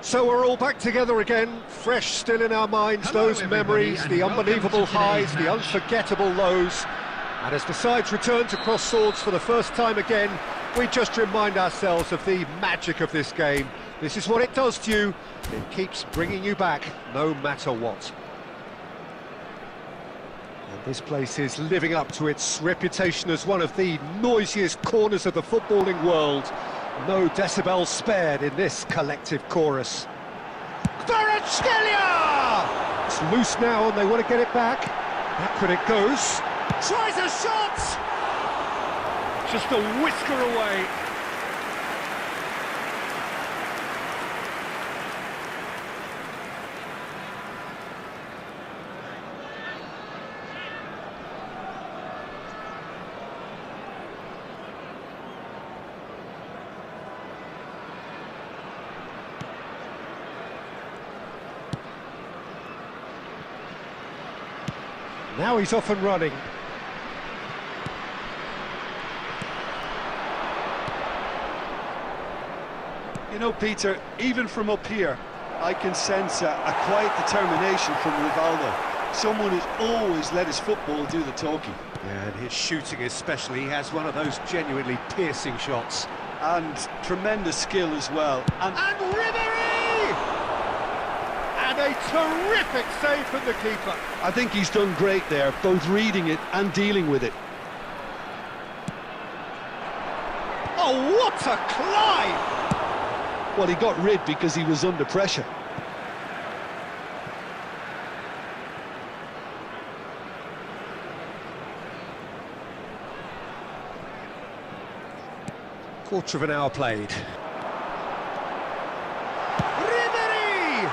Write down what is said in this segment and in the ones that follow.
So we're all back together again, fresh still in our minds, Hello those memories, and the welcome to unbelievable today's highs, the match. unforgettable lows. And as the sides return to cross swords for the first time again, we just remind ourselves of the magic of this game. This is what it does to you. It keeps bringing you back, no matter what. And this place is living up to its reputation as one of the noisiest corners of the footballing world. No decibels spared in this collective chorus. Kvaratskhelia! It's loose now and they want to get it back. Back when it goes. Tries a shot! Just a whisker away. Now he's off and running. You know, Peter, even from up here, I can sense a quiet determination from Rivaldo. Someone who's always let his football do the talking. Yeah, and his shooting especially, he has one of those genuinely piercing shots. And tremendous skill as well. And Ribery! And a terrific save from the keeper. I think he's done great there, both reading it and dealing with it. Oh, what a climb! Well, he got rid because he was under pressure. Quarter of an hour played. Ribery!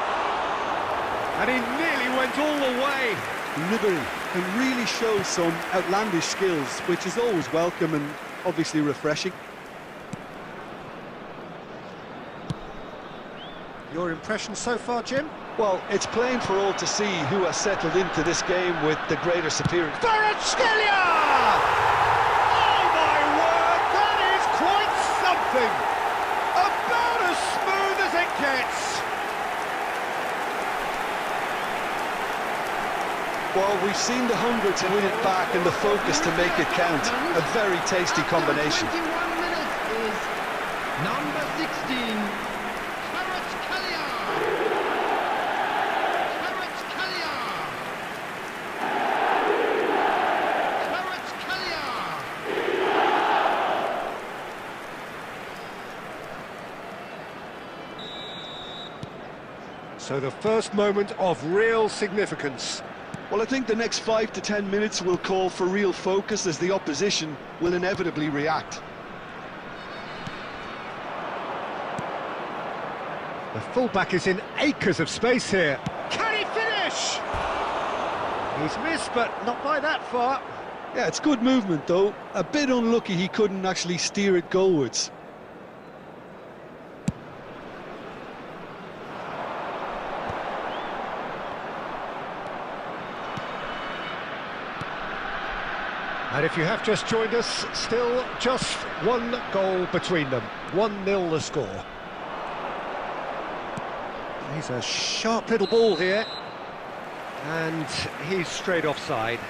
And he nearly went all the way. Ribery can really show some outlandish skills, which is always welcome and obviously refreshing. Your impression so far, Jim? Well, it's plain for all to see who has settled into this game with the greater superiority. Kvaratskhelia! Oh my word, that is quite something! About as smooth as it gets! Well, we've seen the hunger to win it back and the focus to make it count. A very tasty combination. 21 minutes is number 16, Kvaratskhelia. Kvaratskhelia. Kvaratskhelia. So the first moment of real significance. Well, I think the next 5 to 10 minutes will call for real focus as the opposition will inevitably react. The fullback is in acres of space here. Can he finish? He's missed, but not by that far. Yeah, it's good movement though. A bit unlucky he couldn't actually steer it goalwards. And if you have just joined us, still just one goal between them. 1-0 the score. He's a sharp little ball here. And he's straight offside.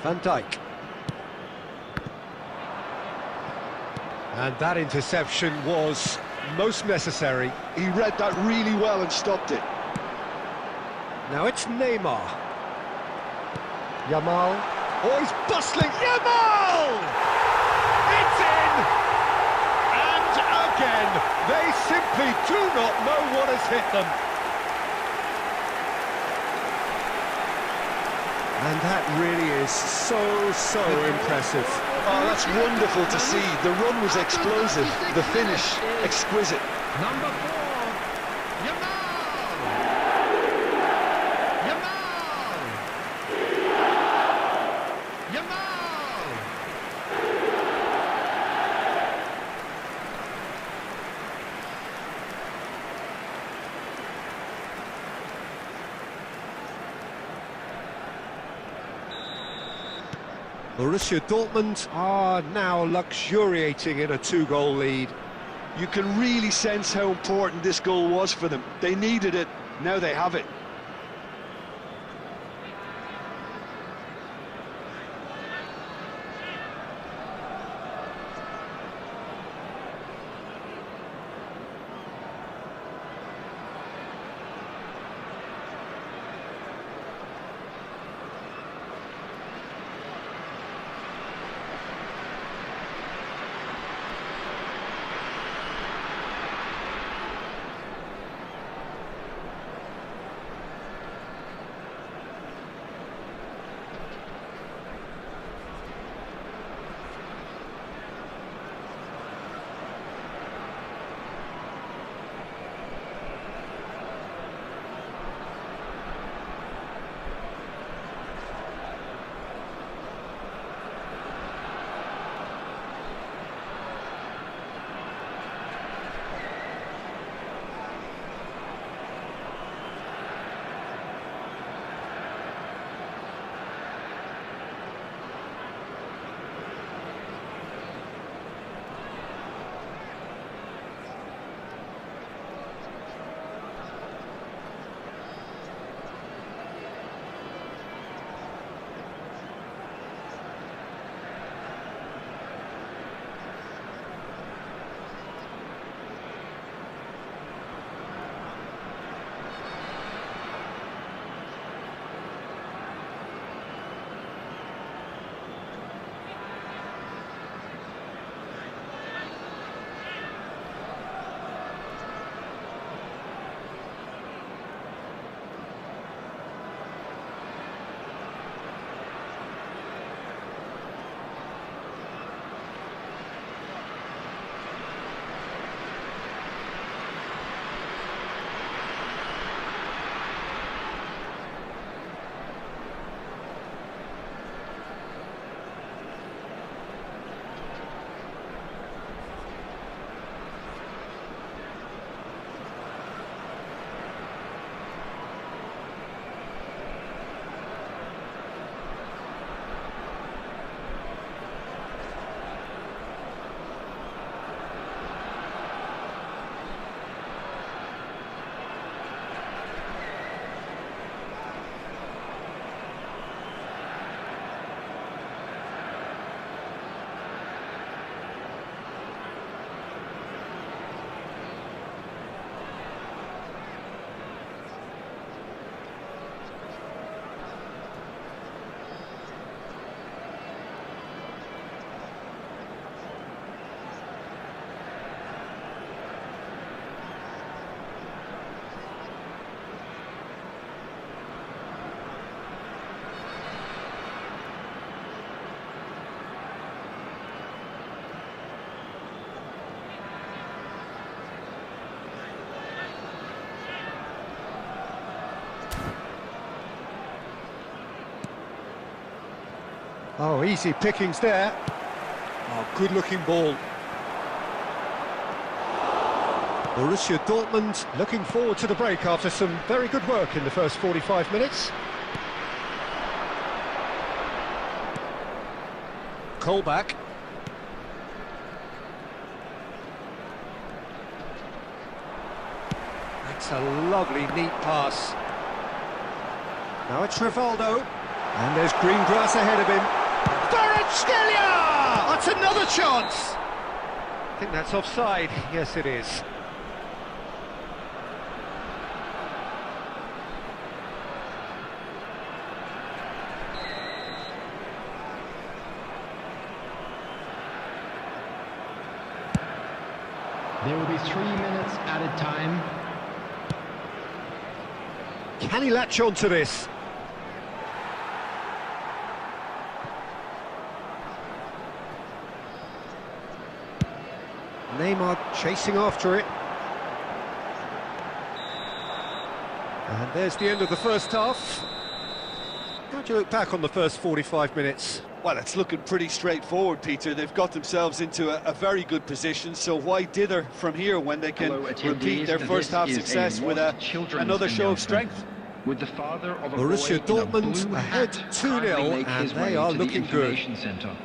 Van Dijk. And that interception was most necessary. He read that really well and stopped it. Now it's Neymar. Yamal. Oh, he's bustling. Yamal! It's in! And again, they simply do not know what has hit them. And that really is so impressive. Oh, that's wonderful to see. The run was explosive, the finish exquisite. Number 4, Yamal. Yamal. Yamal. Borussia Dortmund are now luxuriating in a 2-goal lead. You can really sense how important this goal was for them. They needed it, now they have it. Oh, easy pickings there. Oh, good-looking ball. Borussia Dortmund looking forward to the break after some very good work in the first 45 minutes. Colback. That's a lovely, neat pass. Now it's Rivaldo. And there's green grass ahead of him. That's another chance! I think that's offside. Yes, it is. There will be 3 minutes added time. Can he latch on to this? Neymar chasing after it. And there's the end of the first half. How do you look back on the first 45 minutes? Well, it's looking pretty straightforward, Peter. They've got themselves into a very good position, so why dither from here when they can repeat their first half success with another show of strength? with the father of a Borussia boy in a Dortmund blue ahead hat 2-0, kindly make and his they way are to the looking good. information centre.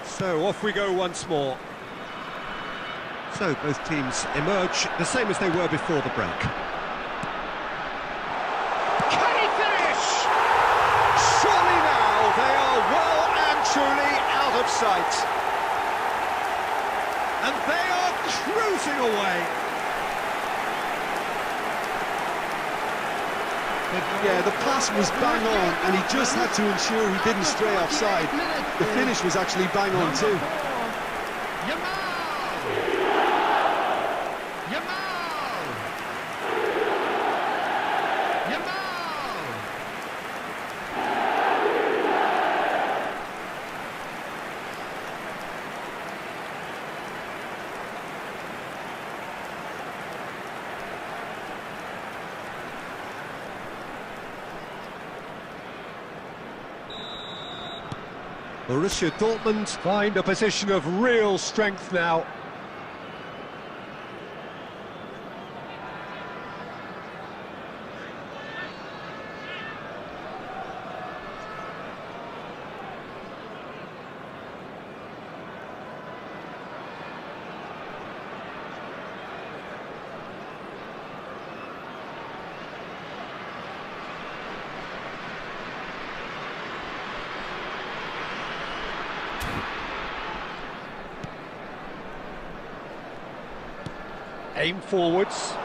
So off we go once more. So both teams emerge the same as they were before the break. Can he finish? Surely now they are well and truly out of sight. And they are cruising away. Yeah, the pass was bang on, and he just had to ensure he didn't stray offside. The finish was actually bang on too. Borussia Dortmund find a position of real strength now. Aim forwards.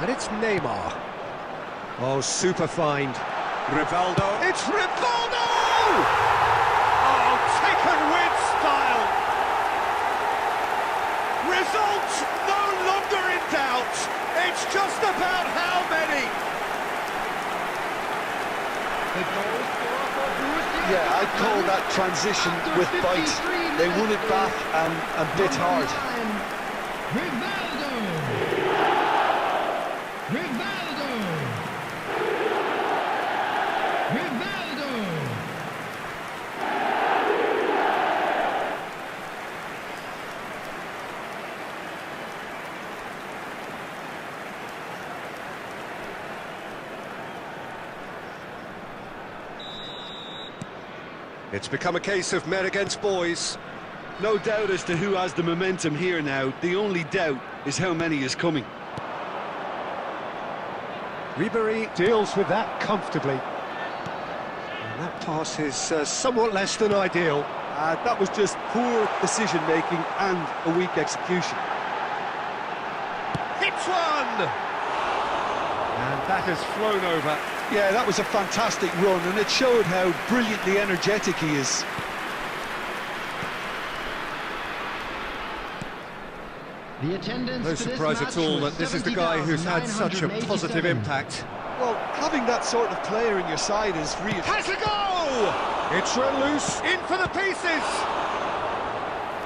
And it's Neymar. Oh, super find. Rivaldo. It's Rivaldo! Oh, taken with style. Result no longer in doubt. It's just about how many. Yeah, I'd call that transition with bite. They won it back and bit hard. It's become a case of men against boys. No doubt as to who has the momentum here now. The only doubt is how many is coming. Ribery deals with that comfortably. And that pass is somewhat less than ideal. That was just poor decision-making and a weak execution. Hits one! That has flown over. Yeah, that was a fantastic run, and it showed how brilliantly energetic he is. The attendance No for this surprise match at all was that this is the guy who's had such a positive 70,987. impact. Well, having that sort of player in your side is really... Has a goal! It's run loose, in for the pieces!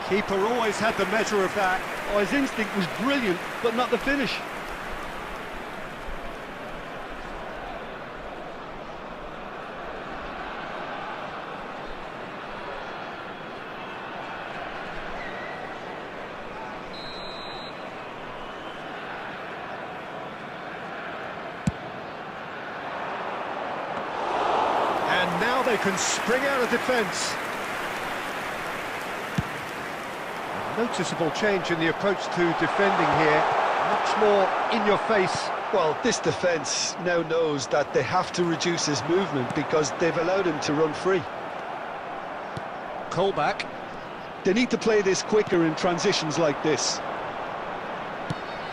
Keeper always had the measure of that. Oh, his instinct was brilliant, but not the finish. And now they can spring out of defence. A noticeable change in the approach to defending here. Much more in your face. Well, this defence now knows that they have to reduce his movement because they've allowed him to run free. Colback. They need to play this quicker in transitions like this.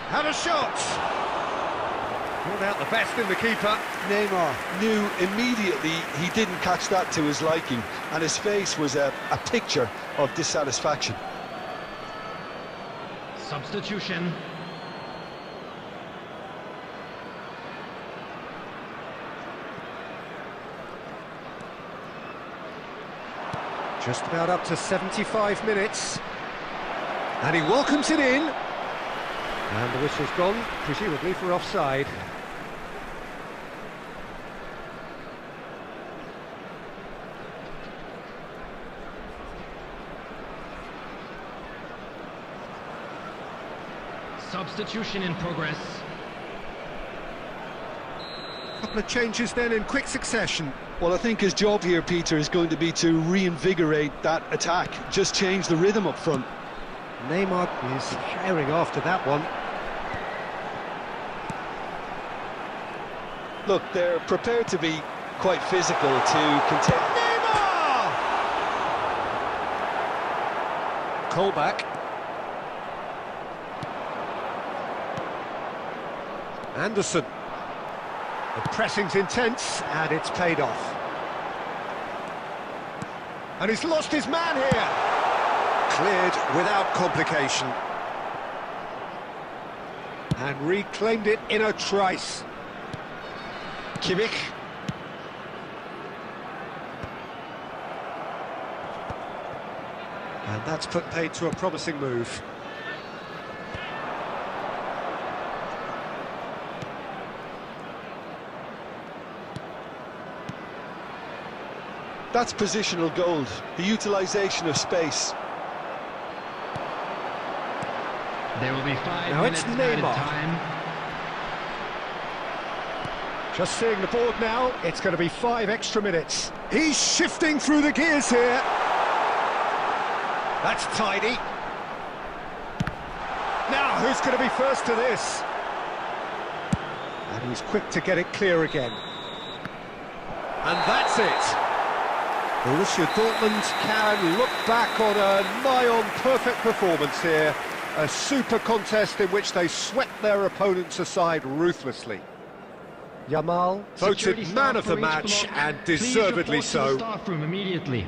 Had a shot! Brought out the best in the keeper. Neymar knew immediately he didn't catch that to his liking, and his face was a picture of dissatisfaction. Substitution. Just about up to 75 minutes. And he welcomes it in. And the whistle's gone, presumably for offside. Substitution in progress. Couple of changes then in quick succession. Well, I think his job here, Peter, is going to be to reinvigorate that attack. Just change the rhythm up front. Neymar is herring after that one. Look, they're prepared to be quite physical to contend. Neymar! Colback. Anderson. The pressing's intense, and it's paid off. And he's lost his man here. Cleared without complication. And reclaimed it in a trice. Kimmich. And that's put paid to a promising move. That's positional gold, the utilisation of space. There will be 5 Now minutes it's added Neymar. time. Just seeing the board now, it's going to be 5 extra minutes. He's shifting through the gears here. That's tidy. Now, who's going to be first to this? And he's quick to get it clear again. And that's it. Borussia Dortmund can look back on a nigh-on perfect performance here. A super contest in which they swept their opponents aside ruthlessly. Yamal voted Security man staff of the for each match, block. and Please deservedly report to so. the staff room immediately.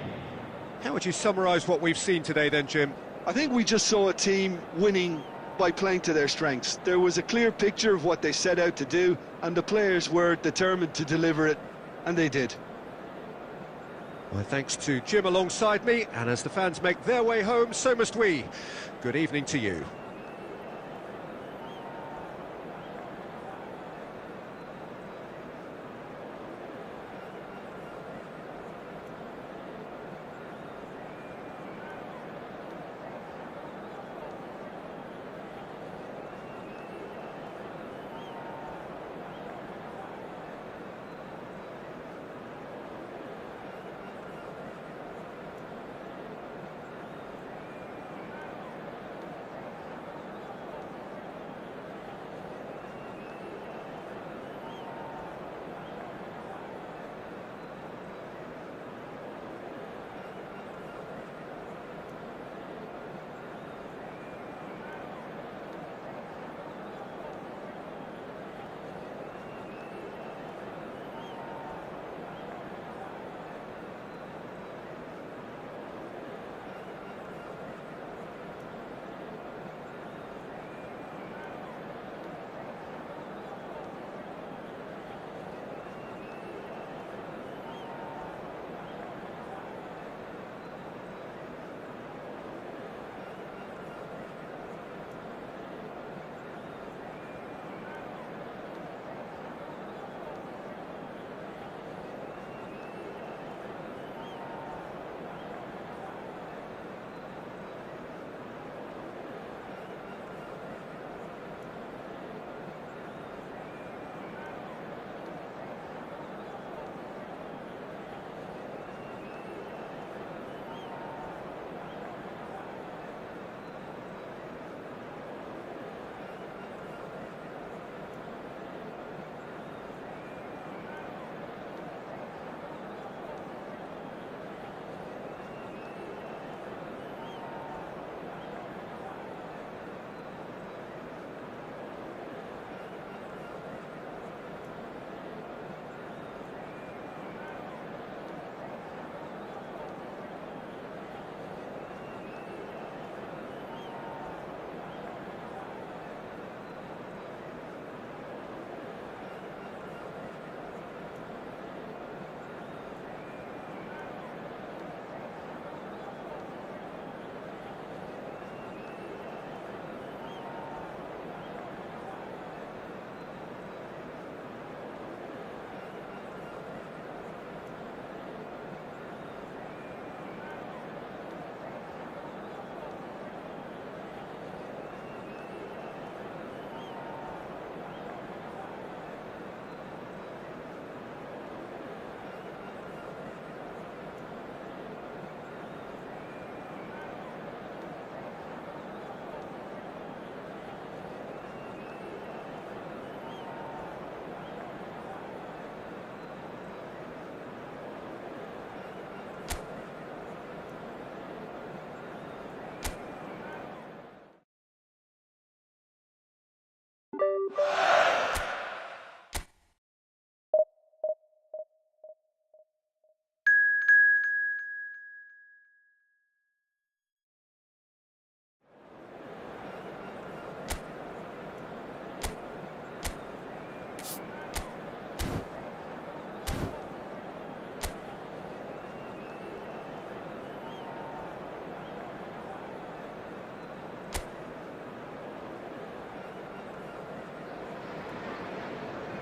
How would you summarise what we've seen today then, Jim? I think we just saw a team winning by playing to their strengths. There was a clear picture of what they set out to do, and the players were determined to deliver it, and they did. Well, thanks to Jim alongside me, and as the fans make their way home, so must we. Good evening to you.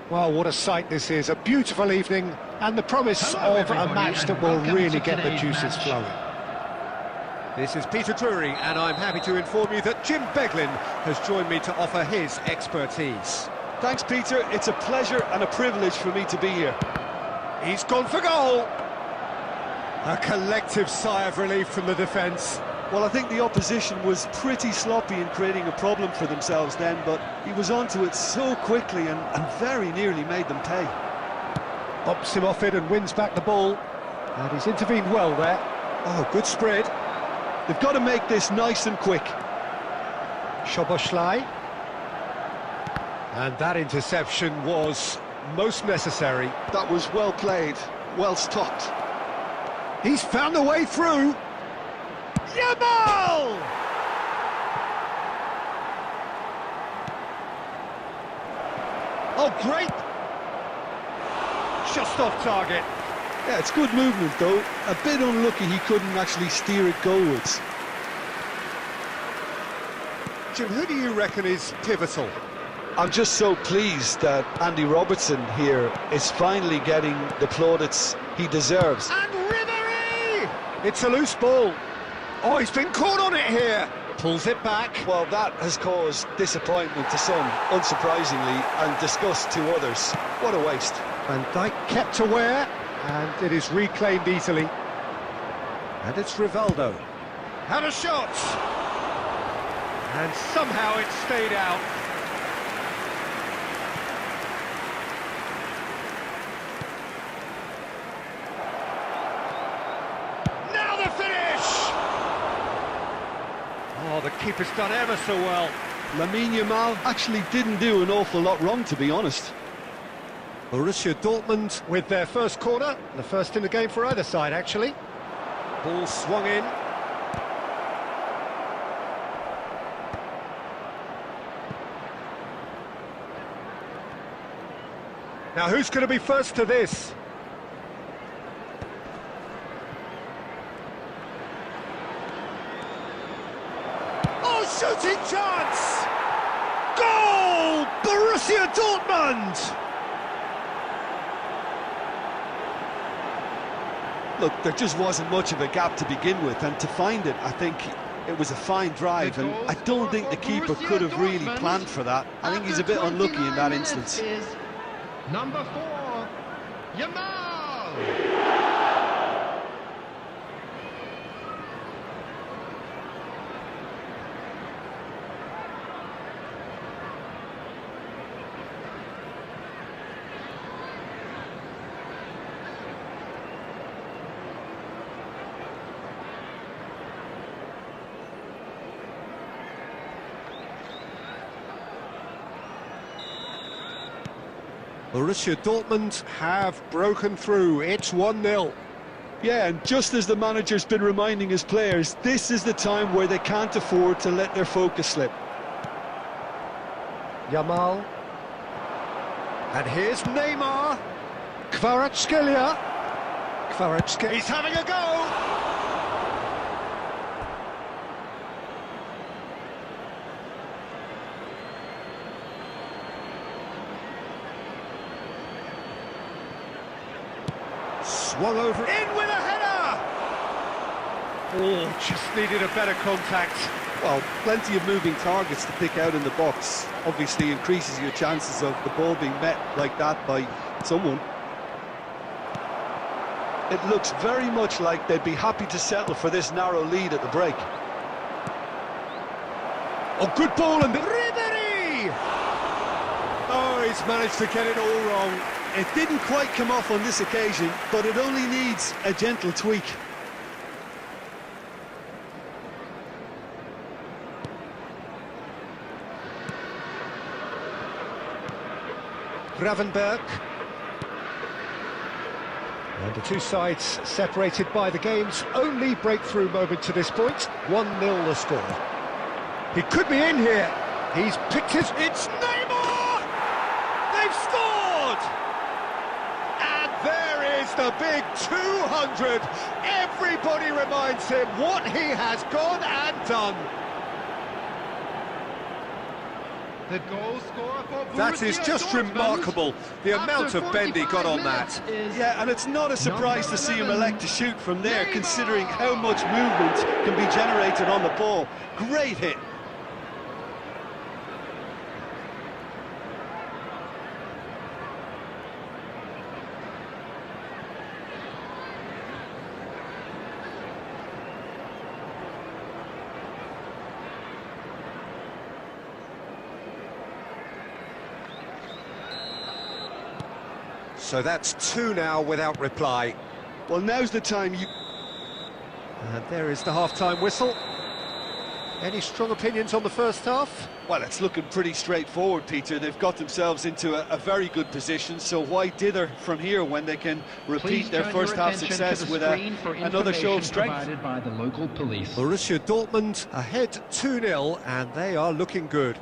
Well, what a sight this is, a beautiful evening, and the promise Hello, of a everybody, match that and will welcome really to get the today's juices match. flowing. This is Peter Drury, and I'm happy to inform you that Jim Beglin has joined me to offer his expertise. Thanks, Peter. It's a pleasure and a privilege for me to be here. He's gone for goal! A collective sigh of relief from the defence. Well, I think the opposition was pretty sloppy in creating a problem for themselves then, but he was onto it so quickly and very nearly made them pay. Bumps him off it and wins back the ball. And he's intervened well there. Oh, good spread. They've got to make this nice and quick. Szoboszlai. And that interception was most necessary. That was well played, well stopped. He's found a way through. Yamal! Oh, great! Just off target. Yeah, it's good movement though. A bit unlucky he couldn't actually steer it goalwards. Jim, who do you reckon is pivotal? I'm just so pleased that Andy Robertson here is finally getting the plaudits he deserves. And Ribery! It's a loose ball. Oh, he's been caught on it here. Pulls it back. Well, that has caused disappointment to some, unsurprisingly, and disgust to others. What a waste. Van Dijk kept aware, and it is reclaimed easily. And it's Rivaldo. Had a shot! And somehow it stayed out. Now the finish! Oh, the keeper's done ever so well. Lamine Yamal actually didn't do an awful lot wrong, to be honest. Borussia Dortmund with their first corner, the first in the game for either side, actually. Ball swung in. Now, who's going to be first to this? Oh, shooting chance! Goal! Borussia Dortmund! Look, there just wasn't much of a gap to begin with, and to find it, I think it was a fine drive, and I don't think the keeper could have really planned for that. I think he's a bit unlucky in that instance. Number 4, Yamal! Borussia Dortmund have broken through. It's 1-0. Yeah, and just as the manager's been reminding his players, this is the time where they can't afford to let their focus slip. Yamal. And here's Neymar. Kvaratskhelia. Kvaratskhelia. He's having a go. Swung over, in with a header! Oh, just needed a better contact. Well, plenty of moving targets to pick out in the box. Obviously increases your chances of the ball being met like that by someone. It looks very much like they'd be happy to settle for this narrow lead at the break. Oh, good ball, and Ribery! Oh, he's managed to get it all wrong. It didn't quite come off on this occasion, but it only needs a gentle tweak. Gravenberg. And the two sides separated by the game's only breakthrough moment to this point. 1-0 the score. He could be in here. He's picked his... It's Neymar! They've scored! And there is the big 200. Everybody reminds him what he has gone and done. The goal scorer for That is Borussia just Dortmund. remarkable, the amount After of bend he got 45 on that. minutes is Yeah, and it's not a surprise to see him number 11, elect to shoot from there, Neymar. considering how much movement can be generated on the ball. Great hit. So that's two now without reply. Well, now's the time you... And there is the half-time whistle. Any strong opinions on the first half? Well, it's looking pretty straightforward, Peter. They've got themselves into a very good position, so why dither from here when they can repeat Please their turn first your half attention success to the with screen for another show of information strength? provided by the local police. Borussia Dortmund ahead 2-0, and they are looking good.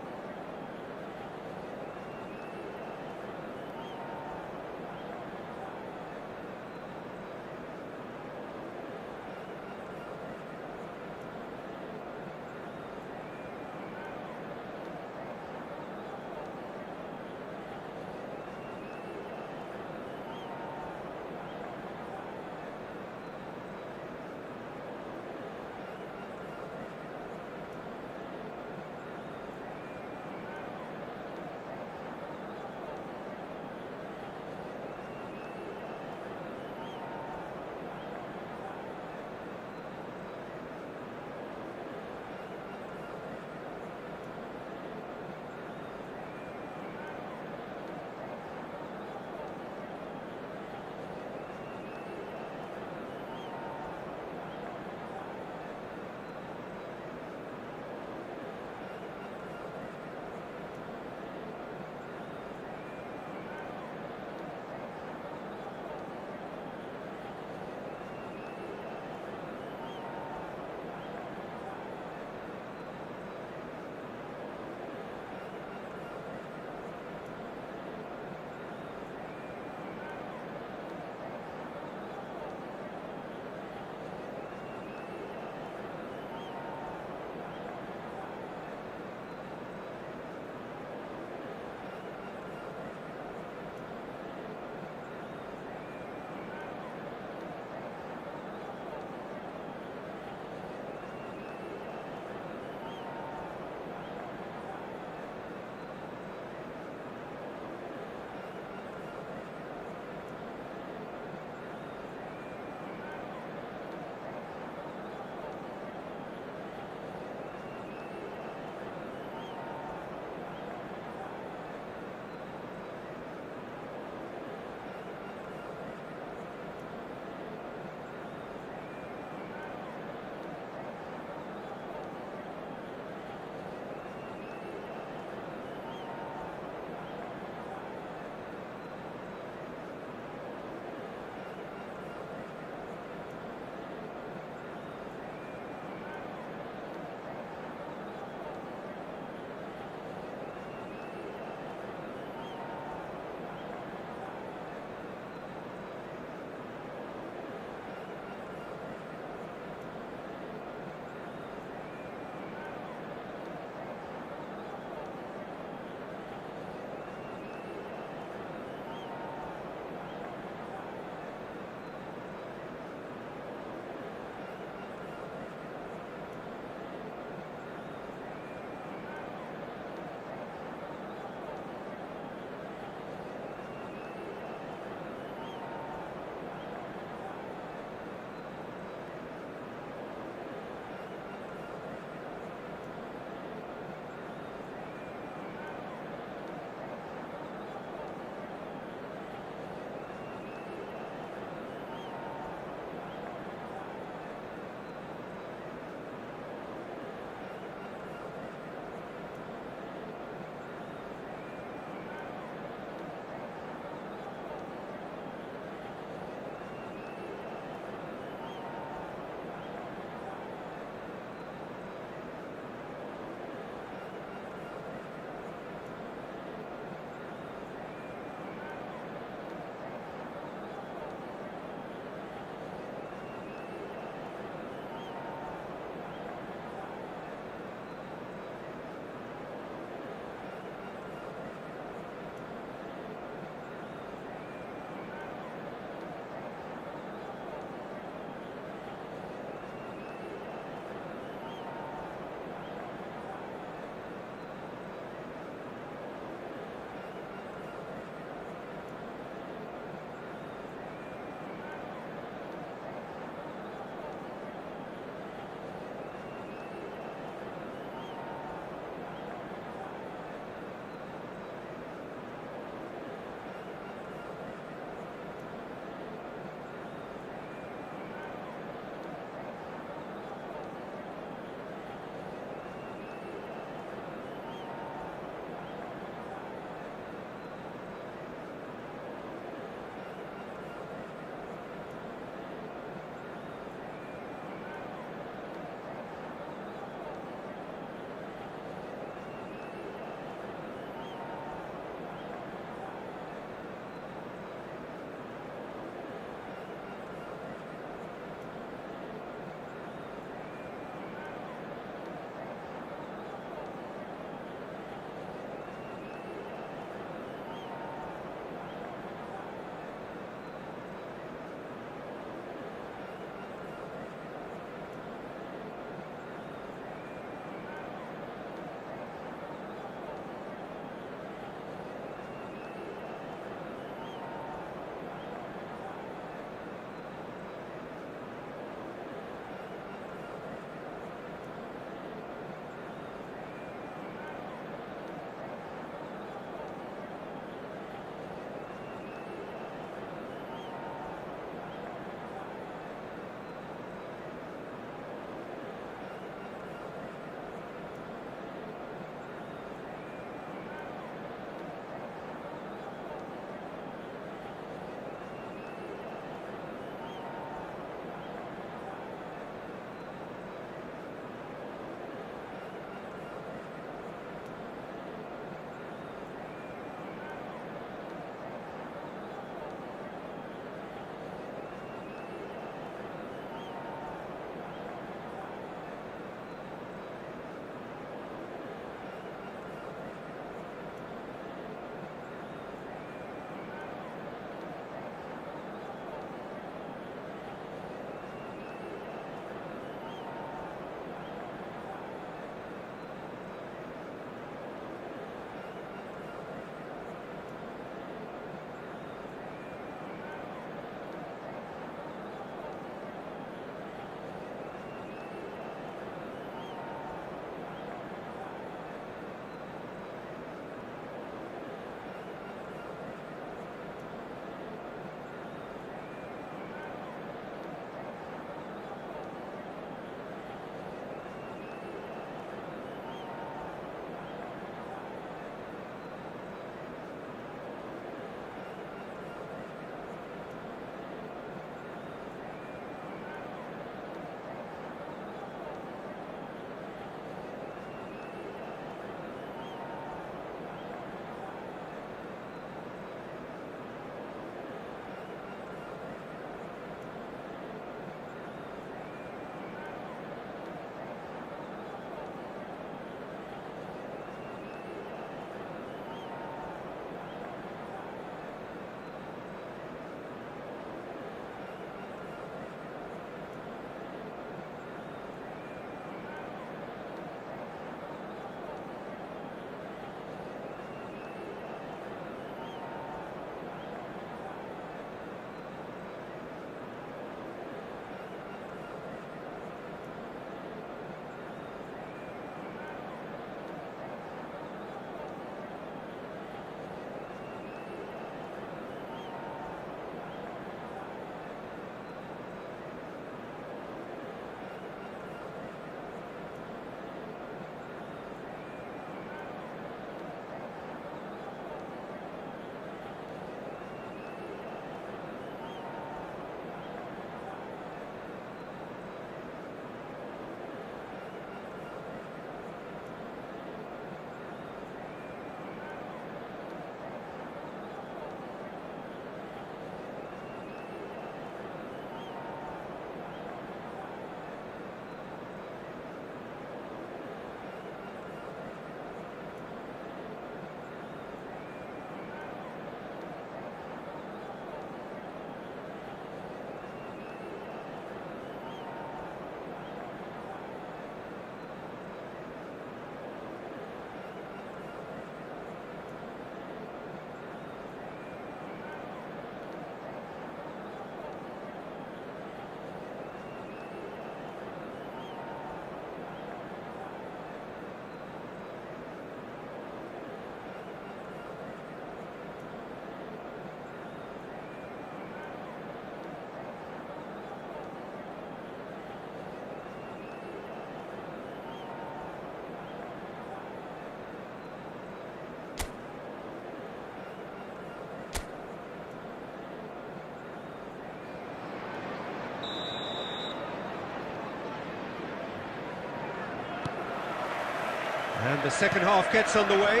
And the second half gets underway.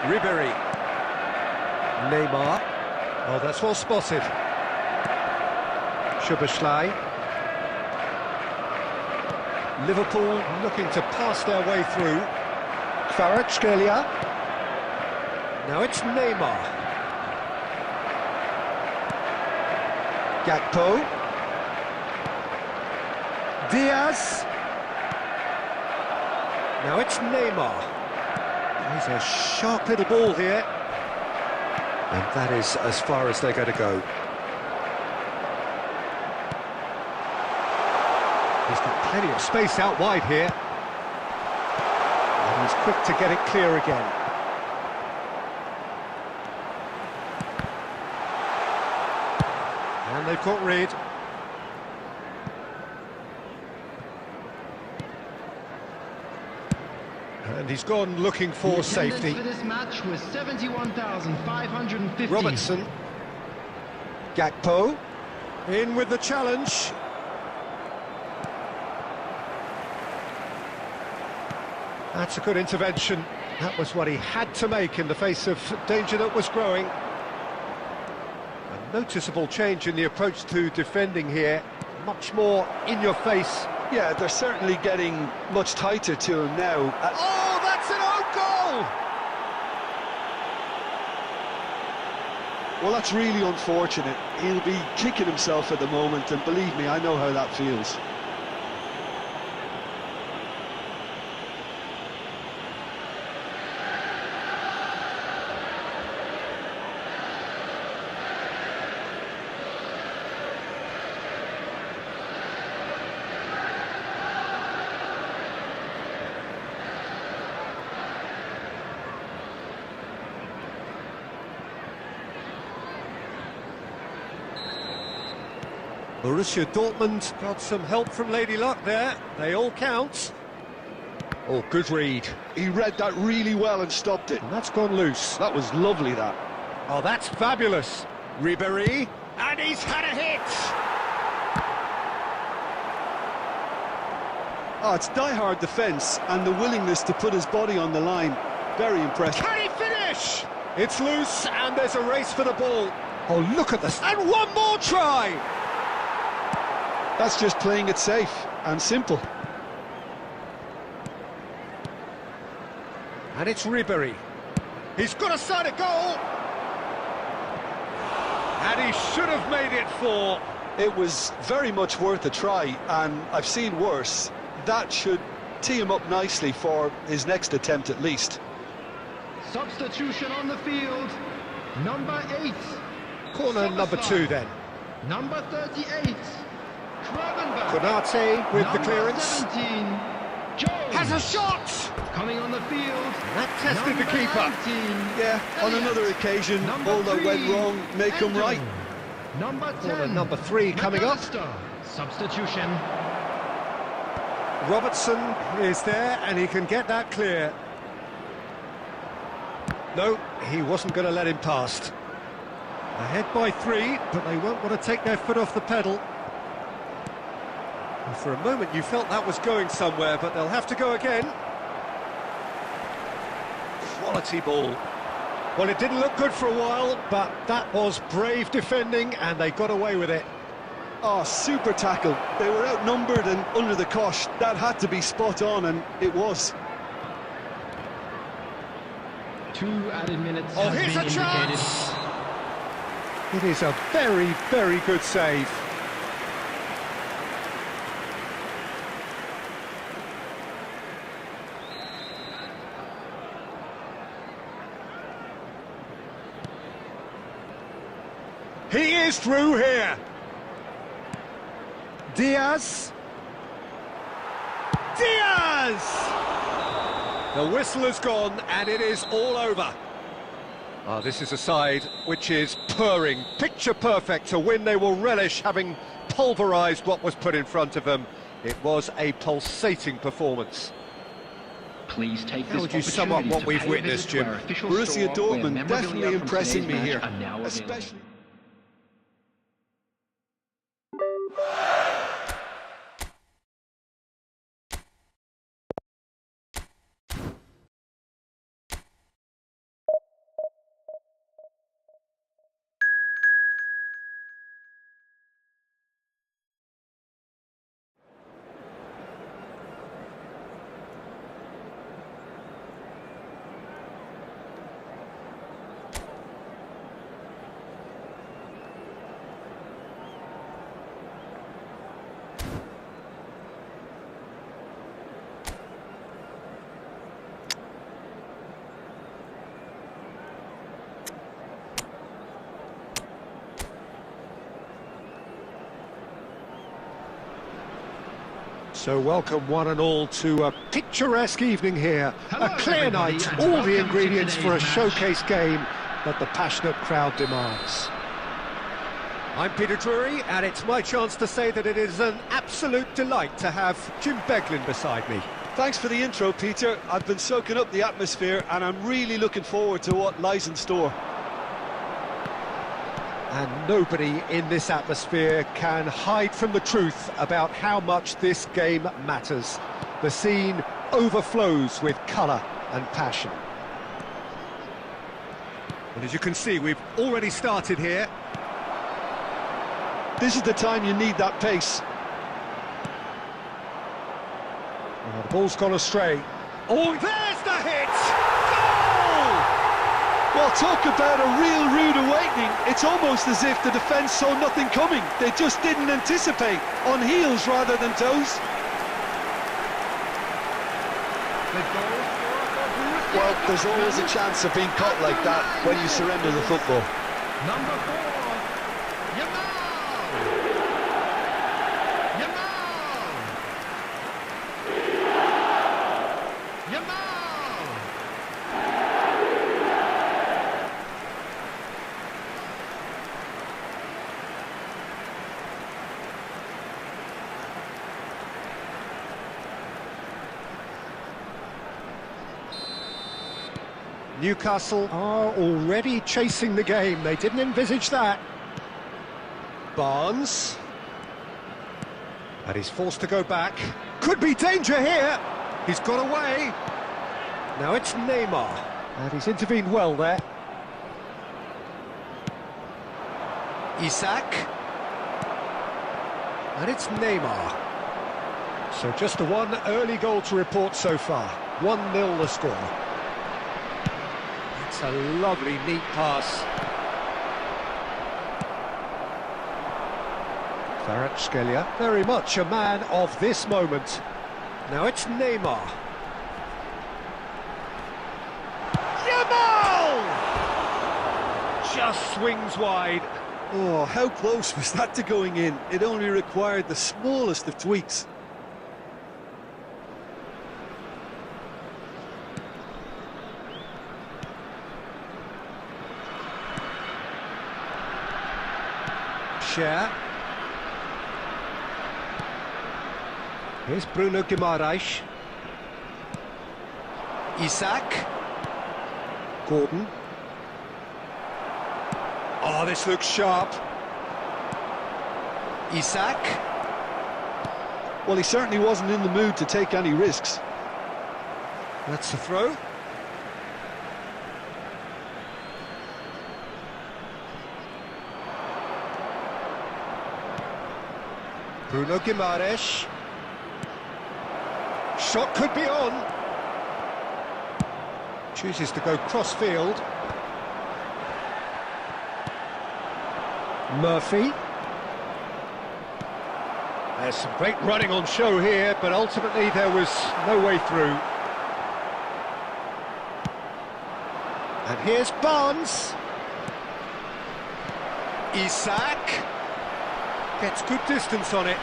Ribéry. Neymar. Oh, that's well spotted. Szoboszlai. Liverpool looking to pass their way through. Kvaratskhelia. Now it's Neymar. Gakpo. Diaz. Now it's Neymar. He's a sharp little ball here. And that is as far as they're going to go. He's got plenty of space out wide here. And he's quick to get it clear again. And they've got rid. And he's gone looking for safety. For this match was 71,550. Robertson. Gakpo. In with the challenge. That's a good intervention. That was what he had to make in the face of danger that was growing. A noticeable change in the approach to defending here. Much more in your face. Yeah, they're certainly getting much tighter to him now. Oh, that's an own goal! Well, that's really unfortunate. He'll be kicking himself at the moment, and believe me, I know how that feels. Borussia Dortmund got some help from Lady Luck there. They all count. Oh, good read. He read that really well and stopped it. And that's gone loose. That was lovely, that. Oh, that's fabulous. Ribéry. And he's had a hit! Oh, it's die-hard defence and the willingness to put his body on the line. Very impressive. Can he finish? It's loose and there's a race for the ball. Oh, look at this. And one more try! That's just playing it safe and simple. And it's Ribéry. He's got a side of goal! And he should have made it 4. It was very much worth a try, and I've seen worse. That should tee him up nicely for his next attempt at least. Substitution on the field. Number 8. Corner number 2 then. Number 38. Konate with the Number clearance. 17. Jones. Has a shot! Coming on the field. That tested the Number keeper. 19. Yeah, on Elliott. another occasion, Number all that 3. went wrong, make him Anthony. right. Number 10. Corner number 3 coming up. McAllister. Substitution. Robertson is there and he can get that clear. No, he wasn't going to let him past. Ahead by 3, but they won't want to take their foot off the pedal. And for a moment you felt that was going somewhere, but they'll have to go again. Quality ball. Well, it didn't look good for a while, but that was brave defending and they got away with it. Oh, super tackle. They were outnumbered and under the cosh. That had to be spot on, and it was. 2 added minutes Oh, has here's been a indicated. chance! It is a very, very good save. He is through here. Diaz. Diaz! The whistle has gone and it is all over. Ah, this is a side which is purring, picture perfect. To win, they will relish having pulverised what was put in front of them. It was a pulsating performance. Please take How this would you sum up opportunity what to we've pay a witnessed, visit to Jim? our official Borussia store, where Dortmund memorabilia definitely from impressing me today's here, match are now available. especially. So welcome one and all to a picturesque evening here. Hello, A clear everybody, night, and all welcome the to ingredients for a today's match. showcase game that the passionate crowd demands. I'm Peter Drury, and it's my chance to say that it is an absolute delight to have Jim Beglin beside me. Thanks for the intro, Peter. I've been soaking up the atmosphere and I'm really looking forward to what lies in store. And nobody in this atmosphere can hide from the truth about how much this game matters. The scene overflows with colour and passion. And as you can see, we've already started here. This is the time you need that pace. Oh, the ball's gone astray. Oh, there's the hit! Goal! Well, talk about a real rude awakening. It's almost as if the defence saw nothing coming. They just didn't anticipate, on heels rather than toes. Well, there's always a chance of being caught like that when you surrender the football. Number 4, Yamal! Yamal! Yamal! Newcastle are already chasing the game. They didn't envisage that. Barnes. And he's forced to go back. Could be danger here. He's got away. Now it's Neymar. And he's intervened well there. Isak. And it's Neymar. So just the one early goal to report so far. 1-0 the score. It's a lovely, neat pass. Kvaratskhelia, very much a man of this moment. Now it's Neymar. Yamal! Just swings wide. Oh, how close was that to going in? It only required the smallest of tweaks. Share. Here's Bruno Guimaraes. Isak. Gordon. Oh, this looks sharp. Isak. Well, he certainly wasn't in the mood to take any risks. That's the throw. Bruno Guimaraes. Shot could be on. Chooses to go cross-field. Murphy. There's some great running on show here, but ultimately there was no way through. And here's Barnes. Isak. Gets good distance on it.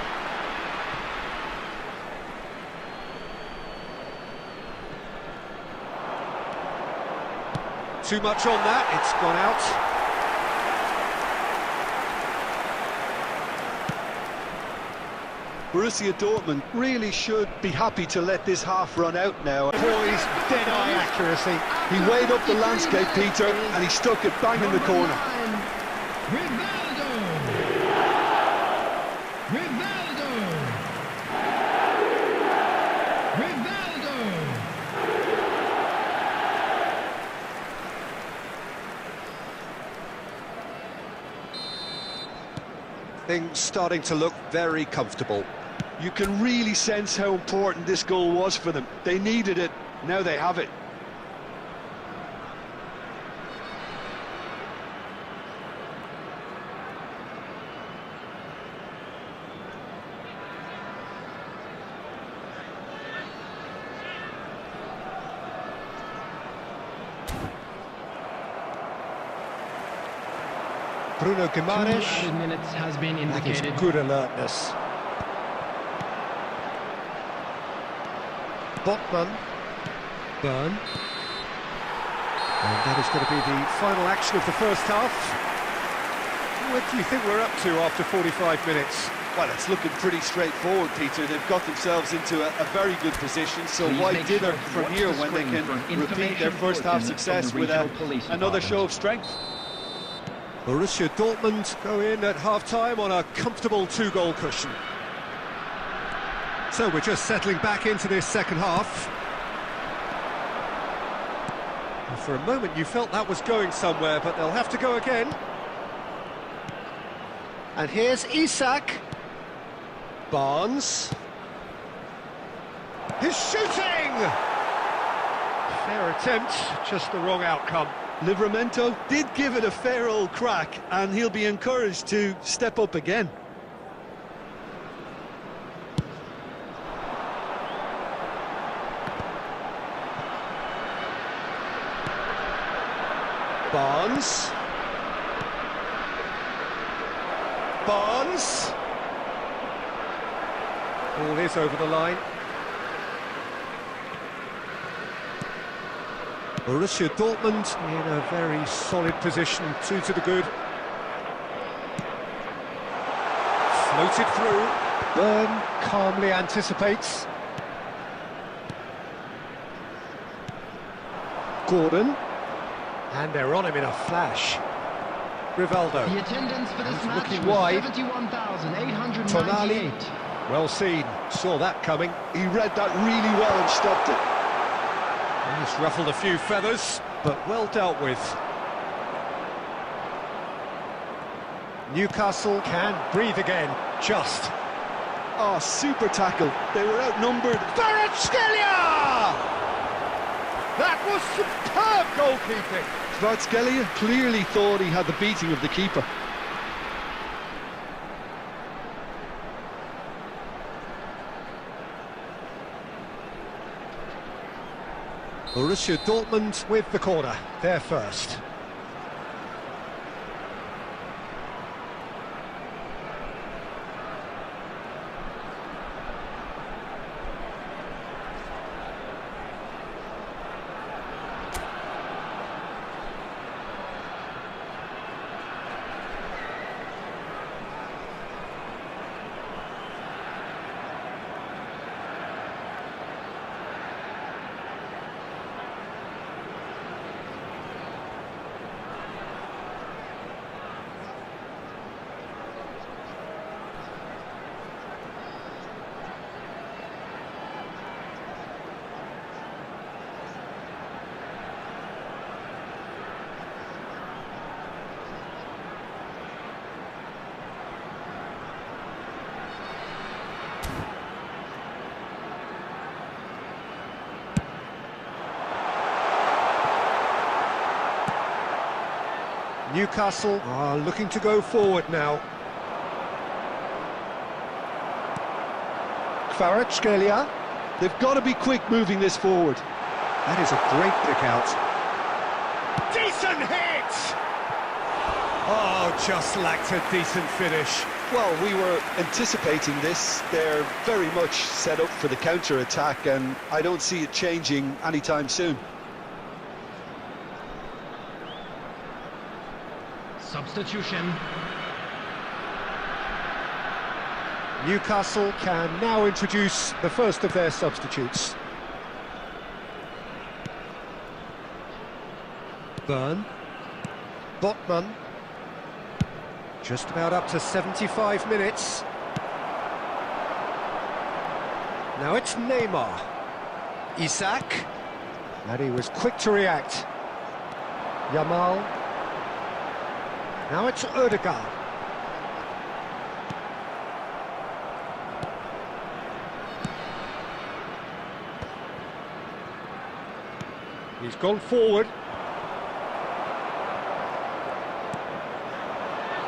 Too much on that, it's gone out. Borussia Dortmund really should be happy to let this half run out now. Boys, dead-eye accuracy. He weighed up the landscape, Peter, and he stuck it bang in the corner. Rivaldo! Rivaldo! Rivaldo! Things starting to look very comfortable. You can really sense how important this goal was for them. They needed it, now they have it. Bruno 2 Guimaraes. added minutes has been That is indicated. good alertness. Botman. Byrne. And that is going to be the final action of the first half. What do you think we're up to after 45 minutes? Well, it's looking pretty straightforward, Peter. They've got themselves into a very good position, so Please why make dither sure from watch here the when they screen can for an repeat their information first half bulletin success from the with regional police another show of department. strength? Borussia Dortmund go in at half-time on a comfortable 2-goal cushion. So we're just settling back into this second half. And for a moment you felt that was going somewhere, but they'll have to go again. And here's Isak. Barnes. He's shooting! Fair attempt, just the wrong outcome. Livramento did give it a fair old crack, and he'll be encouraged to step up again. Barnes. Barnes. Ball is over the line. Borussia Dortmund in a very solid position, 2 to the good. Floated through. Byrne calmly anticipates. Gordon. And they're on him in a flash. Rivaldo. The attendance for this He's match looking was wide. 71,898. Tonali. Well seen, saw that coming. He read that really well and stopped it. He's ruffled a few feathers, but well dealt with. Newcastle can breathe again, just. Oh, super tackle. They were outnumbered. Kvaratskhelia! That was superb goalkeeping. Kvaratskhelia clearly thought he had the beating of the keeper. Borussia Dortmund with the corner, they're first. Newcastle are looking to go forward now. Kvaratskhelia. They've got to be quick moving this forward. That is a great pick out. Decent hit! Oh, just lacked a decent finish. Well, we were anticipating this. They're very much set up for the counter-attack, and I don't see it changing anytime soon. Substitution. Newcastle can now introduce the first of their substitutes. Byrne. Botman. Just about up to 75 minutes. Now it's Neymar. Isak. And he was quick to react. Yamal. Now it's Ødegaard. He's gone forward.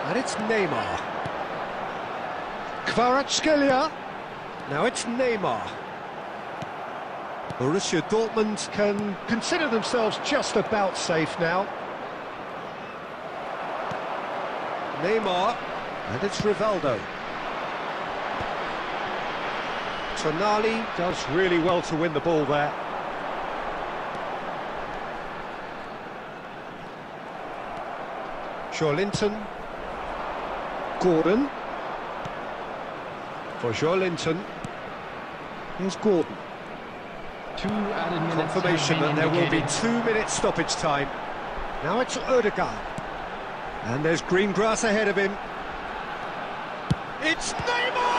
And it's Neymar. Kvaratskhelia. Now it's Neymar. Borussia Dortmund can consider themselves just about safe now. Neymar, and it's Rivaldo. Tonali does really well to win the ball there. Linton. Gordon. For Linton. Here's Gordon. 2 added minutes. Confirmation that there will be 2 minutes stoppage time. Now it's Odegaard. And there's green grass ahead of him. It's Neymar!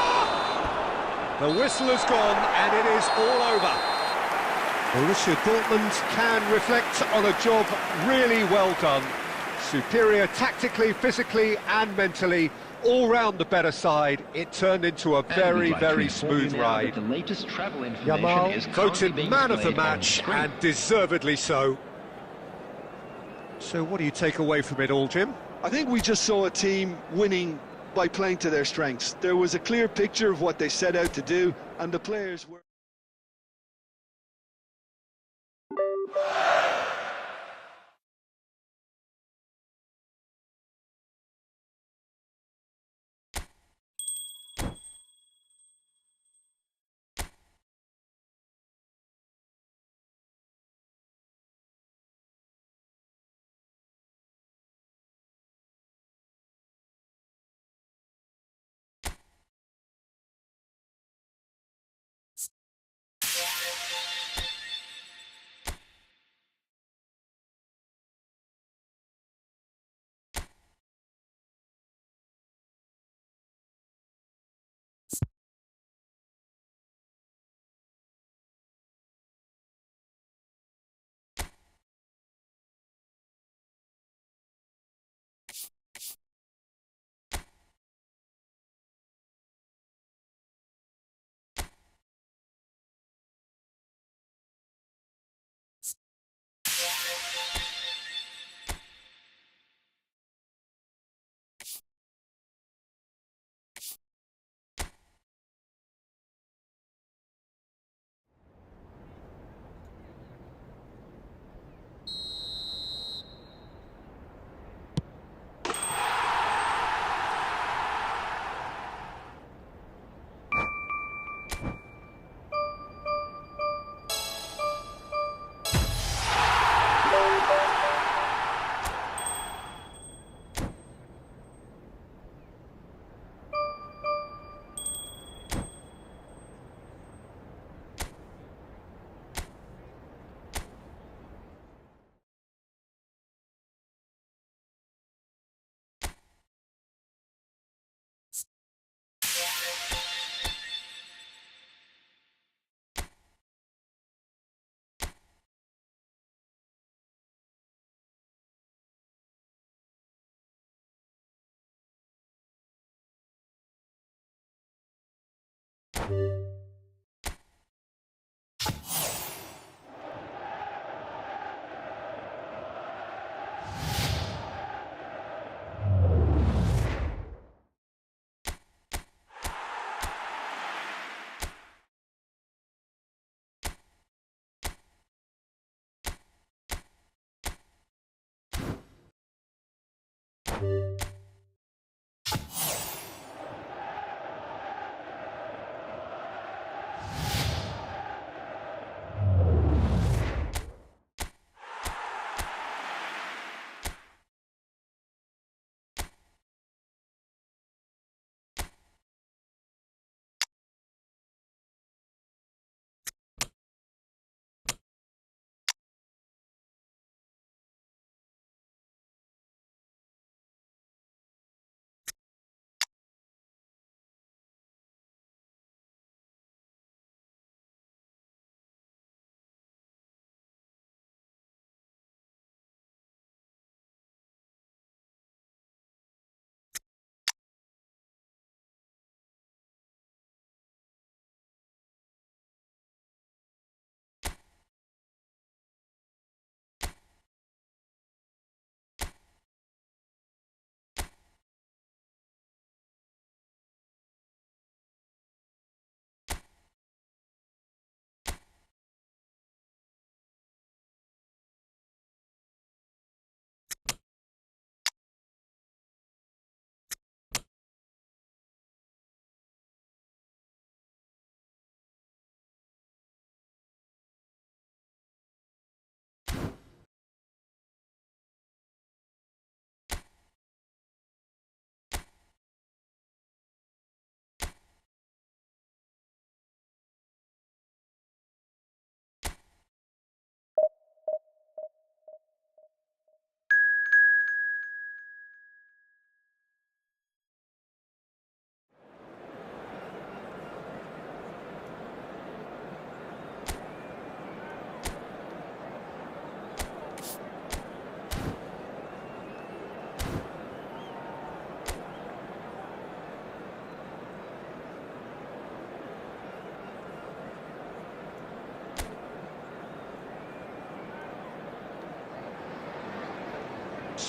The whistle has gone and it is all over. Borussia Dortmund can reflect on a job really well done. Superior tactically, physically and mentally, all round the better side. It turned into a very, very smooth ride. The latest travel information Yamal is voted being man of the displayed on match, screen. and deservedly so. So what do you take away from it all, Jim? I think we just saw a team winning by playing to their strengths. There was a clear picture of what they set out to do, and the players were...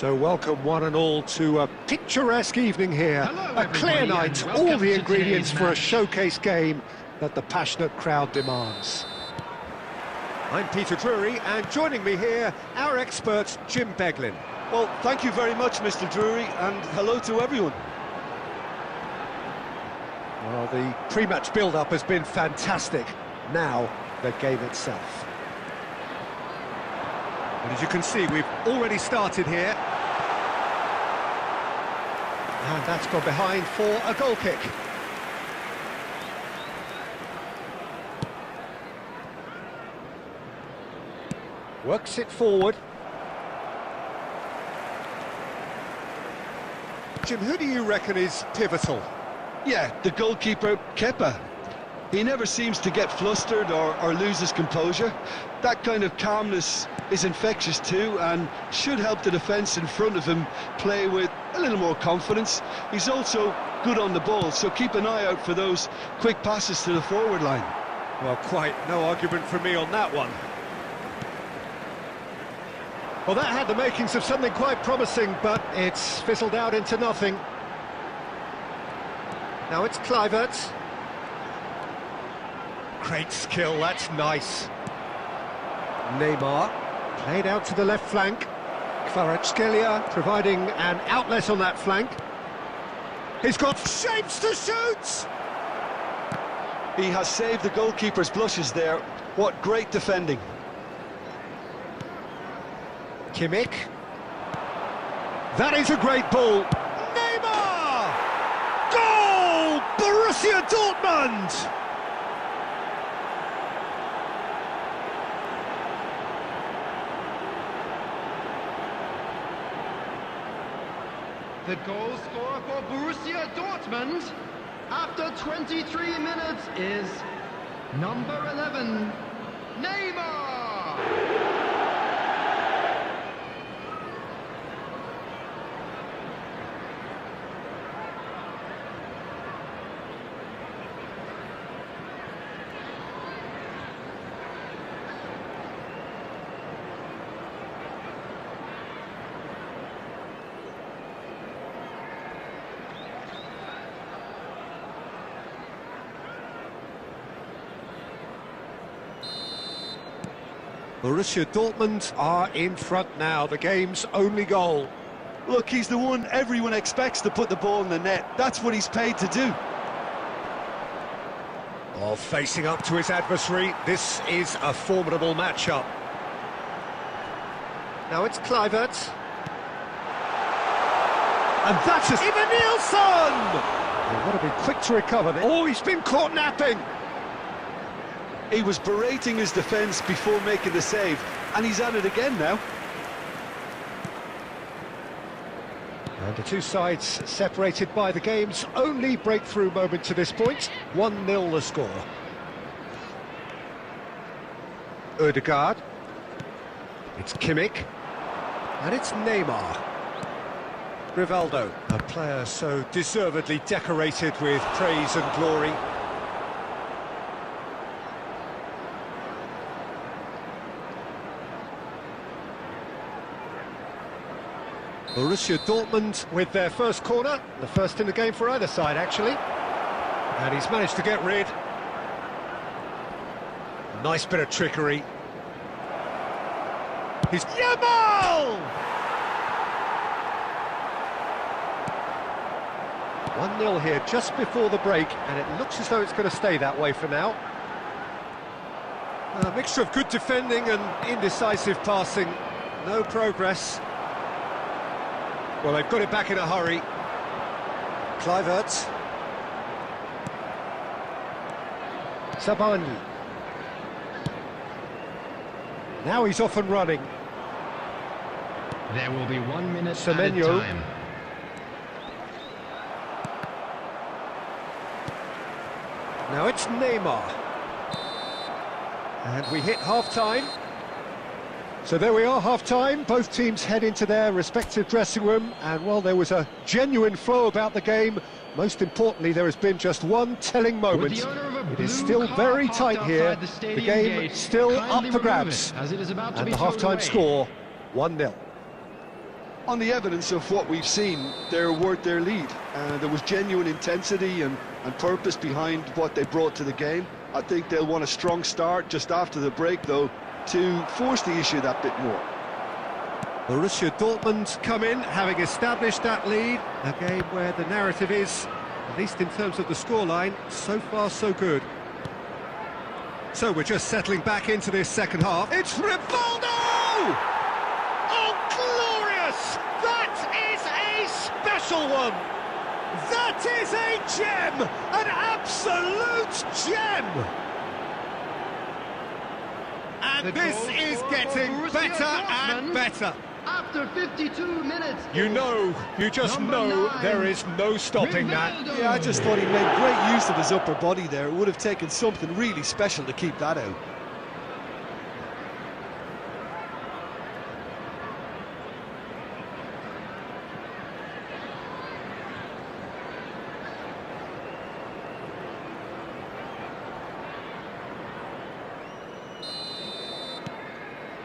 So welcome one and all to a picturesque evening here. Hello, a clear everybody, night, and all welcome the to ingredients today's for a match. showcase game that the passionate crowd demands. I'm Peter Drury, and joining me here, our expert Jim Beglin. Well, thank you very much, Mr. Drury, and hello to everyone. Well, the pre-match build-up has been fantastic. Now, the game itself. And as you can see, we've already started here. And that's gone behind for a goal kick. Works it forward. Jim, who do you reckon is pivotal? Yeah, the goalkeeper, Kepa. He never seems to get flustered or lose his composure. That kind of calmness is infectious too, and should help the defence in front of him play with a little more confidence. He's also good on the ball, so keep an eye out for those quick passes to the forward line. Well, quite no argument from me on that one. Well, that had the makings of something quite promising, but it's fizzled out into nothing. Now it's Kluivert. Great skill, that's nice. Neymar, played out to the left flank. Kvaratskhelia providing an outlet on that flank. He's got shapes to shoot! He has saved the goalkeeper's blushes there. What great defending. Kimmich. That is a great ball. Neymar! Goal! Borussia Dortmund! The goal scorer for Borussia Dortmund after 23 minutes is number 11, Neymar! Borussia Dortmund are in front now, the game's only goal. Look, he's the one everyone expects to put the ball in the net. That's what he's paid to do. Oh, facing up to his adversary, this is a formidable matchup. Now it's Kluivert. And that's Ivan Nielsen! They've got to be quick to recover. Oh, he's been caught napping! He was berating his defence before making the save, and he's at it again now. And the two sides separated by the game's only breakthrough moment to this point. 1-0 the score. Ødegaard. It's Kimmich. And it's Neymar. Rivaldo, a player so deservedly decorated with praise and glory. Borussia Dortmund with their first corner, the first in the game for either side actually. And he's managed to get rid. Nice bit of trickery. He's Yamal! 1-0 here just before the break, and it looks as though it's going to stay that way for now. A mixture of good defending and indecisive passing. No progress. Well, they've got it back in a hurry. Kluivert. Sabani. Now he's off and running. There will be 1 minute Semenyo. added time. Now it's Neymar. And we hit half-time. So there we are, half-time. Both teams head into their respective dressing room, and while there was a genuine flow about the game, most importantly, there has been just one telling moment. It is still very tight here. The game still up for grabs. As it is about to And be the thrown half-time away. score, 1-0. On the evidence of what we've seen, they're worth their lead. There was genuine intensity and purpose behind what they brought to the game. I think they'll want a strong start just after the break, though, to force the issue that bit more. Borussia Dortmund come in, having established that lead. A game where the narrative is, at least in terms of the scoreline, so far so good. So we're just settling back into this second half. It's Rivaldo! Oh, glorious! That is a special one! That is a gem! An absolute gem! And The this goal is for getting Borussia better and Dortmund. better. After 52 minutes. You just Number know 9, there is no stopping that. Rivaldo. Yeah, I just thought he made great use of his upper body there. It would have taken something really special to keep that out.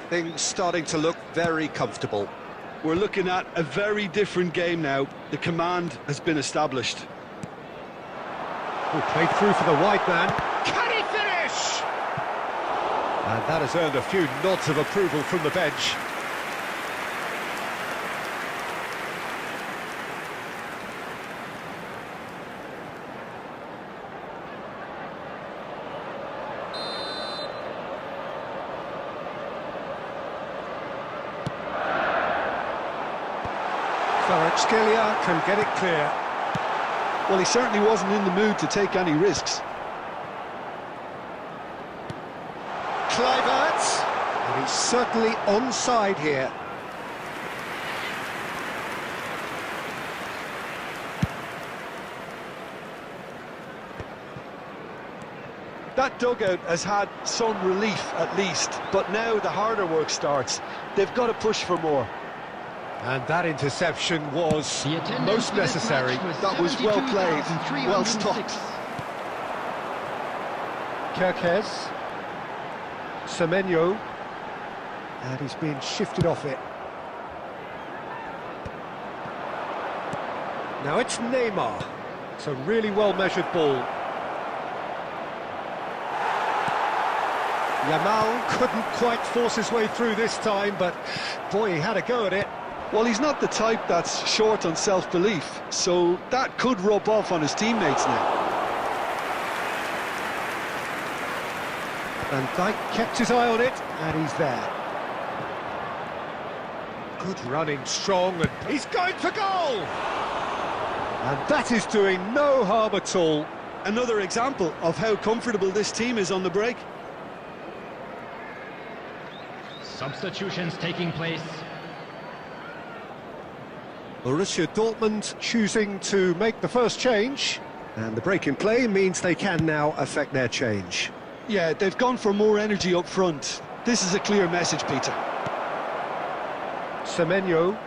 Things starting to look very comfortable. We're looking at a very different game now. The command has been established. Oh, played through for the wide man. Can he finish? And that has earned a few nods of approval from the bench. Kvaratskhelia can get it clear. Well, he certainly wasn't in the mood to take any risks. Kluivert, and he's certainly onside here. That dugout has had some relief at least, but now the harder work starts. They've got to push for more. And that interception was The attendance most for this necessary. match That was well played, well 72,306. stopped. Kerkez, Semenyo, and he's been shifted off it. Now it's Neymar. It's a really well-measured ball. Yamal couldn't quite force his way through this time, but boy, he had a go at it. Well, he's not the type that's short on self-belief, so that could rub off on his teammates now. Van Dijk kept his eye on it, and he's there. Good running, strong, and he's going for goal! And that is doing no harm at all. Another example of how comfortable this team is on the break. Substitutions taking place. Borussia Dortmund choosing to make the first change, and the break in play means they can now affect their change. Yeah, they've gone for more energy up front. This is a clear message, Peter. Semenyo.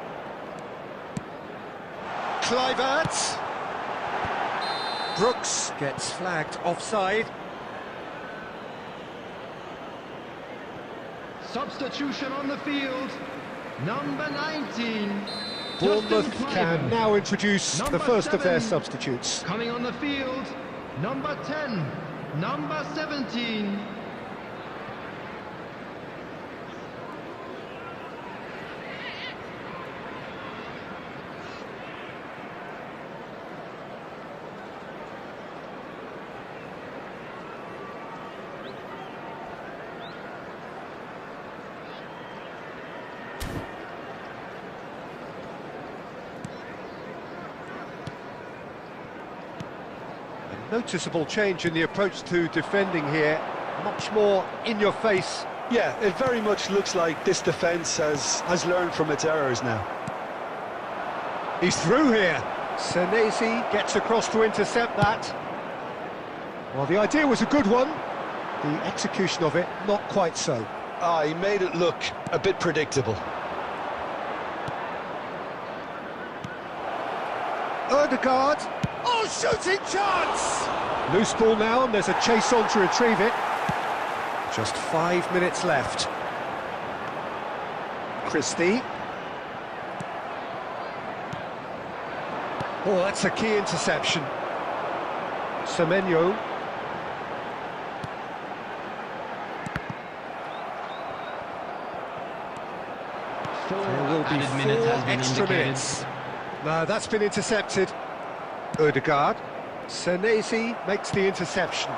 Kluivert. Brooks gets flagged offside. Substitution on the field. Number 19. Bournemouth Justin can Kluivert. now introduce the Number first of their 7. substitutes. Coming on the field. Number 10. Number 17. Noticeable change in the approach to defending here. Much more in your face. Yeah, it very much looks like this defence has learned from its errors now. He's through here. Senesi gets across to intercept that. Well, the idea was a good one. The execution of it, not quite so. Ah, he made it look a bit predictable. Ødegaard. Oh, shooting chance! Loose ball now, and there's a chase on to retrieve it. Just 5 minutes left. Christie. Oh, that's a key interception. Semenyo. There will be added minutes has 4 been extra indicated. minutes. No, that's been intercepted. Odegaard. Senesi makes the interception.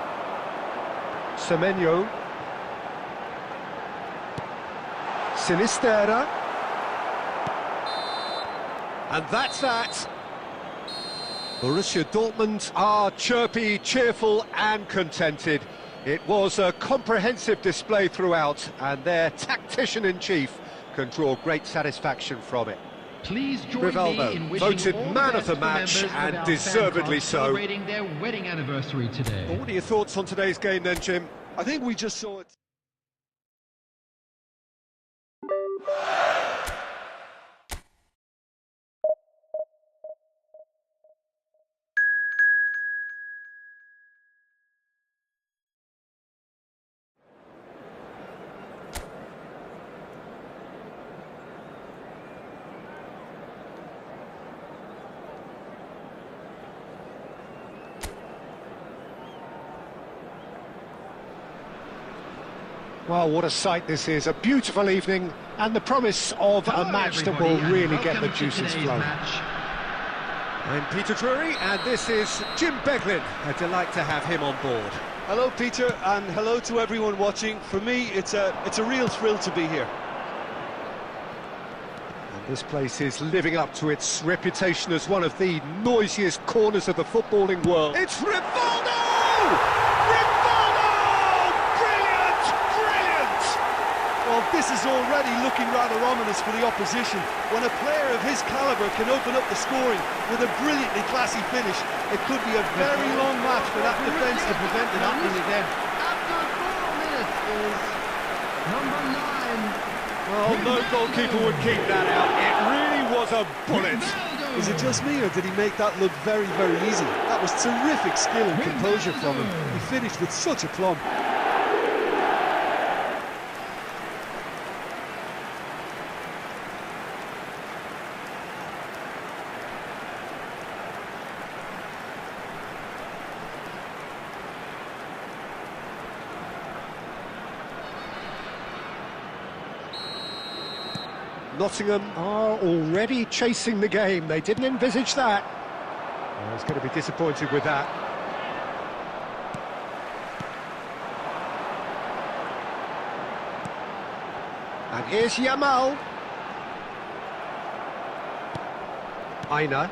Semenyo. Sinistera. And that's that. Borussia Dortmund are chirpy, cheerful and contented. It was a comprehensive display throughout, and their tactician-in-chief can draw great satisfaction from it. Please join Rivaldo, me in wishing voted all the man of best the for match, members of and our deservedly fan club so. celebrating their wedding anniversary today. What are your thoughts on today's game then, Jim? I think we just saw it. Well, what a sight this is. A beautiful evening and the promise of Hello, a match that everybody, will and really get the welcome to juices today's flowing. match. I'm Peter Drury, and this is Jim Beglin. A delight to have him on board. Hello, Peter, and hello to everyone watching. For me, it's a real thrill to be here. And this place is living up to its reputation as one of the noisiest corners of the footballing world. It's Rivaldo! Rivaldo! Brilliant! Brilliant! Well, this is already looking rather ominous for the opposition. When a player of his calibre can open up the scoring with a brilliantly classy finish, it could be a very long match for that defence to prevent it happening again. After 4 minutes is number 9. Well, no goalkeeper would keep that out. It really was a bullet. Rivaldo. Is it just me, or did he make that look very, very easy? That was terrific skill and composure from him. He finished with such aplomb. Nottingham are already chasing the game. They didn't envisage that. I was going to be disappointed with that. And here's Yamal. Aina.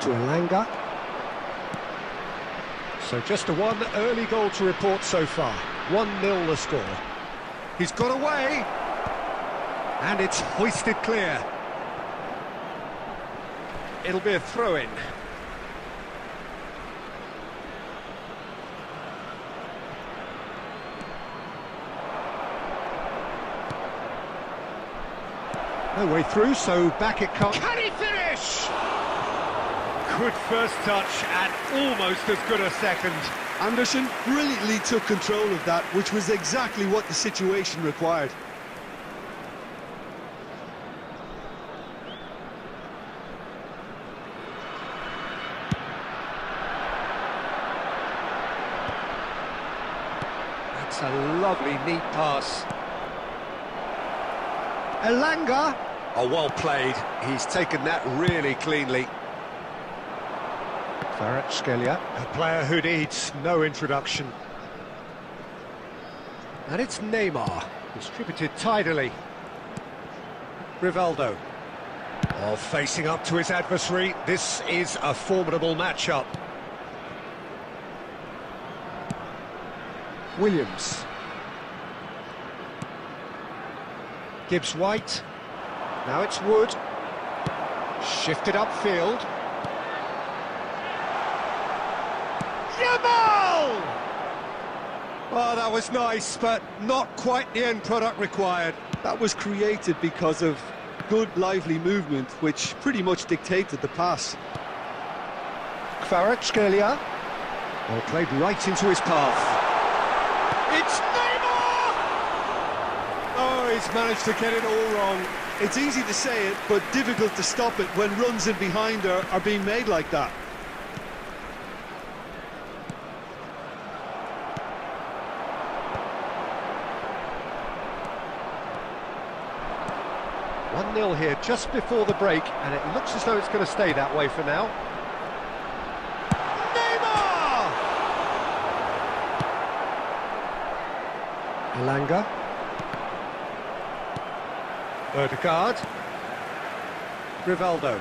To Elanga. So just a one early goal to report so far. 1-0 the score. He's got away. And it's hoisted clear. It'll be a throw-in. No way through, so back it comes. Can he finish? Good first touch and almost as good a second. Anderson brilliantly took control of that, which was exactly what the situation required. That's a lovely, neat pass. Elanga. Oh, well played. He's taken that really cleanly. Kvaratskhelia, a player who needs no introduction. And it's Neymar, distributed tidily. Rivaldo. Oh, facing up to his adversary. This is a formidable matchup. Williams. Gibbs-White. Now it's Wood. Shifted upfield. Yamal! Oh, that was nice, but not quite the end product required. That was created because of good, lively movement, which pretty much dictated the pass. Kvaratskhelia. Well, played right into his path. It's Neymar! Oh, he's managed to get it all wrong. It's easy to say it, but difficult to stop it when runs in behind are being made like that. One 0 here just before the break, and it looks as though it's going to stay that way for now. Elanga. Ødegaard. Rivaldo.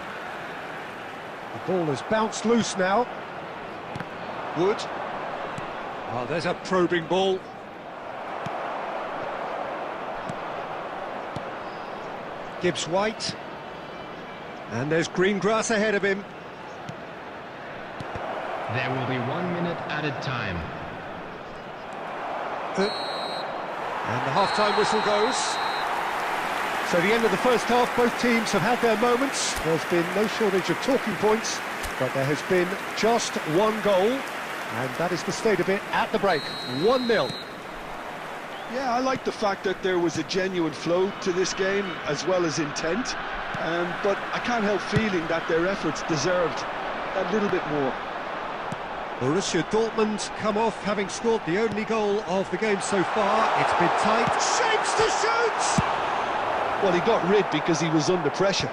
The ball has bounced loose now. Wood. Oh, there's a probing ball. Gibbs White. And there's green grass ahead of him. There will be 1 minute added time. And the half-time whistle goes. So the end of the first half, both teams have had their moments. There's been no shortage of talking points, but there has been just one goal, and that is the state of it at the break. 1-0. Yeah, I like the fact that there was a genuine flow to this game, as well as intent. But I can't help feeling that their efforts deserved a little bit more. Borussia Dortmund come off having scored the only goal of the game so far. It's been tight. Shapes to shoot! Well, he got rid because he was under pressure.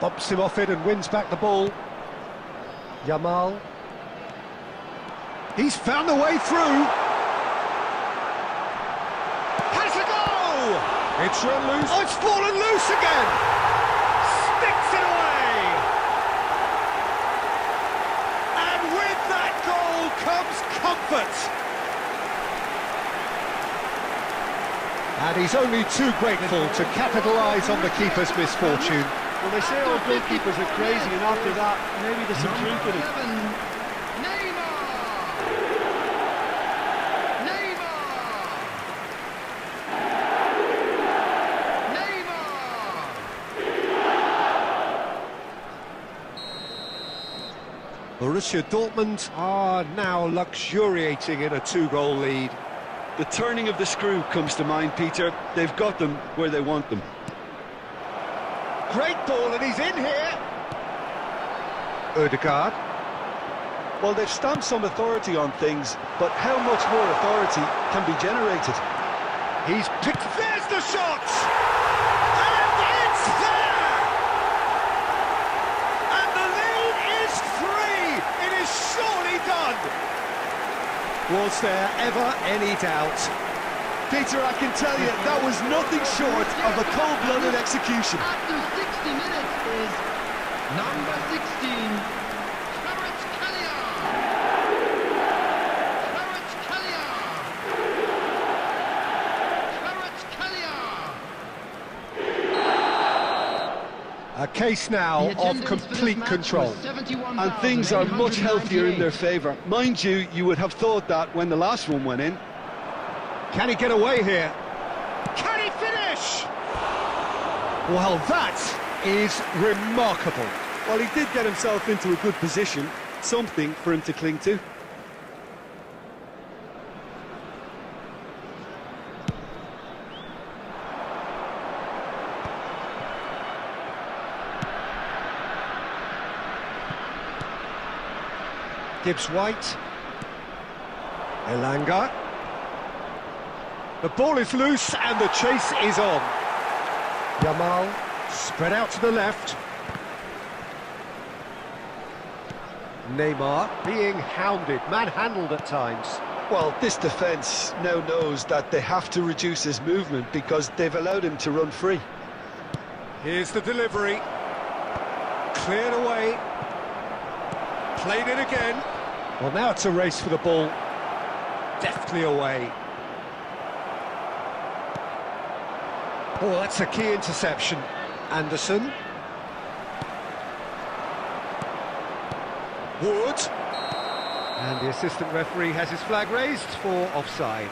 Bumps him off it and wins back the ball. Yamal. He's found a way through. Has a go! It's run loose. Oh, it's fallen loose again! Sticks it away! And with that goal comes comfort. And he's only too grateful to capitalise on the keeper's misfortune. Well, they say all goalkeepers are crazy, and after that, maybe there's some truth in it. Borussia Dortmund are now luxuriating in a 2-goal lead. The turning of the screw comes to mind, Peter. They've got them where they want them. Great ball, and he's in here. Ødegaard. Well, they've stamped some authority on things, but how much more authority can be generated? He's picked... There's the shot! And it's there! And the lead is 3! It is surely done! Was there ever any doubt? Peter, I can tell you, that was nothing short of a cold-blooded execution. After 60 minutes is number 16, Kvaratskhelia. A case now of complete control. And things are much healthier in their favour. Mind you, you would have thought that when the last one went in. Can he get away here? Can he finish? Well, that is remarkable. Well, he did get himself into a good position, something for him to cling to. Gibbs White. Elanga. The ball is loose and the chase is on. Yamal spread out to the left. Neymar being hounded, manhandled at times. Well, this defence now knows that they have to reduce his movement because they've allowed him to run free. Here's the delivery. Cleared away. Played it again. Well, now it's a race for the ball. Deftly away. Oh, that's a key interception. Anderson. Wood. And the assistant referee has his flag raised for offside.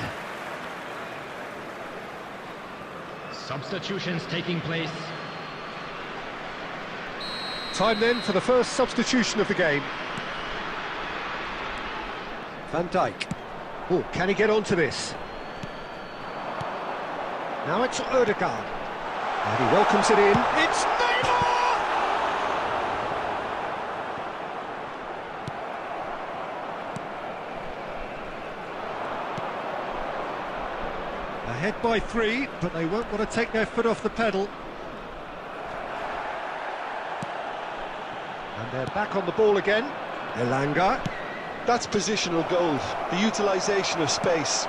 Substitutions taking place. Time then for the first substitution of the game. Van Dijk. Oh, can he get onto this? Now it's Ødegaard. And he welcomes it in. It's Neymar! Ahead by 3, but they won't want to take their foot off the pedal. And they're back on the ball again. Elanga. That's positional goal, the utilisation of space.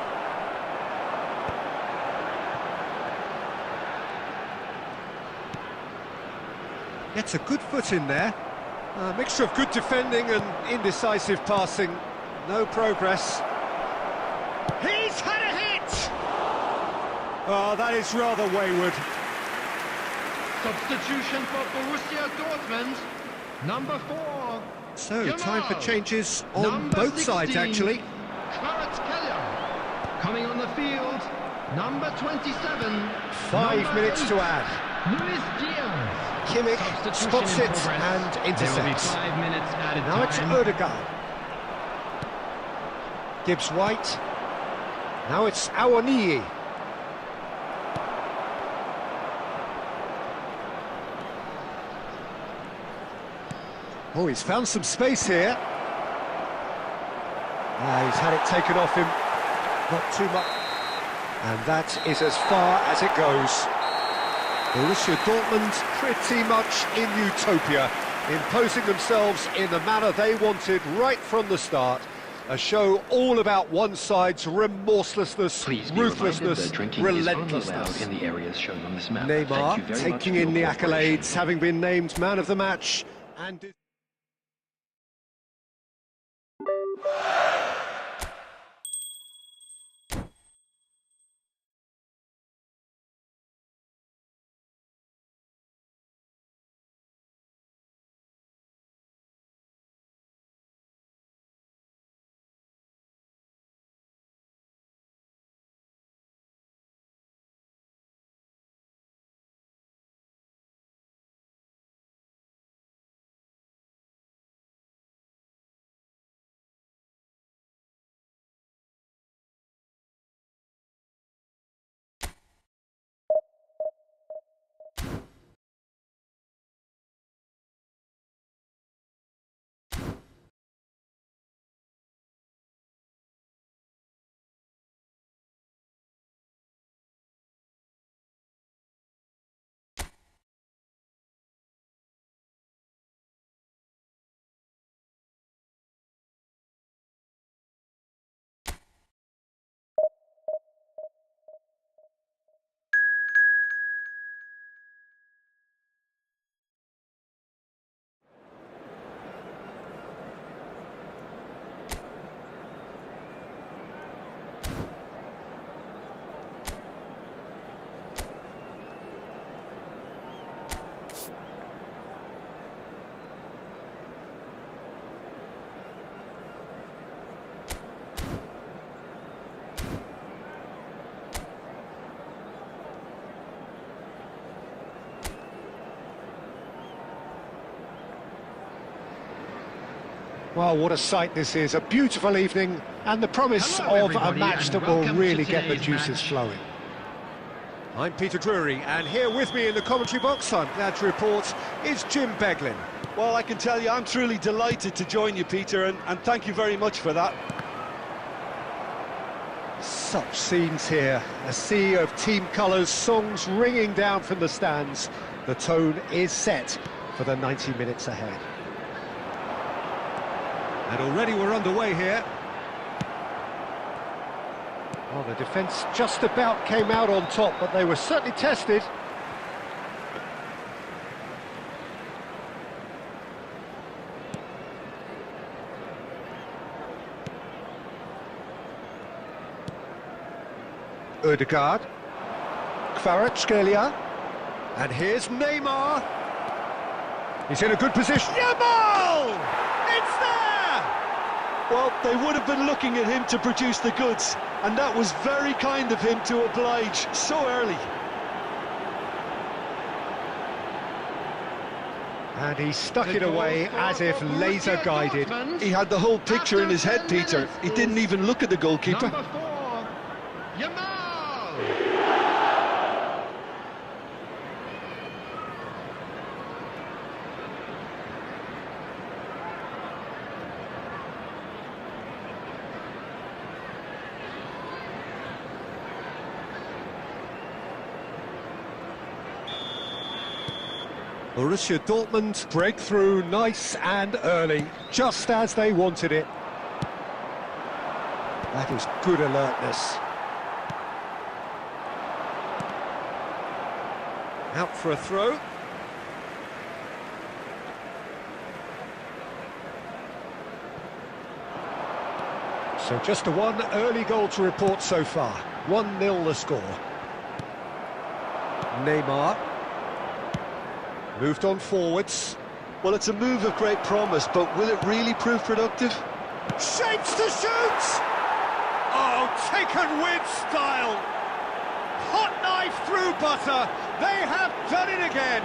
Gets a good foot in there. A mixture of good defending and indecisive passing. No progress. He's had a hit! Oh, that is rather wayward. Substitution for Borussia Dortmund. Number 4. So, time for Jamal. changes on Number both sides, 16, actually. Kvaratskhelia. Coming on the field, number 27. 5 minutes 8, to add. Luis Diaz. Kimmich Substitution spots in it progress. and There will be intercepts. 5 minutes added Now it's time. Odegaard. Gibbs White. Now it's Awoniyi. Oh, he's found some space here. He's had it taken off him. Not too much. And that is as far as it goes. Borussia Dortmund pretty much in utopia, imposing themselves in the manner they wanted right from the start. A show all about one side's remorselessness, Please be reminded ruthlessness, that drinking is only relentlessness. allowed in the areas shown on this map. Thank you Neymar very much taking for in the your cooperation. accolades, having been named man of the match. And well, what a sight this is. A beautiful evening and the promise Hello, of a everybody, match and that will welcome to really get the today's juices match. flowing. I'm Peter Drury, and here with me in the commentary box, I'm glad to report, is Jim Beglin. Well, I can tell you, I'm truly delighted to join you, Peter, and thank you very much for that. Such scenes here, a sea of team colours, songs ringing down from the stands. The tone is set for the 90 minutes ahead. And already we're underway here. Well, the defence just about came out on top, but they were certainly tested. Odegaard. Kvaratskhelia. And here's Neymar. He's in a good position. Yamal! It's there! Well, they would have been looking at him to produce the goods, and that was very kind of him to oblige so early. And he stuck it away as if laser guided. He had the whole picture in his head, Peter. He didn't even look at the goalkeeper. Number 4, Yamal. Borussia Dortmund break through nice and early, just as they wanted it. That is good alertness. Out for a throw. So just a one early goal to report so far. 1-0 the score. Neymar. Moved on forwards. Well, it's a move of great promise, but will it really prove productive? Shapes to shoot! Oh, taken with style! Hot knife through butter! They have done it again!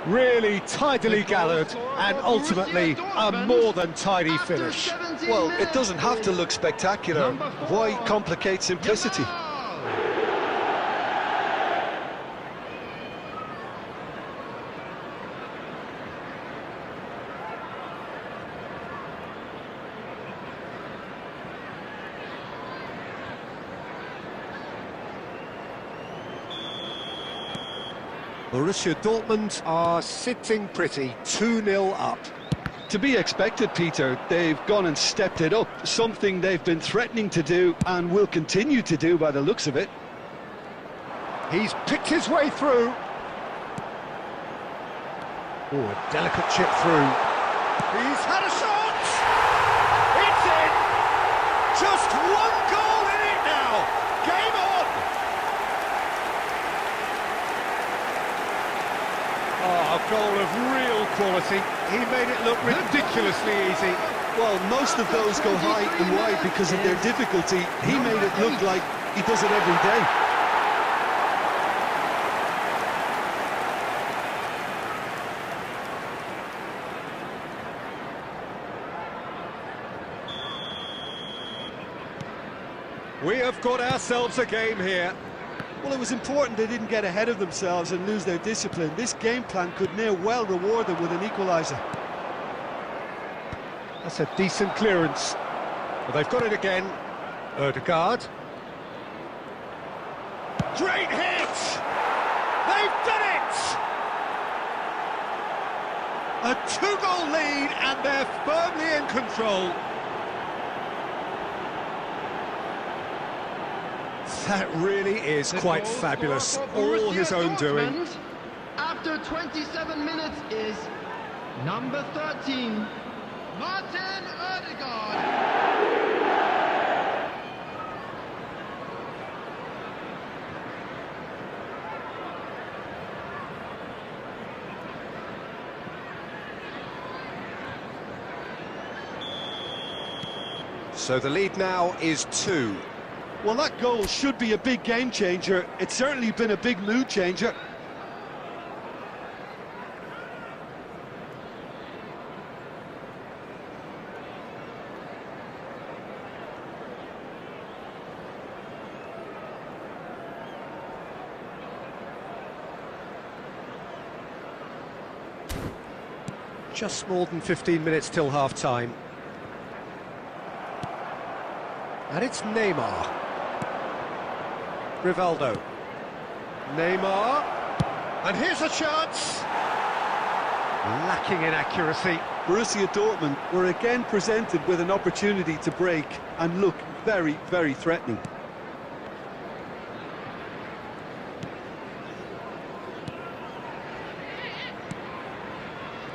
Really tidily gathered, and ultimately a more than tidy finish. Well, it doesn't have to look spectacular. Why complicate simplicity? Borussia Dortmund are sitting pretty, 2-0 up. To be expected, Peter. They've gone and stepped it up, something they've been threatening to do and will continue to do by the looks of it. He's picked his way through. Oh, a delicate chip through. He's had a shot! It's in! Just one goal in it now! Game on! Oh, a goal of real quality. He made it look ridiculously easy. Well, most of those go high and wide because of their difficulty. He made it look like he does it every day. We have got ourselves a game here. Well, it was important they didn't get ahead of themselves and lose their discipline. This game plan could now well reward them with an equaliser. That's a decent clearance. But they've got it again. Ødegaard. Great hit! They've done it! A two-goal lead and they're firmly in control. That really is quite fabulous. All his own doing. After 27 minutes is number 13, Martin Ødegaard. So the lead now is 2. Well, that goal should be a big game changer. It's certainly been a big mood changer. Just more than 15 minutes till half-time. And it's Neymar. Rivaldo. Neymar. And here's a chance. Lacking in accuracy. Borussia Dortmund were again presented with an opportunity to break and look very, very threatening.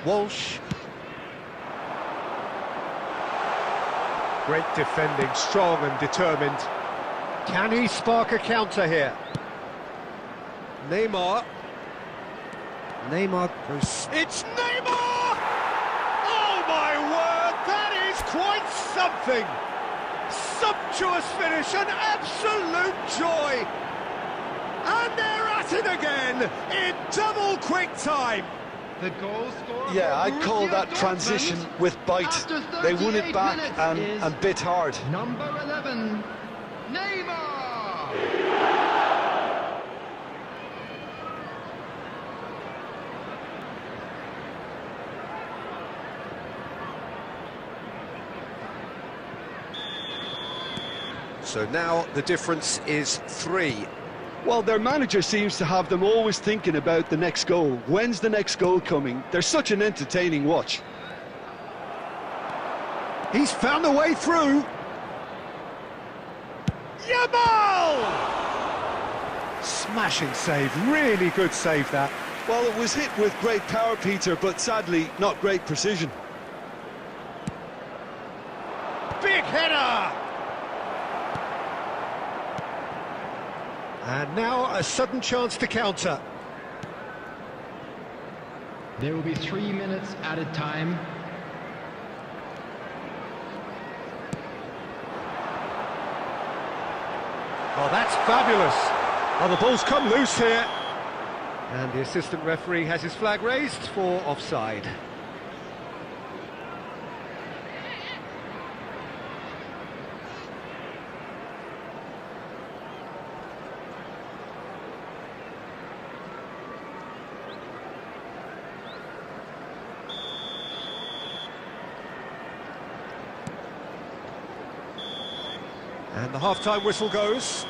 Walsh. Great defending, strong and determined. Can he spark a counter here? Neymar. Neymar goes... It's Neymar! Oh my word, that is quite something! Sumptuous finish, an absolute joy! And they're at it again, in double quick time! The goal scorer. Yeah, I'd call that transition with bite. They won it back and bit hard. Number 11, Neymar. So now the difference is 3. Well, their manager seems to have them always thinking about the next goal. When's the next goal coming? They're such an entertaining watch. He's found a way through. Yamal! Smashing save, really good save that. Well, it was hit with great power, Peter, but sadly, not great precision. Big header! And now a sudden chance to counter. There will be 3 minutes added time. Oh, that's fabulous. Oh, the ball's come loose here. And the assistant referee has his flag raised for offside. And the half-time whistle goes.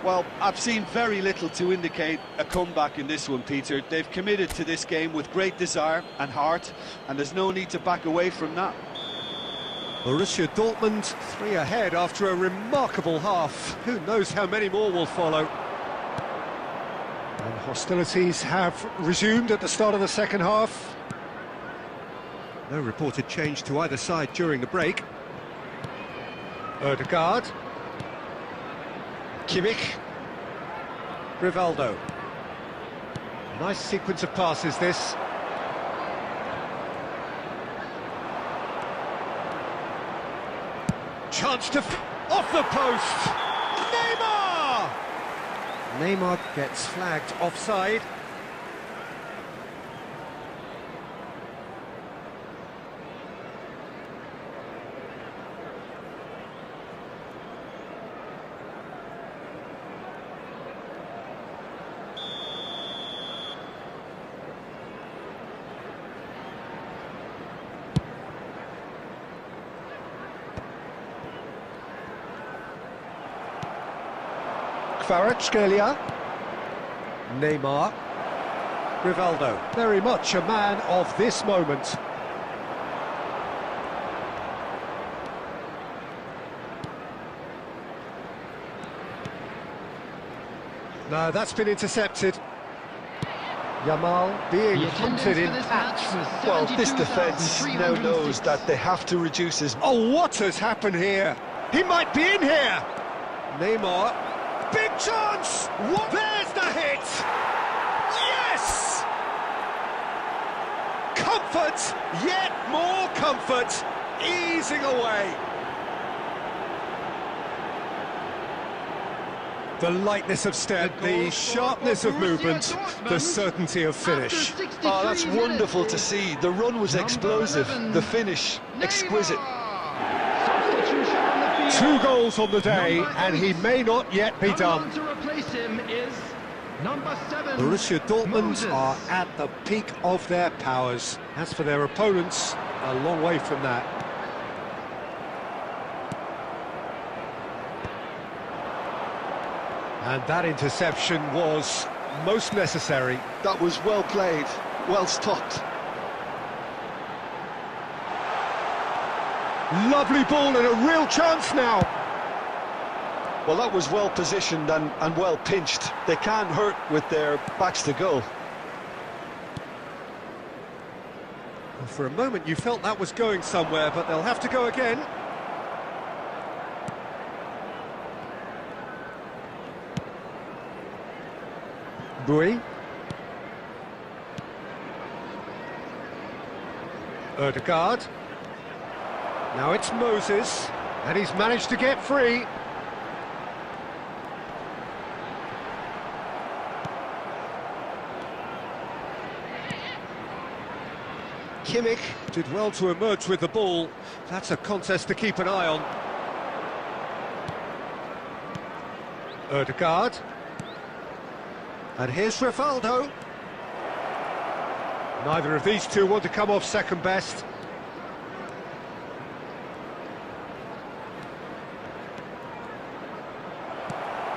Well, I've seen very little to indicate a comeback in this one, Peter. They've committed to this game with great desire and heart, and there's no need to back away from that. Borussia Dortmund 3 ahead after a remarkable half. Who knows how many more will follow. And hostilities have resumed at the start of the second half. No reported change to either side during the break. Ødegaard. Kimmich. Rivaldo. Nice sequence of passes, this. Chance to... off the post! Neymar! Neymar gets flagged offside. Kvaratskhelia, Neymar, Rivaldo, very much a man of this moment. No, that's been intercepted. Yamal being hunted in patch. Well, this defence now knows that they have to reduce his... Oh, what has happened here? He might be in here! Neymar. Big chance! What? There's the hit! Yes! Comfort, yet more comfort, easing away. The lightness of step, the sharpness of movement, the certainty of finish. Oh, that's wonderful to see. The run was explosive, the finish exquisite. 2 goals on the day, and he may not yet be done. To replace him is number 7. Borussia Dortmund are at the peak of their powers. As for their opponents, a long way from that. And that interception was most necessary. That was well played, well stopped. Lovely ball and a real chance now. Well, that was well positioned and well pinched. They can't hurt with their backs to goal. For a moment you felt that was going somewhere, but they'll have to go again. Bui. Ødegaard. Now it's Moses, and he's managed to get free. Kimmich did well to emerge with the ball. That's a contest to keep an eye on. Ødegaard. And here's Rivaldo. Neither of these two want to come off second best.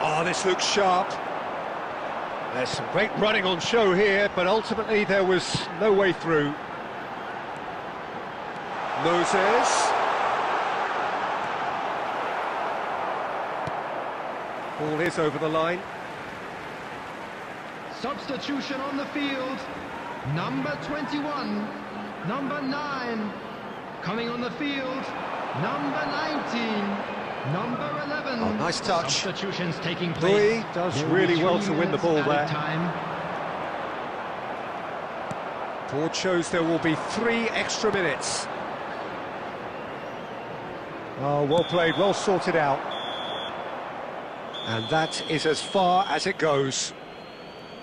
Oh, Oh, this looks sharp. There's some great running on show here, but ultimately there was no way through. Moses. Ball is over the line. Substitution on the field. Number 21. Number 9. Coming on the field. Number 19. Number 11. Oh, nice touch. Substitutions taking Louis place. does There will really be well 3 to win the minutes ball added there. Time. Board shows there will be 3 extra minutes. Oh, well played, well sorted out. And that is as far as it goes.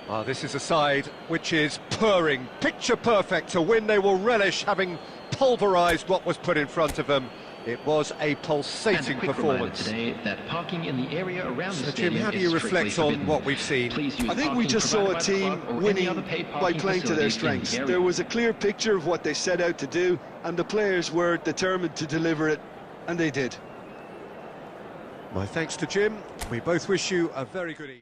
Oh, this is a side which is purring, picture perfect. To win, they will relish having pulverised what was put in front of them. It was a pulsating performance. Today that parking in the area around the So, stadium Jim, how do is you strictly reflect on forbidden. what we've seen? Please use I think we parking just saw a provided by the team club or any winning other paid by parking playing to their facilities in the strengths. area. There was a clear picture of what they set out to do, and the players were determined to deliver it, and they did. My thanks to Jim. We both wish you a very good evening.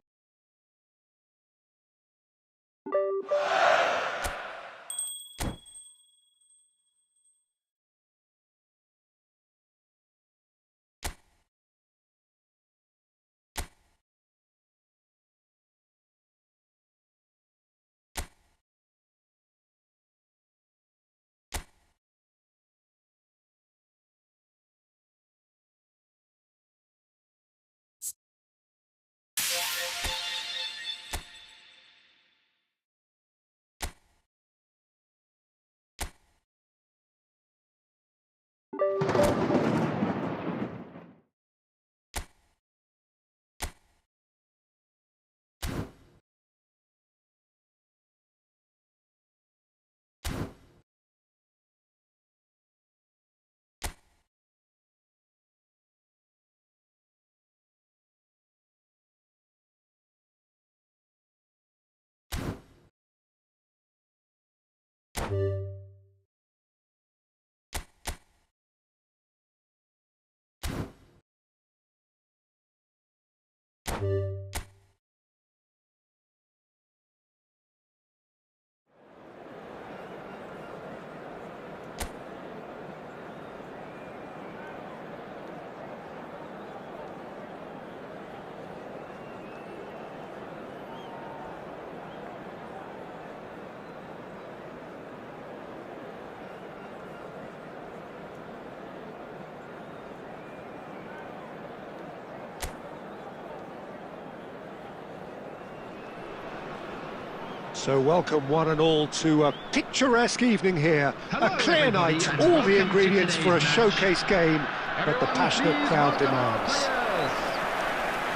So welcome one and all to a picturesque evening here. Hello, A clear everybody, night, and all the welcome to ingredients for a today's showcase game that the Everyone, passionate please crowd welcome our demands.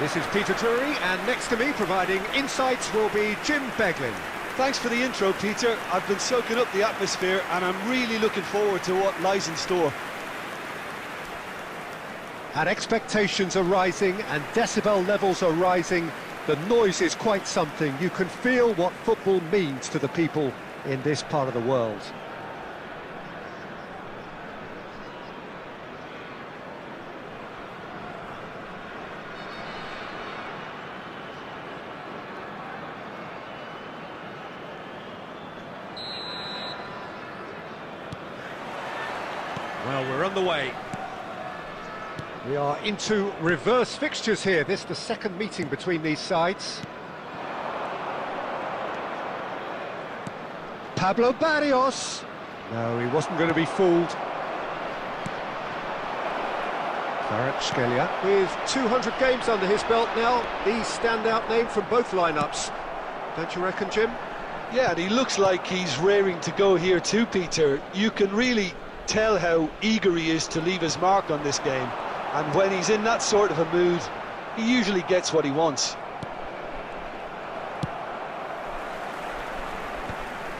players. This is Peter Drury, and next to me providing insights will be Jim Beglin. Thanks for the intro, Peter. I've been soaking up the atmosphere, and I'm really looking forward to what lies in store. And expectations are rising and decibel levels are rising. The noise is quite something. You can feel what football means to the people in this part of the world. Well, we're on the way. We are into reverse fixtures here. This is the second meeting between these sides. Pablo Barrios. No, he wasn't going to be fooled. Kvaratskhelia. With 200 games under his belt now, the standout name from both lineups. Don't you reckon, Jim? Yeah, and he looks like he's raring to go here too, Peter. You can really tell how eager he is to leave his mark on this game. And when he's in that sort of a mood, he usually gets what he wants.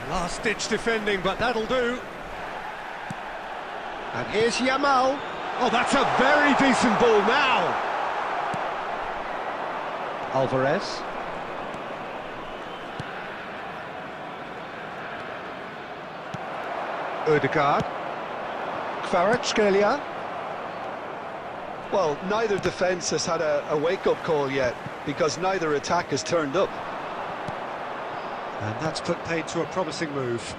Last-ditch defending, but that'll do. And here's Yamal. Oh, that's a very decent ball now. Alvarez. Ødegaard. Kvaratskhelia. Well, neither defence has had a wake-up call yet. because neither attack has turned up. And that's put paid to a promising move.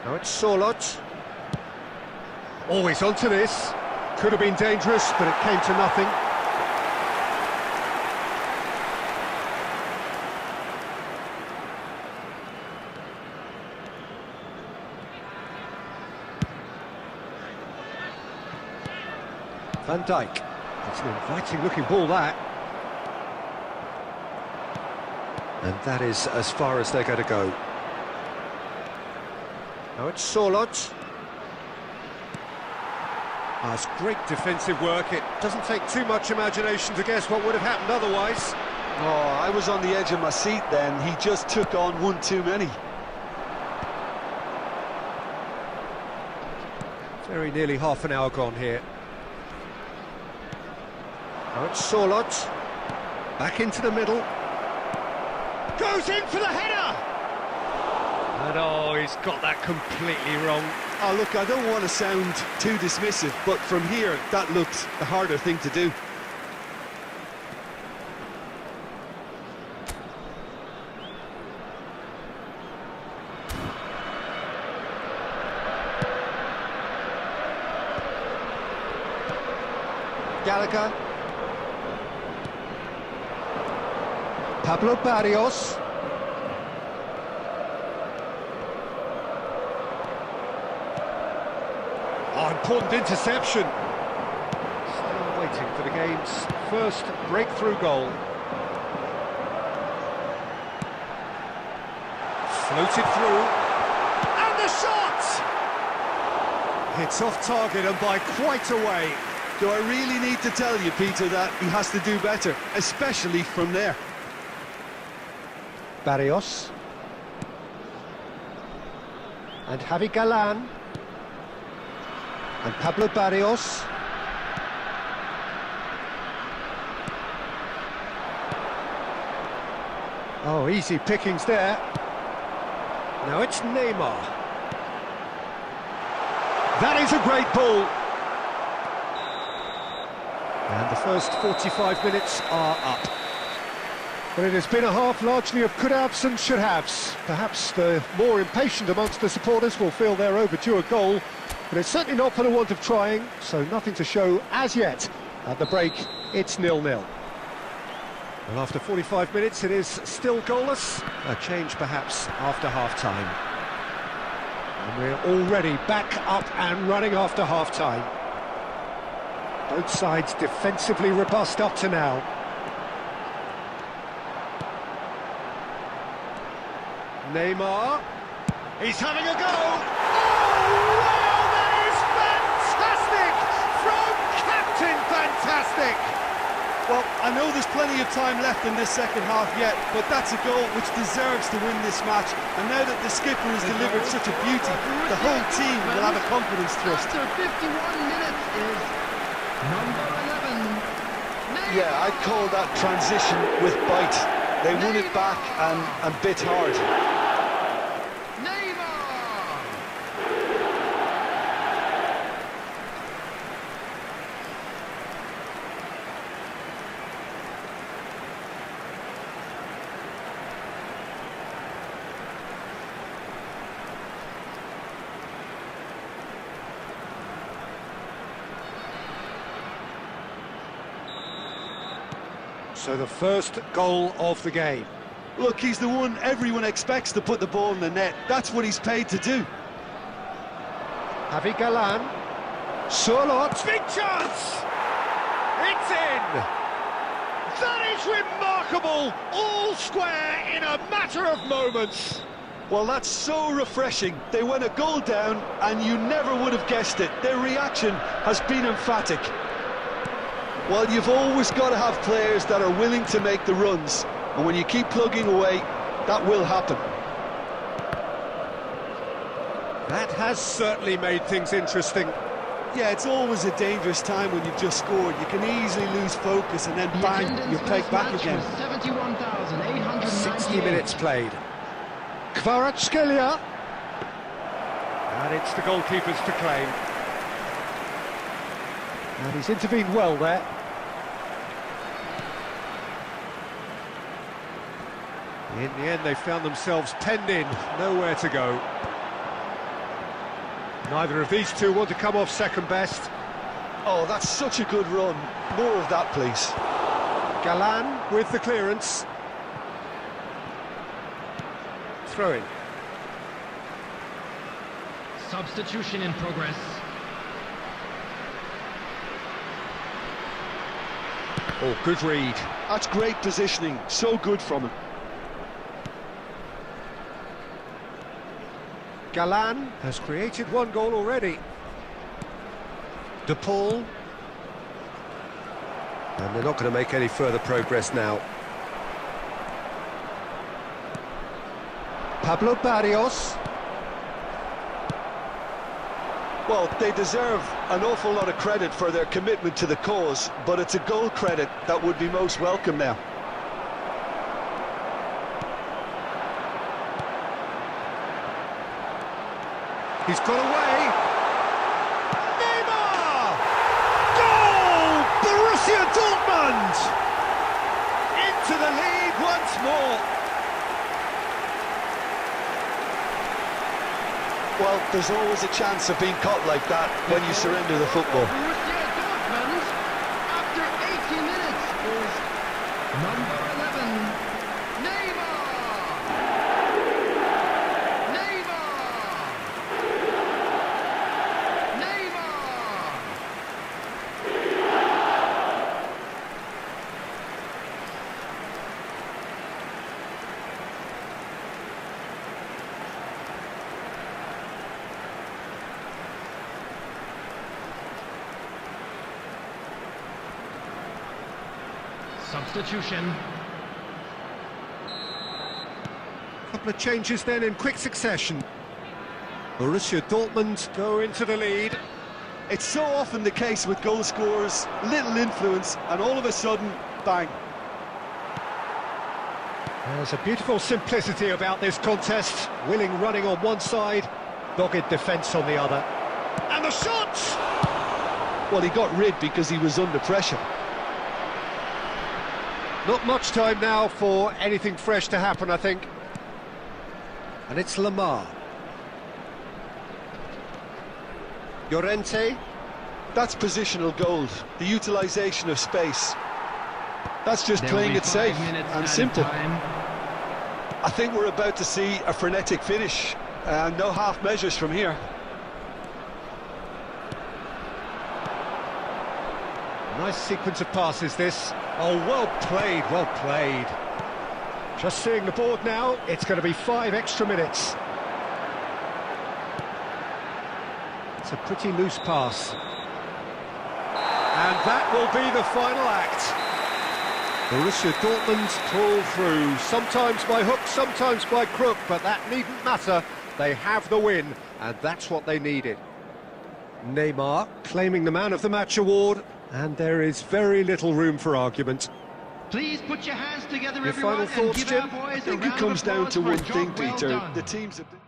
Now it's Sorloth. Always onto this. Could have been dangerous, but it came to nothing. Van Dijk. It's an inviting looking ball, that. And that is as far as they're going to go. Now it's Sorloth. That's great defensive work. It doesn't take too much imagination to guess what would have happened otherwise. Oh, I was on the edge of my seat then. He just took on one too many. Very nearly half an hour gone here. Now it's Sorloth. Back into the middle. Goes in for the header! And oh, he's got that completely wrong. Oh, look, I don't want to sound too dismissive, but from here, that looked the harder thing to do. Gallagher. Pablo Barrios. Oh, important interception. Still waiting for the game's first breakthrough goal. Floated through. And the shot! It's off target and by quite a way. Do I really need to tell you, Peter, that he has to do better, especially from there? Barrios. And Javi Galan. And Pablo Barrios. Oh, easy pickings there. Now it's Neymar. That is a great ball. And the first 45 minutes are up. But it has been a half largely of could-haves and should-haves. Perhaps the more impatient amongst the supporters will feel they're overdue a goal, but it's certainly not for the want of trying, so nothing to show as yet. At the break, it's 0-0. Well, after 45 minutes, it is still goalless. A change, perhaps, after half-time. And we're already back up and running after half-time. Both sides defensively robust up to now. Neymar. He's having a go. Oh, wow, that is fantastic! From Captain Fantastic! Well, I know there's plenty of time left in this second half yet, but that's a goal which deserves to win this match. And now that the skipper has delivered such a beauty, the whole team will have a confidence thrust. After 51 minutes is number 11. Yeah, I'd call that transition with bite. They won it back and bit hard. So the first goal of the game. Look, he's the one everyone expects to put the ball in the net. That's what he's paid to do. Javi Galan. Sorloth. Big chance! It's in! That is remarkable! All square in a matter of moments. Well, that's so refreshing. They went a goal down and you never would have guessed it. Their reaction has been emphatic. Well, you've always got to have players that are willing to make the runs. And when you keep plugging away, that will happen. That has certainly made things interesting. Yeah, it's always a dangerous time when you've just scored. You can easily lose focus and then bang, you're played back again. 60 minutes played. Kvaratskhelia. And it's the goalkeeper's to claim. And he's intervened well there. In the end, they found themselves penned in, nowhere to go. Neither of these two want to come off second best. Oh, that's such a good run. More of that, please. Galan with the clearance. Throw-in. Substitution in progress. Oh, good read. That's great positioning. So good from him. Galan has created one goal already. De Paul. And they're not going to make any further progress now. Pablo Barrios. Well, they deserve an awful lot of credit for their commitment to the cause, but it's a goal credit that would be most welcome now. He's got away. Neymar! Goal! Borussia Dortmund! Into the lead once more. Well, there's always a chance of being caught like that when you surrender the football. Borussia Dortmund, after 80 minutes, is number 11, Neymar! Substitution. Couple of changes then in quick succession. Borussia Dortmund go into the lead. It's so often the case with goal scorers, little influence, and all of a sudden, bang. There's a beautiful simplicity about this contest. Willing running on one side, dogged defence on the other. And the shot! Well, he got rid because he was under pressure. Not much time now for anything fresh to happen, I think. And it's Lamar. Llorente. That's positional gold, the utilisation of space. That's just There'll playing be it safe 5 minutes and added simple. time. I think we're about to see a frenetic finish. No half measures from here. Nice sequence of passes, this. Oh, well played, well played. Just seeing the board now, it's going to be 5 extra minutes. It's a pretty loose pass. And that will be the final act. Borussia Dortmund pull through, sometimes by hook, sometimes by crook, but that needn't matter. They have the win, and that's what they needed. Neymar claiming the Man of the Match award, and there is very little room for argument. Please put your hands together, Your everyone, final thoughts, and give Jim? our boys I think a it round comes of down applause to for a one job thing, well Peter. done. The team's a bit...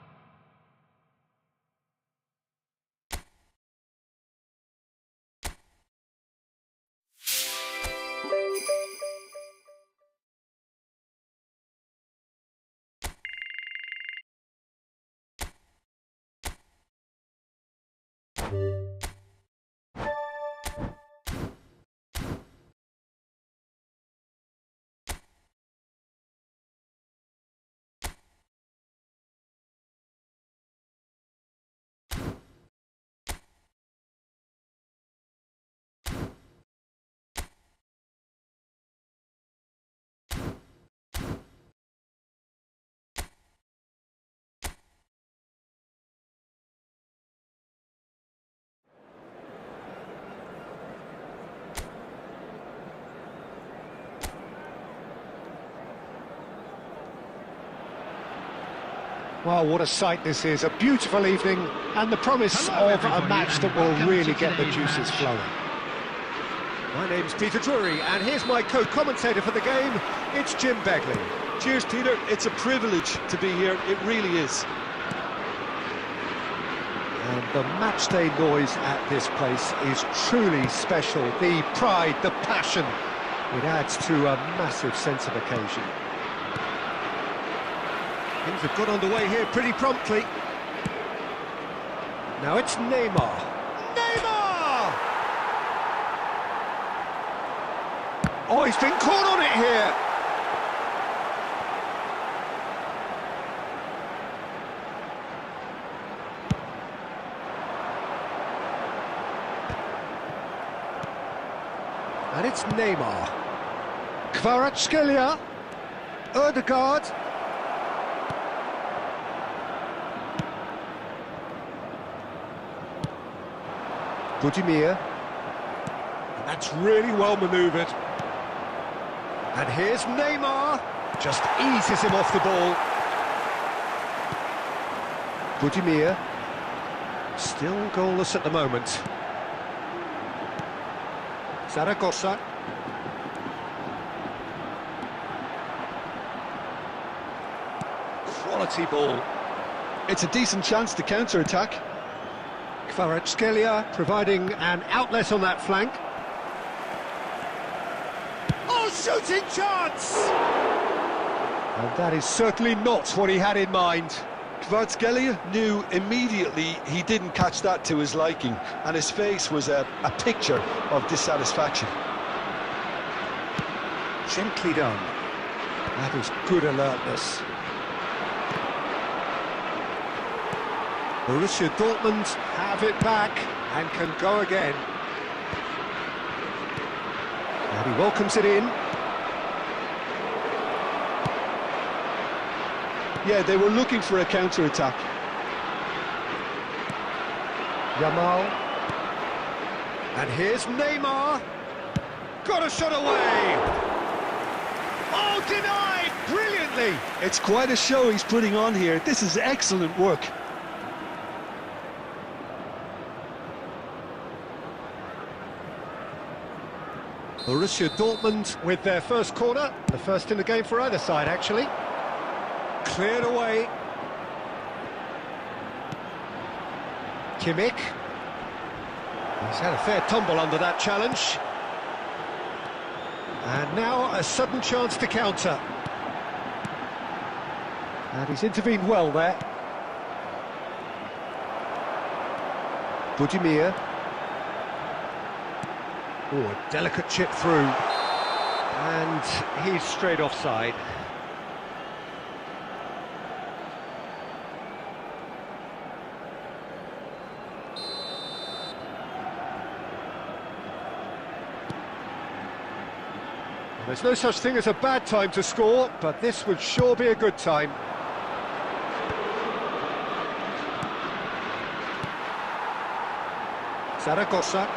Well, what a sight this is, a beautiful evening, and the promise Hello, of a everybody, match that and will welcome really to get the today's juices match. flowing. My name's Peter Drury, and here's my co-commentator for the game, it's Jim Begley. Cheers, Peter. It's a privilege to be here. It really is. And the matchday noise at this place is truly special. The pride, the passion, it adds to a massive sense of occasion. Things have got underway here pretty promptly. Now it's Neymar. Neymar! Oh, he's been caught on it here. And it's Neymar. Kvaratskhelia. Ødegaard. Budimir. And that's really well manoeuvred. And here's Neymar. Just eases him off the ball. Budimir. Still goalless at the moment. Zaragoza. Quality ball. It's a decent chance to counter-attack. Kvaratskhelia providing an outlet on that flank. Oh, shooting chance! And that is certainly not what he had in mind. Kvaratskhelia knew immediately he didn't catch that to his liking, and his face was a picture of dissatisfaction. Gently done. That is good alertness. Borussia Dortmund have it back and can go again. And he welcomes it in. Yeah, they were looking for a counter-attack. Yamal. And here's Neymar. Got a shot away. Oh, denied brilliantly. It's quite a show he's putting on here. This is excellent work. Borussia Dortmund with their first corner, the first in the game for either side actually. Cleared away. Kimmich. He's had a fair tumble under that challenge. And now a sudden chance to counter. And he's intervened well there. Budimir. Oh, a delicate chip through. And he's straight offside. There's no such thing as a bad time to score, but this would sure be a good time. Zaragoza.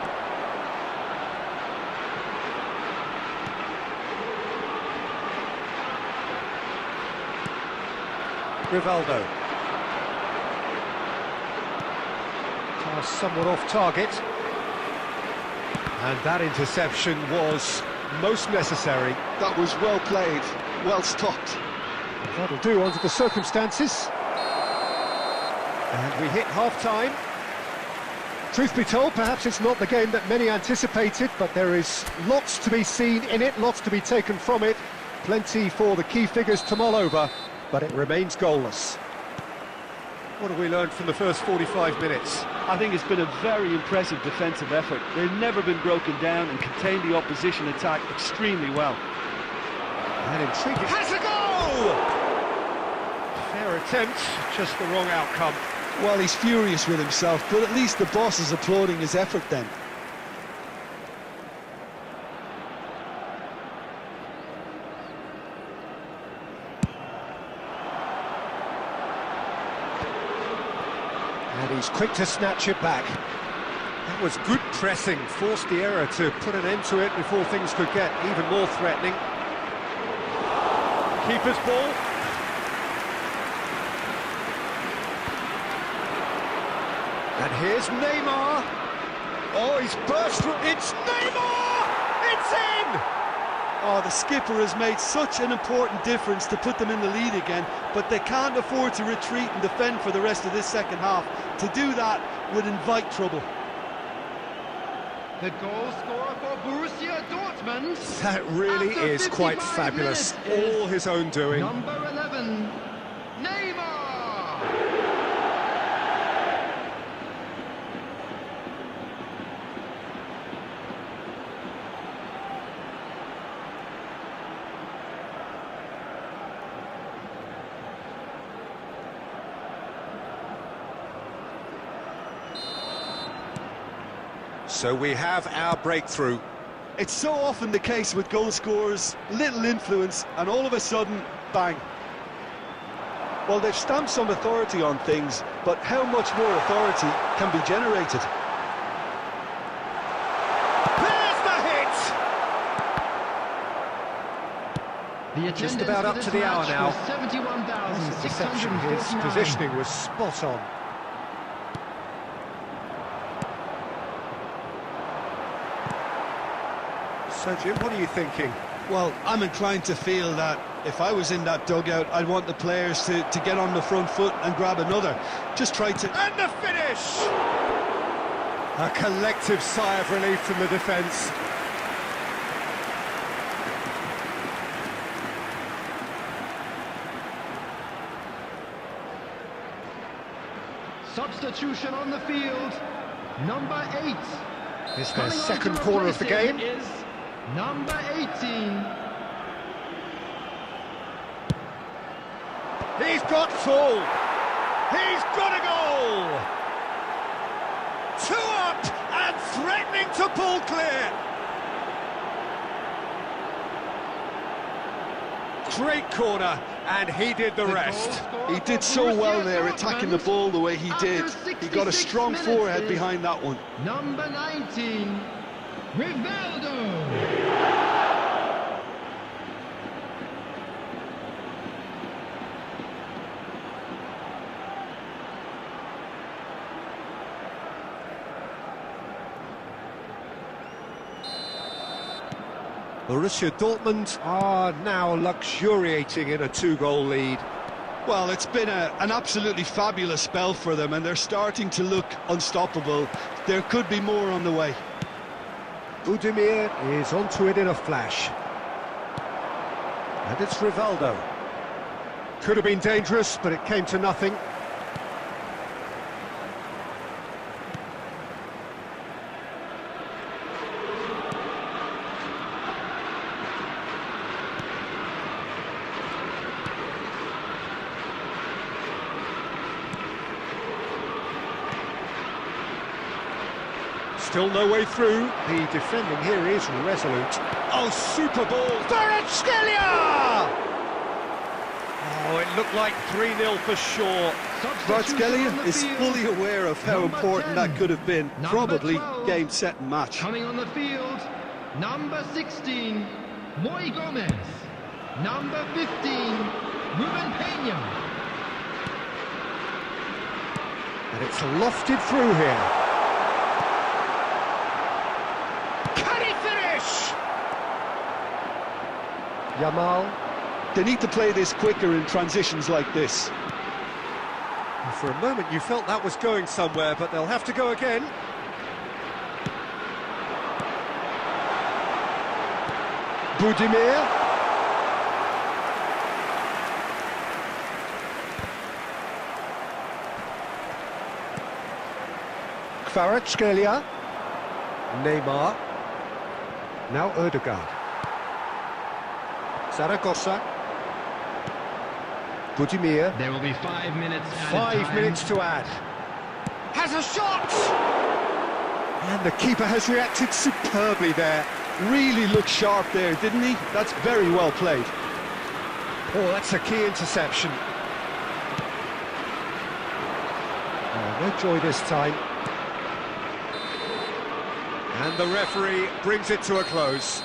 Rivaldo. Pass somewhat off target. And that interception was most necessary. That was well played, well stopped. That'll do under the circumstances. And we hit half-time. Truth be told, perhaps it's not the game that many anticipated, but there is lots to be seen in it, lots to be taken from it. Plenty for the key figures to mull over, but it remains goalless. What have we learned from the first 45 minutes? I think it's been a very impressive defensive effort. They've never been broken down and contained the opposition attack extremely well. And intriguing. Has a goal! Fair attempt, just the wrong outcome. Well, he's furious with himself, but at least the boss is applauding his effort then. And he's quick to snatch it back. That was good pressing, forced the error to put an end to it before things could get even more threatening. Keeper's ball. And here's Neymar. Oh, he's burst through. It's Neymar! It's in! Oh, the skipper has made such an important difference to put them in the lead again, but they can't afford to retreat and defend for the rest of this second half. To do that would invite trouble. The goal scorer for Borussia Dortmund. That really after is quite 55 fabulous. minutes is All his own doing. Number 11, Neymar! So we have our breakthrough. It's so often the case with goal scorers, little influence, and all of a sudden, bang. Well, they've stamped some authority on things, but how much more authority can be generated? There's the hit! The Just attendance about for up this to the hour match now. was 71,649. His positioning was spot on. So, Jim, what are you thinking? Well, I'm inclined to feel that if I was in that dugout, I'd want the players to get on the front foot and grab another. Just try to... And the finish! A collective sigh of relief from the defence. Substitution on the field, number 8. It's their Coming on second to corner of the replace game. him is number 18. He's got full. He's got a goal. 2 up and threatening to pull clear. Great corner, and he did the rest. He did so well there, attacking the ball the way he did. He got a strong forehead behind that one. Number 19, Rivaldo. Borussia Dortmund are now luxuriating in a 2-goal lead. Well, it's been an absolutely fabulous spell for them, and they're starting to look unstoppable. There could be more on the way. Budimir is onto it in a flash. And it's Rivaldo. Could have been dangerous, but it came to nothing. Still no way through. The defending here is resolute. Oh, super ball. Kvaratskhelia! Oh, it looked like 3-0 for sure. Kvaratskhelia is fully aware of how important that could have been. Probably 12. game, set and match. Coming on the field, number 16, Moy Gomez. Number 15, Ruben Peña. And it's lofted through here. Can he finish? Yamal. They need to play this quicker in transitions like this. For a moment you felt that was going somewhere, but they'll have to go again. Budimir. Kvaratskhelia. Neymar. Now Ødegaard. Zaragoza. Budimir. There will be 5 minutes added 5 time. minutes to add. Has a shot! And the keeper has reacted superbly there. Really looked sharp there, didn't he? That's very well played. Oh, that's a key interception. Oh, no joy this time. And the referee brings it to a close.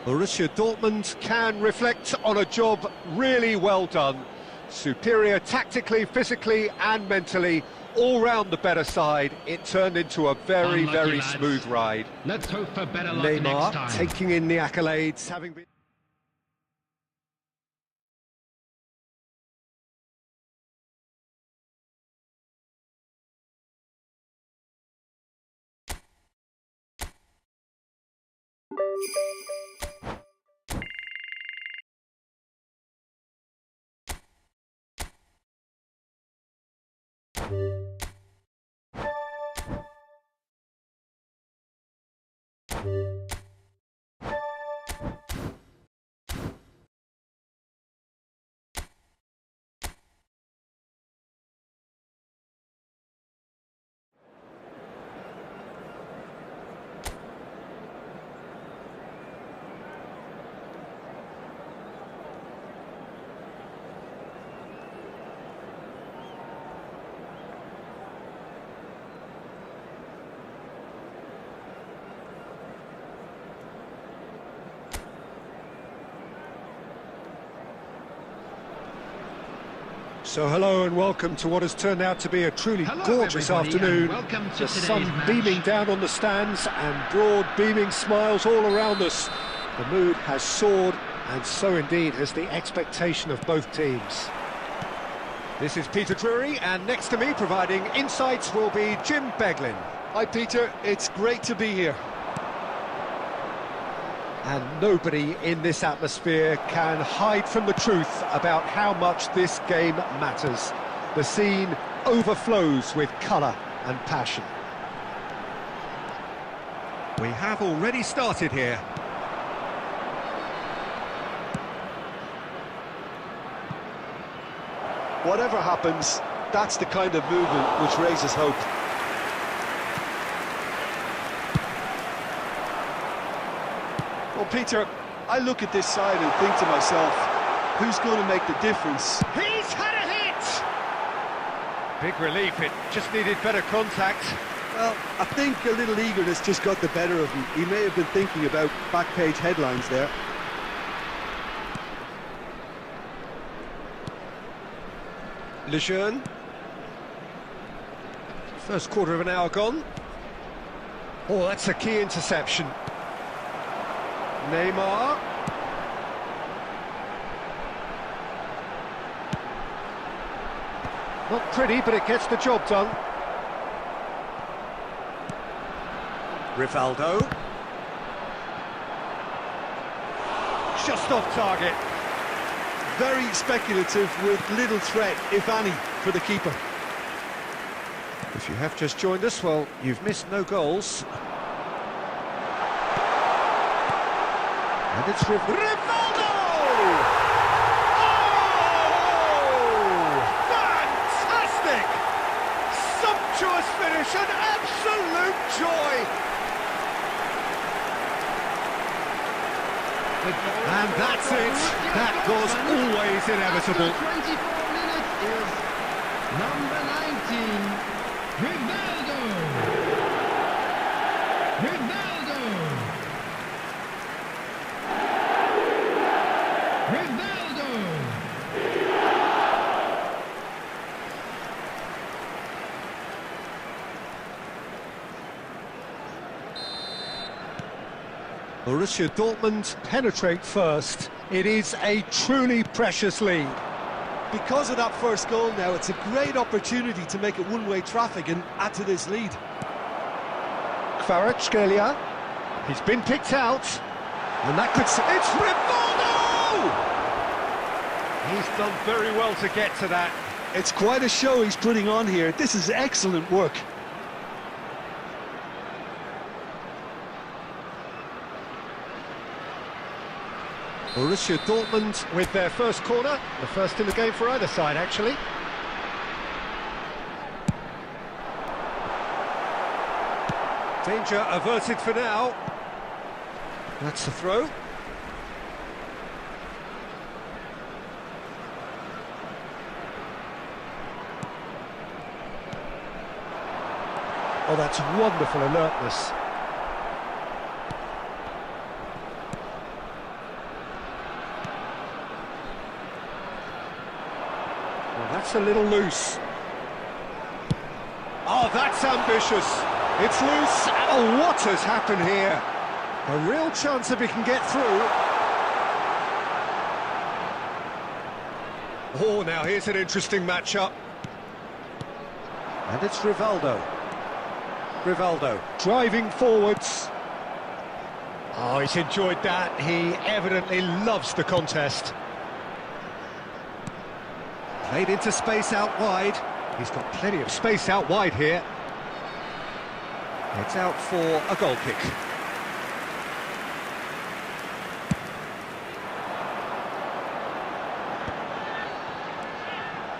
Borussia Dortmund can reflect on a job really well done. Superior tactically, physically and mentally. All round the better side. It turned into a very, Unlucky, very lads. smooth ride. Let's hope for better luck next Neymar time. taking in the accolades, having been... So hello and welcome to what has turned out to be a truly Hello, gorgeous everybody, afternoon. and welcome to The today's sun match. beaming down on the stands and broad beaming smiles all around us. The mood has soared, and so indeed has the expectation of both teams. This is Peter Drury, and next to me providing insights will be Jim Beglin. Hi Peter, it's great to be here. And nobody in this atmosphere can hide from the truth about how much this game matters. The scene overflows with colour and passion. We have already started here. Whatever happens, that's the kind of movement which raises hope. Well, Peter, I look at this side and think to myself, who's going to make the difference? He's had a hit! Big relief, it just needed better contact. Well, I think a little eagerness just got the better of him. He may have been thinking about back-page headlines there. Lejeune. First quarter of an hour gone. Oh, that's a key interception. Neymar. Not pretty, but it gets the job done. Rivaldo. Just off target. Very speculative with little threat, if any, for the keeper. If you have just joined us, well, you've missed no goals. And it's Rivaldo! Oh! Fantastic! Sumptuous finish and absolute joy! And that's it. That was always inevitable. 24 minutes is number 19, Rivaldo. Rivaldo. Borussia Dortmund penetrate first. It is a truly precious lead. Because of that first goal now, it's a great opportunity to make it one-way traffic and add to this lead. Kvaratskhelia, he's been picked out, and that could... It's Rivaldo! He's done very well to get to that. It's quite a show he's putting on here. This is excellent work. Borussia Dortmund with their first corner, the first in the game for either side, actually. Danger averted for now. That's the throw. Oh, that's wonderful alertness. Well, that's a little loose. Oh, that's ambitious. It's loose. Oh, what has happened here? A real chance if he can get through. Oh, now here's an interesting matchup. And it's Rivaldo. Rivaldo driving forwards. Oh, he's enjoyed that. He evidently loves the contest. Played into space out wide. He's got plenty of space out wide here. It's out for a goal kick.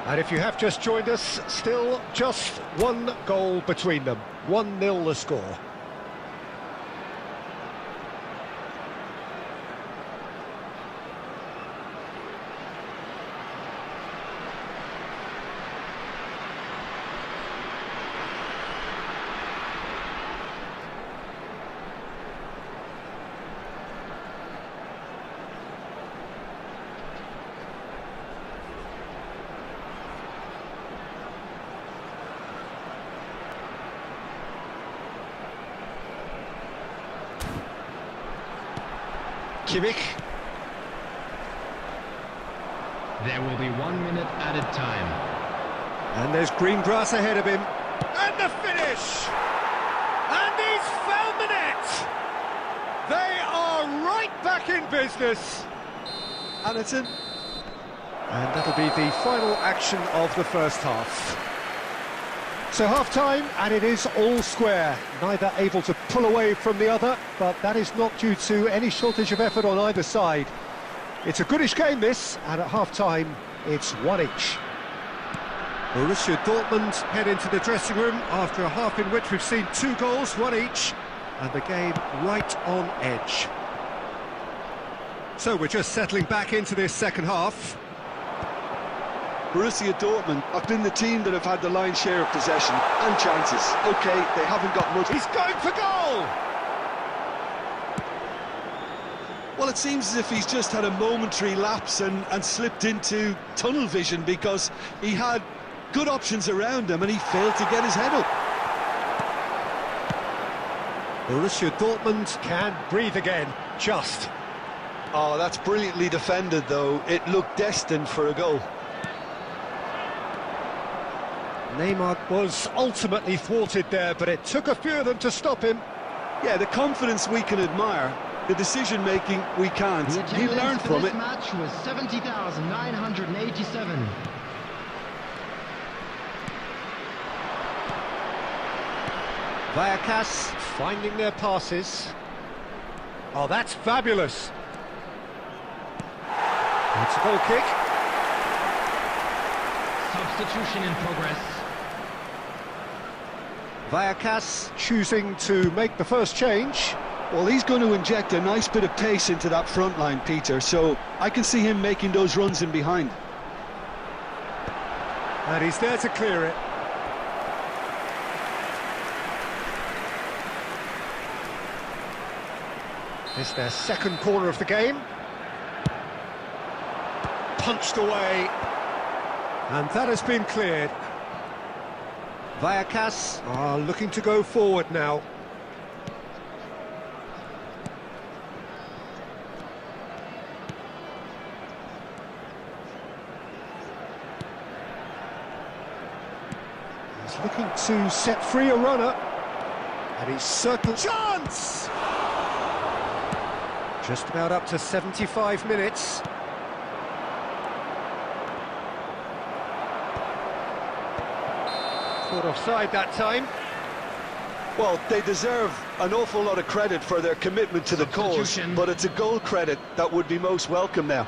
And if you have just joined us, still just one goal between them. 1-0 the score. Kimmich. There will be 1 minute added time. And there's green grass ahead of him. And the finish! And he's found the net! They are right back in business. And it's in. And that'll be the final action of the first half. So half-time, and it is all square. Neither able to pull away from the other, but that is not due to any shortage of effort on either side. It's a goodish game, this, and at half-time, it's one each. Borussia Dortmund head into the dressing room after a half in which we've seen 2 goals, one each, and the game right on edge. So we're just settling back into this second half. Borussia Dortmund have been the team that have had the lion's share of possession and chances. Okay, they haven't got much. He's going for goal! Well, it seems as if he's just had a momentary lapse and slipped into tunnel vision, because he had good options around him and he failed to get his head up. Borussia Dortmund can breathe again, just. Oh, that's brilliantly defended, though. It looked destined for a goal. Neymar was ultimately thwarted there, but it took a few of them to stop him. Yeah, the confidence we can admire, the decision-making we can't. The He attendance learned for from this it. match was 70,987. Vallecas finding their passes. Oh, that's fabulous. It's a goal kick. Substitution in progress. Vallecas choosing to make the first change. Well, he's going to inject a nice bit of pace into that front line, Peter, so I can see him making those runs in behind. And he's there to clear it. It's their second corner of the game. Punched away. And that has been cleared. Vallecas are looking to go forward now. He's looking to set free a runner. And he's certain chance! Just about up to 75 minutes. Caught offside that time. Well, they deserve an awful lot of credit for their commitment to the cause, Substitution. but it's a goal credit that would be most welcome now.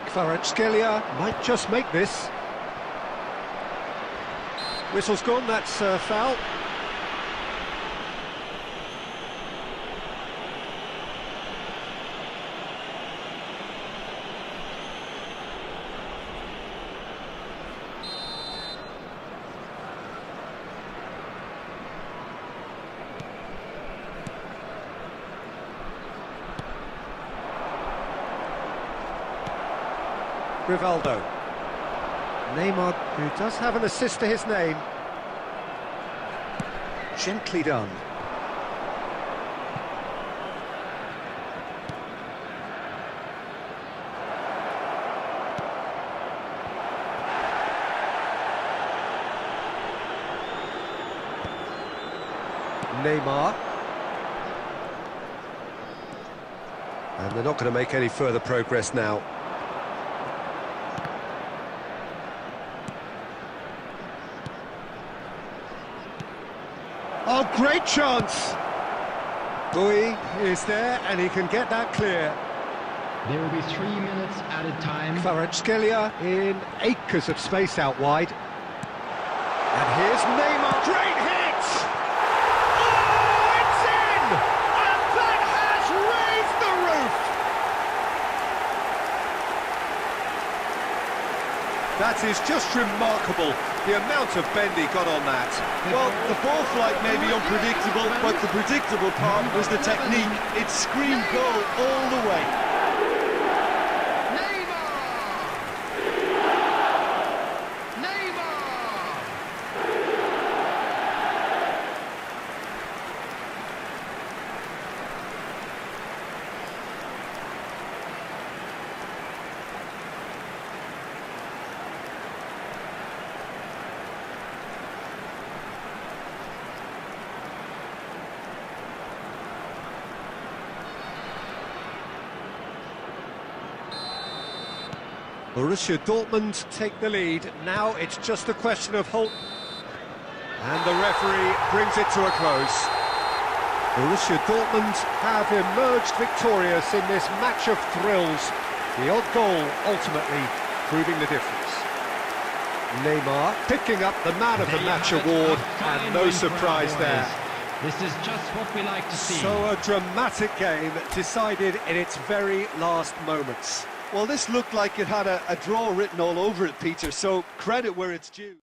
Kvaratskhelia might just make this. Whistle's gone, that's a foul. Rivaldo. Neymar, who does have an assist to his name. Gently done. Neymar. And they're not going to make any further progress now. Oh, great chance! Bui is there, and he can get that clear. There will be 3 minutes added time. Kvaratskhelia in acres of space out wide. And here's Neymar. Great hit! Oh, it's in! And that has raised the roof! That is just remarkable, the amount of bend he got on that. Well, the ball flight may be unpredictable, but the predictable part was the technique. It screamed goal all the way. Borussia Dortmund take the lead. Now it's just a question of hope. And the referee brings it to a close. Borussia Dortmund have emerged victorious in this match of thrills. The odd goal ultimately proving the difference. Neymar picking up the Man of the Match award, and no surprise there. This is just what we like to see. So a dramatic game decided in its very last moments. Well, this looked like it had a draw written all over it, Peter, so credit where it's due.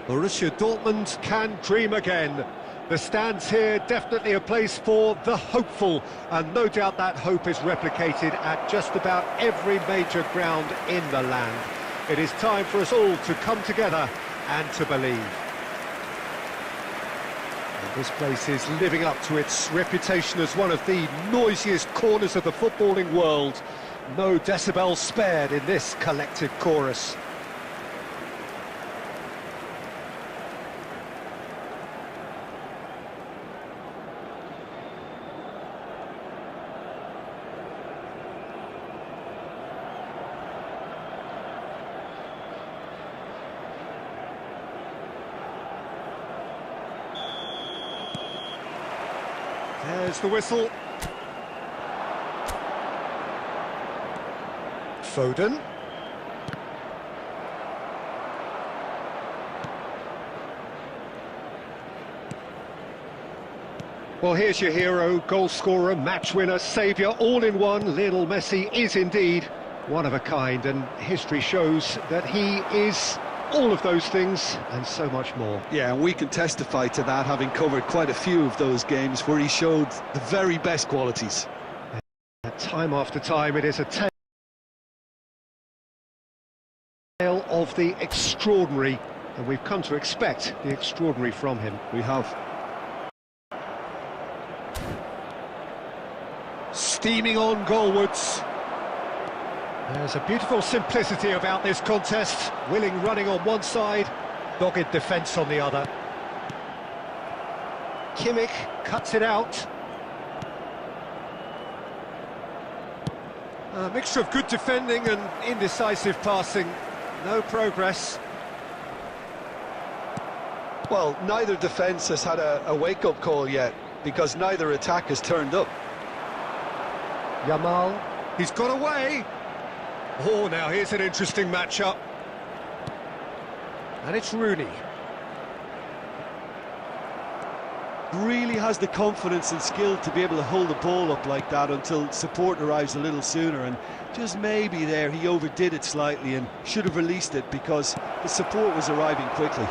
Borussia Dortmund can dream again. The stands here definitely a place for the hopeful, and no doubt that hope is replicated at just about every major ground in the land. It is time for us all to come together and to believe. And this place is living up to its reputation as one of the noisiest corners of the footballing world. No decibels spared in this collective chorus. There's the whistle. Foden. Well, here's your hero, goal scorer, match winner, saviour, all in one. Lionel Messi is indeed one of a kind, and history shows that he is all of those things and so much more. Yeah, and we can testify to that, having covered quite a few of those games where he showed the very best qualities. Time after time, it is a tale of the extraordinary, and we've come to expect the extraordinary from him. We have. Steaming on goalwards. There's a beautiful simplicity about this contest. Willing running on one side, dogged defence on the other. Kimmich cuts it out. A mixture of good defending and indecisive passing. No progress. Well, neither defence has had a wake-up call yet, because neither attack has turned up. Yamal, he's got away. Oh, now here's an interesting matchup. And it's Rooney. Really has the confidence and skill to be able to hold the ball up like that until support arrives a little sooner, and just maybe there he overdid it slightly and should have released it because the support was arriving quickly.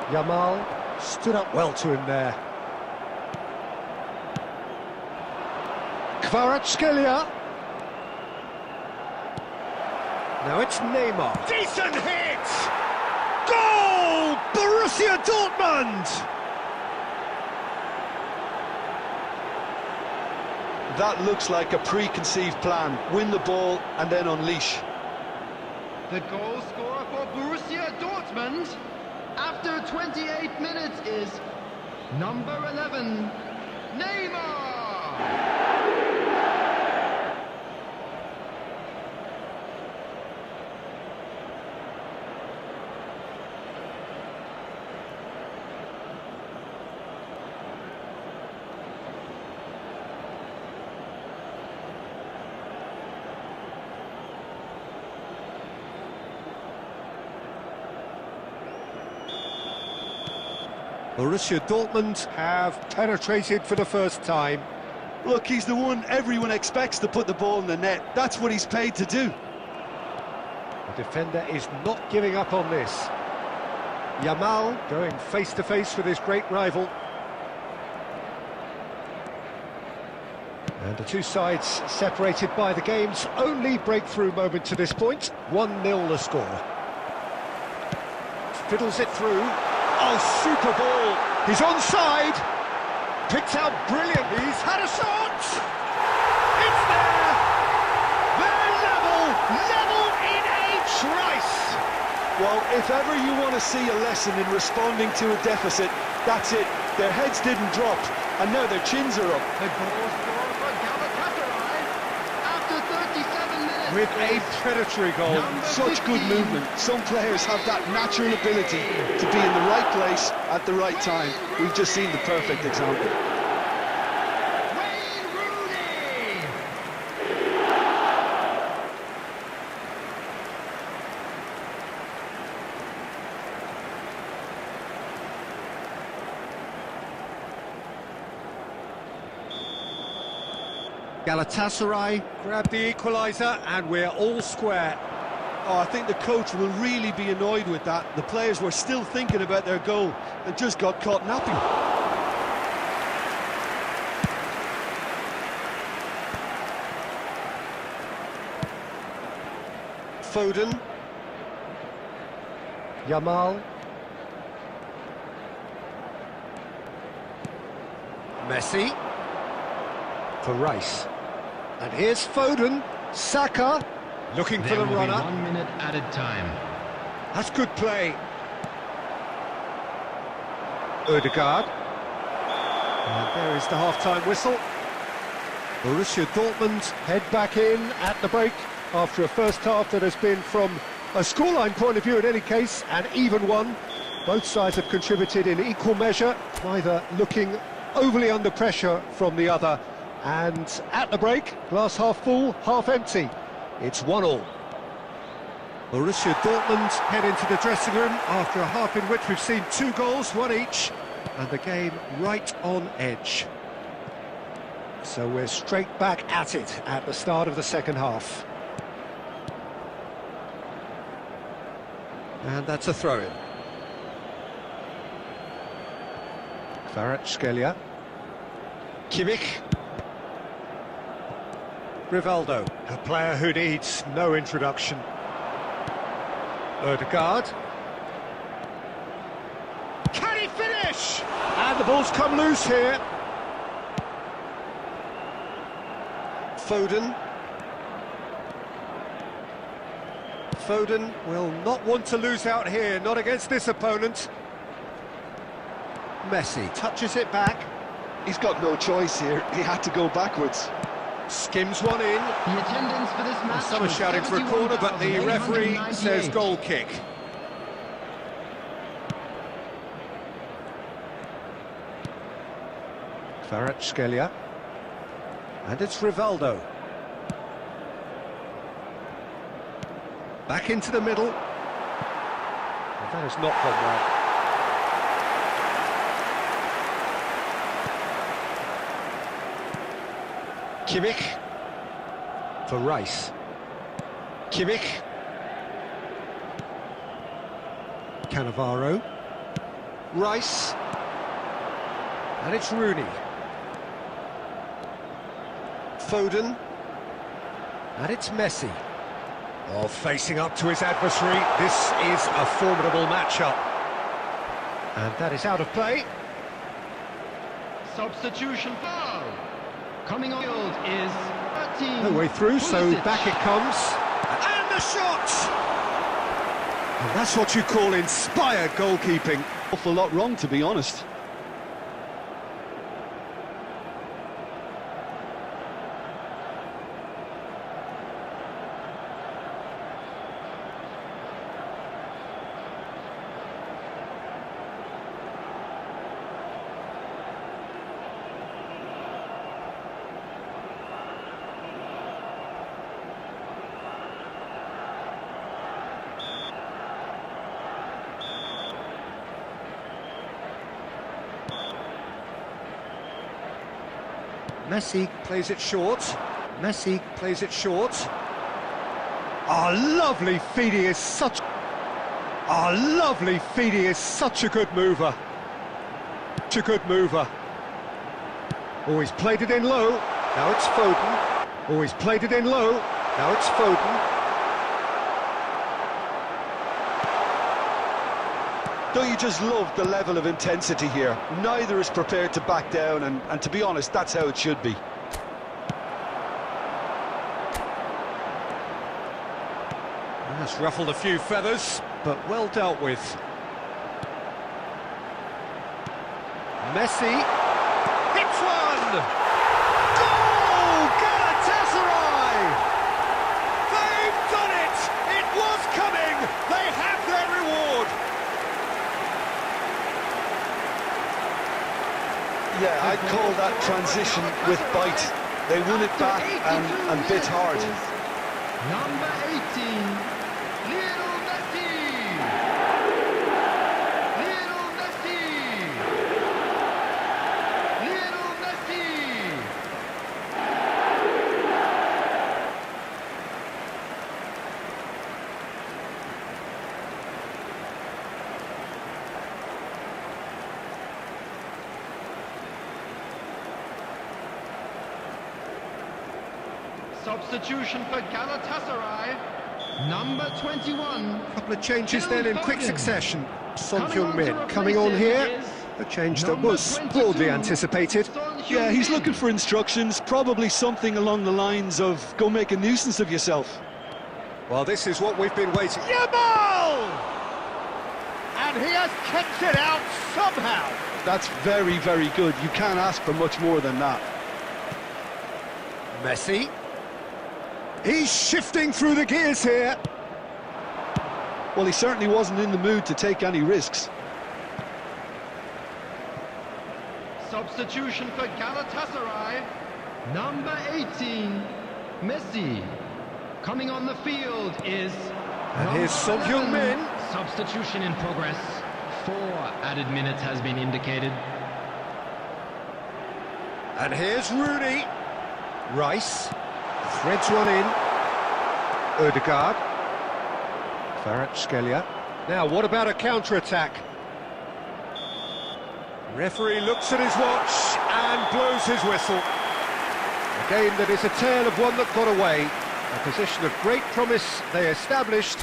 Yamal stood up well to him there. Kvaratskhelia. Now it's Neymar. Decent hit! Goal! Borussia Dortmund! That looks like a preconceived plan. Win the ball and then unleash. The goal scorer for Borussia Dortmund after 28 minutes is number 11, Neymar! Borussia Dortmund have penetrated for the first time. Look, he's the one everyone expects to put the ball in the net. That's what he's paid to do. The defender is not giving up on this. Yamal going face-to-face with his great rival. And the two sides separated by the game's only breakthrough moment to this point. 1-0 the score. Fiddles it through. Oh, super ball! He's onside! Picked out brilliant, he's had a shot! It's there! They're level in a trice! Well, if ever you want to see a lesson in responding to a deficit, that's it. Their heads didn't drop, and now their chins are up. The goal scorer for Galatasaray after 37 minutes With a predatory goal. Such good movement. Some players have that natural ability to be in the right place at the right time. We've just seen the perfect example. Wayne Rooney! Galatasaray grab the equaliser and we're all square. Oh, I think the coach will really be annoyed with that. The players were still thinking about their goal and just got caught napping. Foden. Yamal. Messi. For Rice. And here's Foden. Saka. Looking for the runner. 1 minute added time. That's good play. Ødegaard. And there is the half-time whistle. Borussia Dortmund head back in at the break after a first half that has been, from a scoreline point of view in any case, an even one. Both sides have contributed in equal measure, neither looking overly under pressure from the other. And at the break, glass half full, half empty. It's 1-1. Borussia Dortmund head into the dressing room after a half in which we've seen 2 goals, 1 each, and the game right on edge. So we're straight back at it at the start of the second half. And that's a throw-in. Kvaratskhelia. Kimmich. Rivaldo, a player who needs no introduction. Ødegaard. Can he finish? And the ball's come loose here. Foden. Foden will not want to lose out here, not against this opponent. Messi touches it back. He's got no choice here. He had to go backwards. Skims one in. The attendance for this match. Some are shouting for a corner, but the referee says goal kick. Kvaratskhelia. And it's Rivaldo. Back into the middle. And that has not gone well. Kimmich. For Rice. Kimmich. Cannavaro. Rice. And it's Rooney. Foden. And it's Messi. Oh, facing up to his adversary, this is a formidable matchup. And that is out of play. Substitution foul. Coming on field is 13. No way through, so Pulisic. back it comes. And the shot! And that's what you call inspired goalkeeping. Awful lot wrong, to be honest. Messi plays it short. Messi plays it short. Lovely feed, he is such... lovely feed, he is such a good mover. Such a good mover. Oh, he's played it in low. Now it's Foden. Oh, he's played it in low. Now it's Foden. Don't you just love the level of intensity here? Neither is prepared to back down, and to be honest, that's how it should be. That's ruffled a few feathers, but well dealt with. Messi hits one! Goal! Galatasaray! They've done it! It was coming! They have their reward! Yeah, I'd call that transition with bite. They won it back and bit hard. Number 18. Lionel Messi! Lionel Messi! Lionel Messi! Substitution for Galatasaray. Number 21. Couple of changes then in quick Foden. succession. Son Coming on to Heung-min replace coming on him here. is A change that number was 22, broadly anticipated. Son Yeah, he's Heung-min. looking for instructions, probably something along the lines of, go make a nuisance of yourself. Well, this is what we've been waiting. Yamal! And he has kept it out somehow. That's very, very good. You can't ask for much more than that. Messi. He's shifting through the gears here. Well, he certainly wasn't in the mood to take any risks. Substitution for Galatasaray. Number 18, Messi. Coming on the field is... And here's Son number 11. Heung-min. Substitution in progress. 4 added minutes has been indicated. And here's Rooney. Rice. Threads one in. Ødegaard. Kvaratskhelia. Now, what about a counter-attack? Referee looks at his watch and blows his whistle. A game that is a tale of one that got away. A position of great promise they established,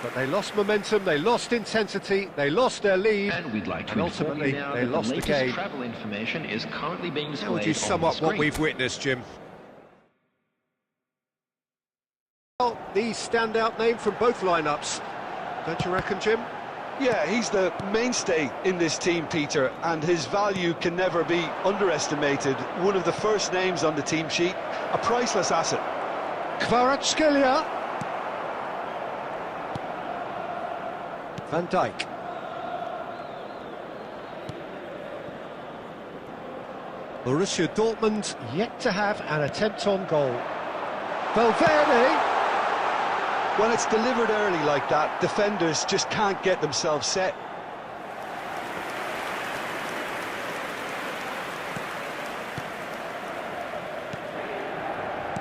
but they lost momentum, they lost intensity, they lost their lead, And we'd like to and inform ultimately you now they that lost the the latest game. travel information is currently being displayed. How would you sum on up the what screen. we've witnessed, Jim? Well, the standout name from both lineups, don't you reckon, Jim? Yeah, he's the mainstay in this team, Peter, and his value can never be underestimated. One of the first names on the team sheet, a priceless asset. Kvaratskhelia. Van Dijk. Borussia Dortmund yet to have an attempt on goal. Valverde. When it's delivered early like that, defenders just can't get themselves set.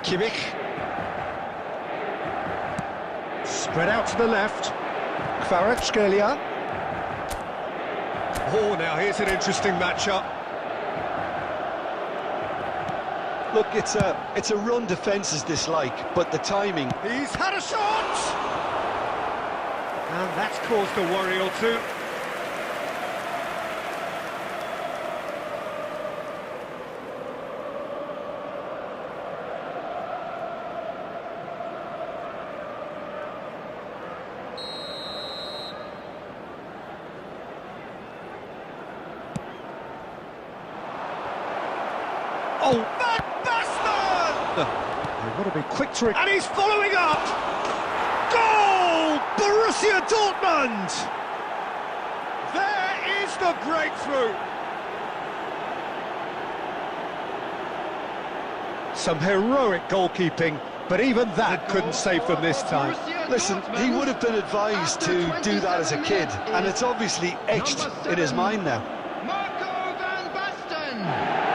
Kimmich. Spread out to the left. Kvaratskhelia. Oh, now here's an interesting matchup. Look, it's a run defence is dislike, but the timing. He's had a shot! And that's caused a worry or two. Oh, Van Basten! They've got to be quick to it. And he's following up! Goal! Borussia Dortmund! There is the breakthrough! Some heroic goalkeeping, but even that couldn't save them this time. Listen, he would have been advised to do that as a kid, and it's obviously etched in his mind now. Marco van Basten.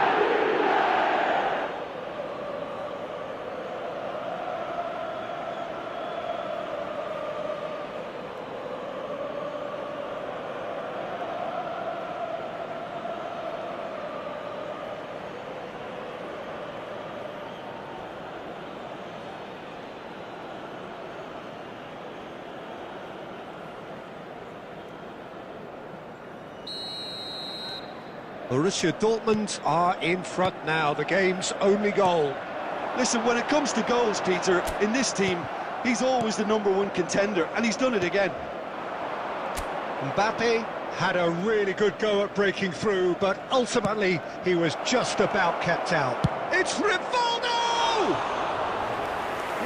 Borussia Dortmund are in front now, the game's only goal. Listen, when it comes to goals, Peter, in this team, he's always the #1 contender, and he's done it again. Mbappe had a really good go at breaking through, but ultimately he was just about kept out. It's Rivaldo!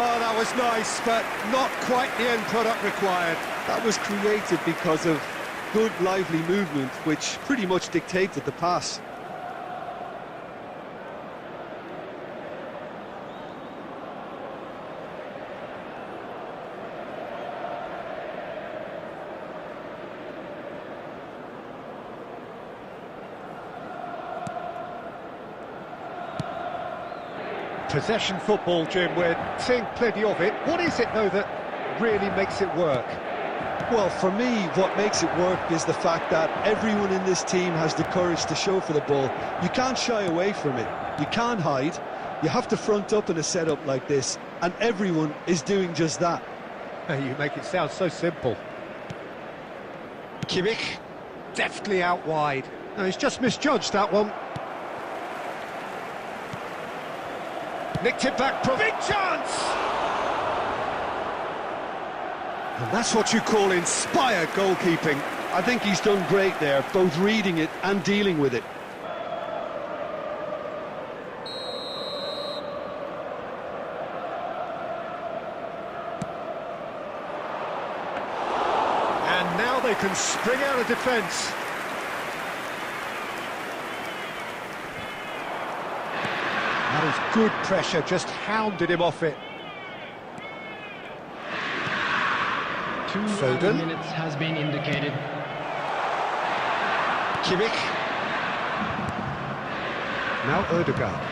Oh, that was nice, but not quite the end product required. That was created because of good, lively movement, which pretty much dictated the pass. Possession football, Jim, we're seeing plenty of it. What is it, though, that really makes it work? Well, for me, what makes it work is the fact that everyone in this team has the courage to show for the ball. You can't shy away from it. You can't hide. You have to front up in a setup like this, and everyone is doing just that. You make it sound so simple. Kimmich, deftly out wide. No, he's just misjudged that one. Nicked it back, big chance! And that's what you call inspired goalkeeping. I think he's done great there, both reading it and dealing with it. And now they can spring out of defence. That is good pressure, just hounded him off it. 2 Foden. minutes has been indicated. Kimmich. Now Ødegaard.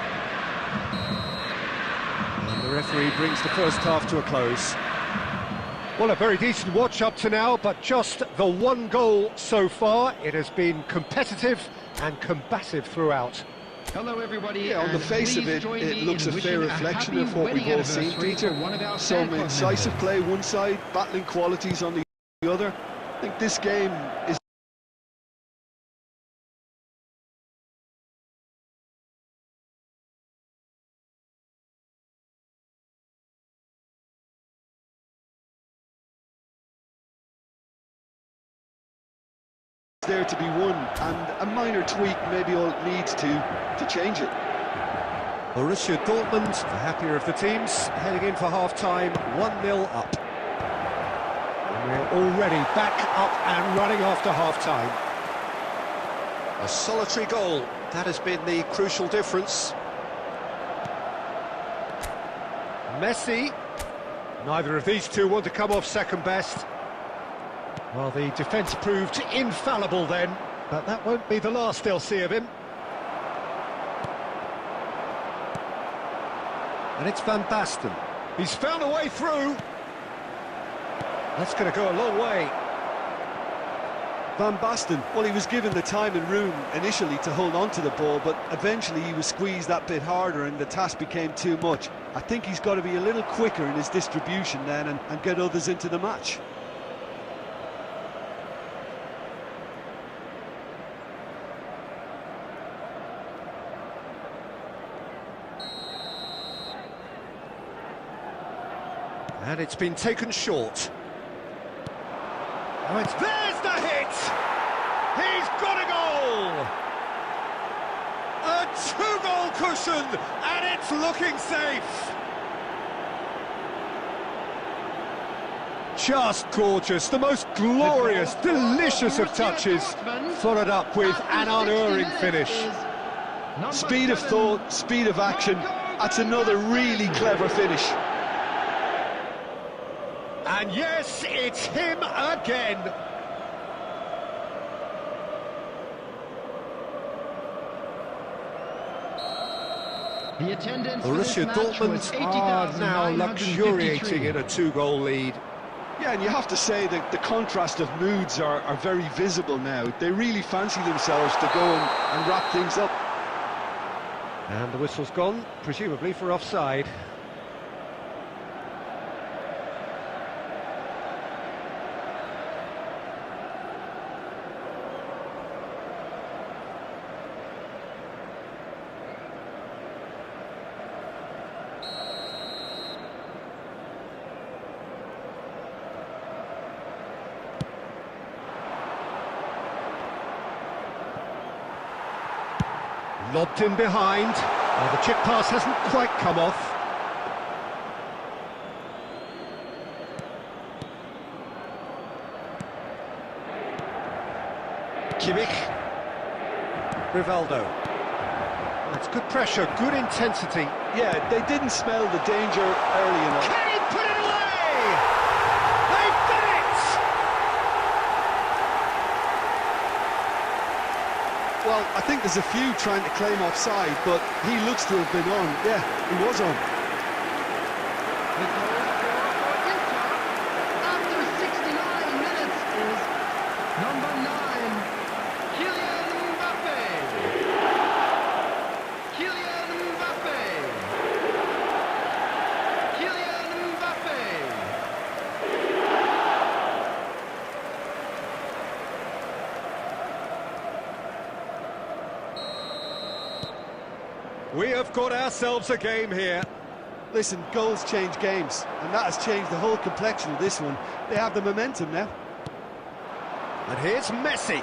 And the referee brings the first half to a close. Well, a very decent watch up to now, but just the one goal so far. It has been competitive and combative throughout. Hello, everybody. Yeah, on the and face of please it, join it me looks in a fair wishing reflection happy of what we've wedding all seen, anniversary Peter. to one of our Some fan club incisive members. play one side, battling qualities on the other. I think this game is there to be won, and a minor tweak maybe all it needs to change it. Borussia Dortmund, the happier of the teams, heading in for half-time, 1-0 up. And we're already back up and running after half-time. A solitary goal, that has been the crucial difference. Messi, neither of these two want to come off second best. Well, the defence proved infallible then, but that won't be the last they'll see of him. And it's Van Basten. He's found a way through. That's going to go a long way. Van Basten, well, he was given the time and room initially to hold on to the ball, but eventually he was squeezed that bit harder and the task became too much. I think he's got to be a little quicker in his distribution then and get others into the match. And it's been taken short. Oh, there's the hit! He's got a goal! A two-goal cushion, and it's looking safe! Just gorgeous, the most glorious, delicious of touches, followed up with an unerring finish. Speed of thought, speed of action, that's another really clever finish. And yes, it's him again. The attendance for this Borussia match was Dortmund are now luxuriating 80,953. in a two-goal lead. Yeah, and you have to say that the contrast of moods are very visible now. They really fancy themselves to go and wrap things up. And the whistle's gone, presumably for offside. Lobbed in behind. Oh, the chip pass hasn't quite come off. Kimmich. Rivaldo. That's good pressure, good intensity. Yeah, they didn't smell the danger early enough. Can he put it away? They've done it! Well, I think there's a few trying to claim offside, but he looks to have been on. Yeah, he was on. The goal for Inter after 69 minutes is number 9, Kylian Mbappe. Kylian Mbappe. Kylian Mbappe. We have got ourselves a game here. Listen, goals change games, and that has changed the whole complexion of this one. They have the momentum now. And here's Messi.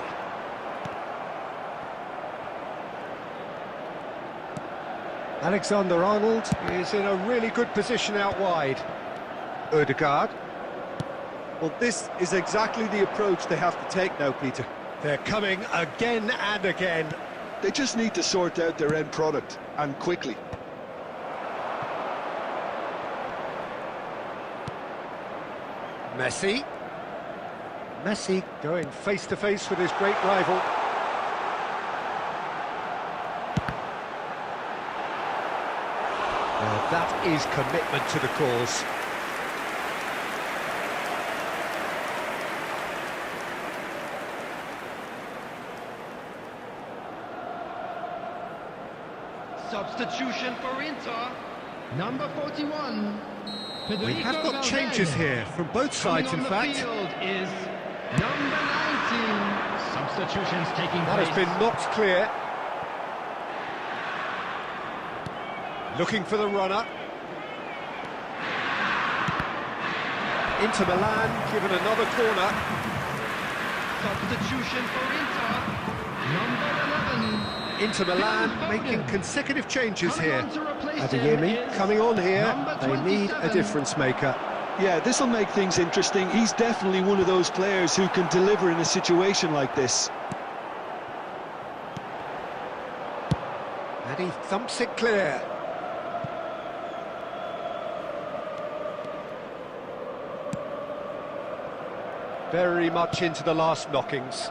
Alexander-Arnold is in a really good position out wide. Ødegaard. Well, this is exactly the approach they have to take now, Peter. They're coming again and again. They just need to sort out their end product, and quickly. Messi. Messi going face to face with his great rival. That is commitment to the cause. Substitution for Inter. Number 41. We have got changes here from both sides, in fact. Field is number 19. Substitutions taking That place. has been knocked clear. Looking for the runner. Inter Milan given another corner. Substitution for Inter. Number 11. Inter Milan making consecutive changes here. Coming on to replace Adeyemi him is coming on here. number They need a 27. difference maker. Yeah, this will make things interesting. He's definitely one of those players who can deliver in a situation like this. And he thumps it clear. Very much into the last knockings.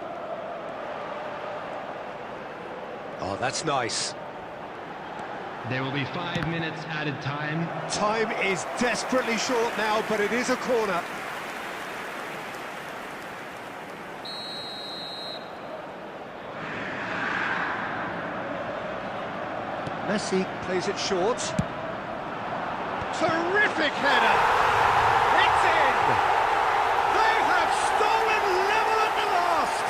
Oh, that's nice. There will be 5 minutes added time. Time is desperately short now, but it is a corner. Messi plays it short. Terrific header! It's in! They have stolen level at the last!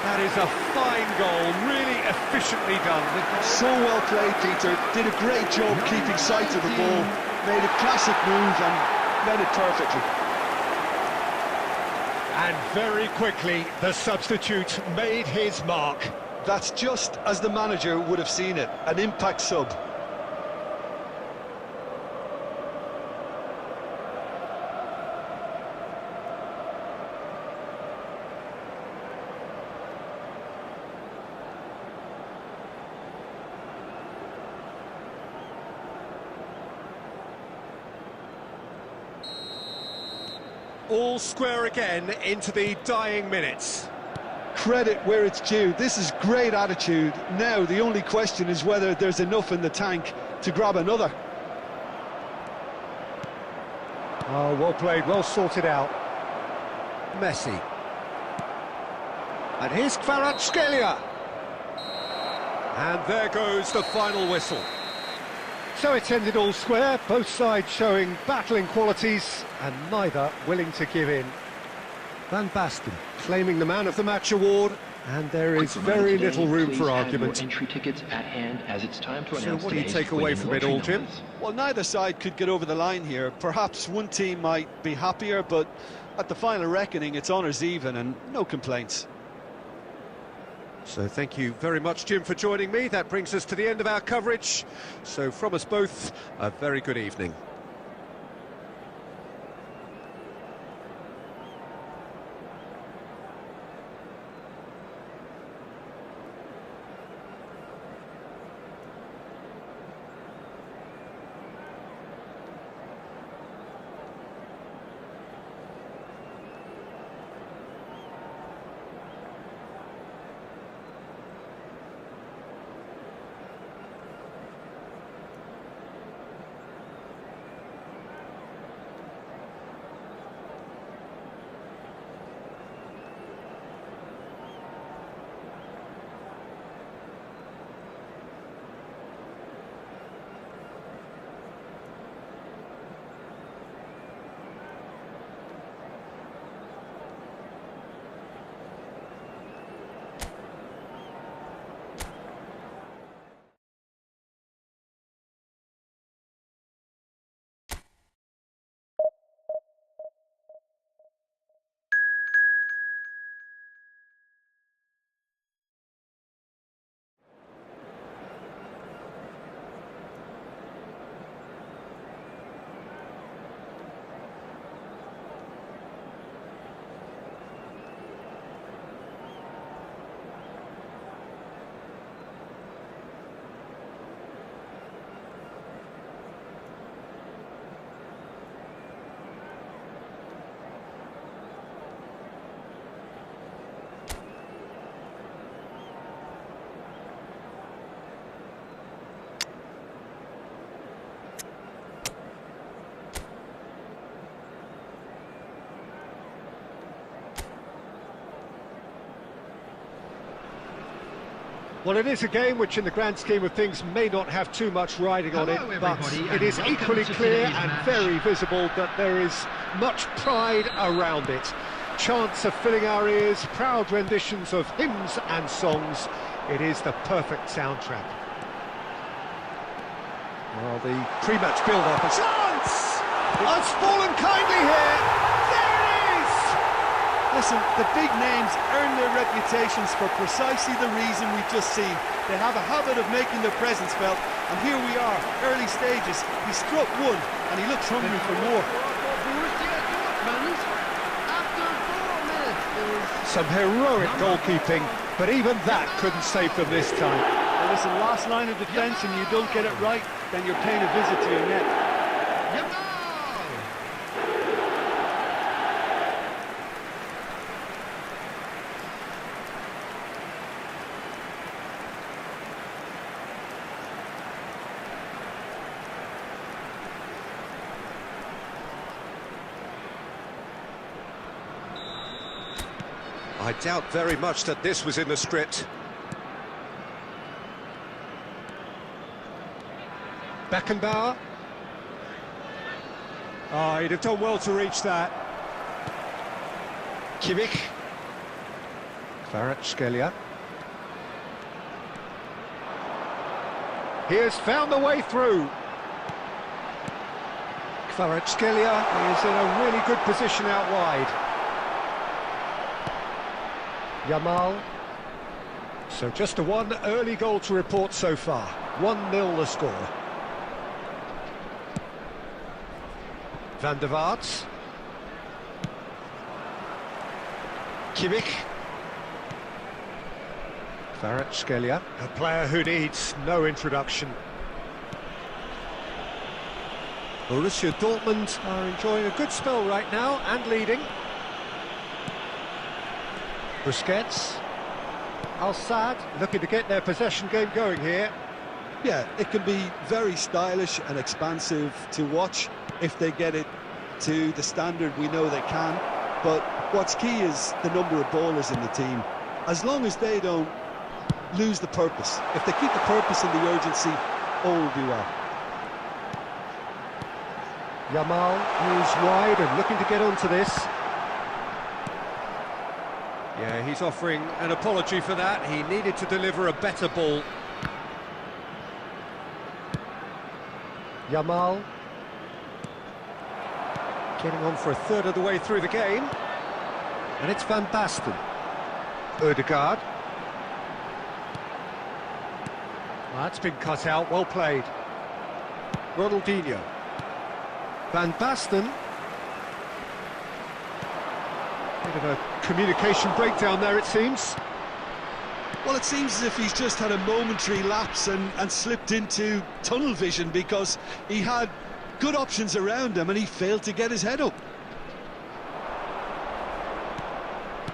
That is a fine goal, really efficiently done. So well played, Peter. Did a great job keeping sight of the ball. Made a classic move and read it perfectly. And very quickly, the substitute made his mark. That's just as the manager would have seen it. An impact sub. All square again into the dying minutes. Credit where it's due. This is great attitude. Now the only question is whether there's enough in the tank to grab another. Oh, well played, well sorted out. Messi. And here's Kvaratskhelia. And there goes the final whistle. So it's ended all square, both sides showing battling qualities and neither willing to give in. Van Basten claiming the Man of the Match award, and there is very little room for argument. Entry tickets at hand, as it's time to So announce what do you today's take away winning from it lottery all, Jim? numbers. Well, neither side could get over the line here. Perhaps one team might be happier, but at the final reckoning, it's honours even and no complaints. So thank you very much, Jim, for joining me. That brings us to the end of our coverage. So from us both, a very good evening. Well, it is a game which in the grand scheme of things may not have too much riding on it, Hello, but everybody, it is and welcome equally to clear today's and match. very visible that there is much pride around it. Chants are filling our ears, proud renditions of hymns and songs. It is the perfect soundtrack. Well, the pre-match build-up is... Chance! It's fallen kindly here! There it is! Listen, the big names earn their reputations for precisely the reason we've just seen. They have a habit of making their presence felt, and here we are, early stages. He struck one, and he looks hungry for more. Borussia Dortmund, after 4 minutes, is Some heroic goalkeeping, but even that couldn't save them this time. Well, listen, last line of defence, and you don't get it right, then you're paying a visit to your net. Yamal! I doubt very much that this was in the script. Beckenbauer. Oh, he'd have done well to reach that. Kimmich. Kvaratskhelia. He has found the way through. Kvaratskhelia is in a really good position out wide. Yamal. So just a one early goal to report so far. 1-0 the score. Van der Vaart. Kimmich. Kvaratskhelia, a player who needs no introduction. Borussia Dortmund are enjoying a good spell right now and leading. Busquets. Al-Sadd looking to get their possession game going here. Yeah, it can be very stylish and expansive to watch if they get it to the standard we know they can. But what's key is the number of ballers in the team. As long as they don't lose the purpose, if they keep the purpose and the urgency, all will be well. Yamal is wide and looking to get onto this. Yeah, he's offering an apology for that. He needed to deliver a better ball. Yamal. Getting on for a third of the way through the game. And it's Van Basten. Ødegaard. Well, that's been cut out, well played. Ronaldinho. Van Basten. Bit of a communication breakdown there, it seems. Well, it seems as if he's just had a momentary lapse and slipped into tunnel vision, because he had good options around him and he failed to get his head up.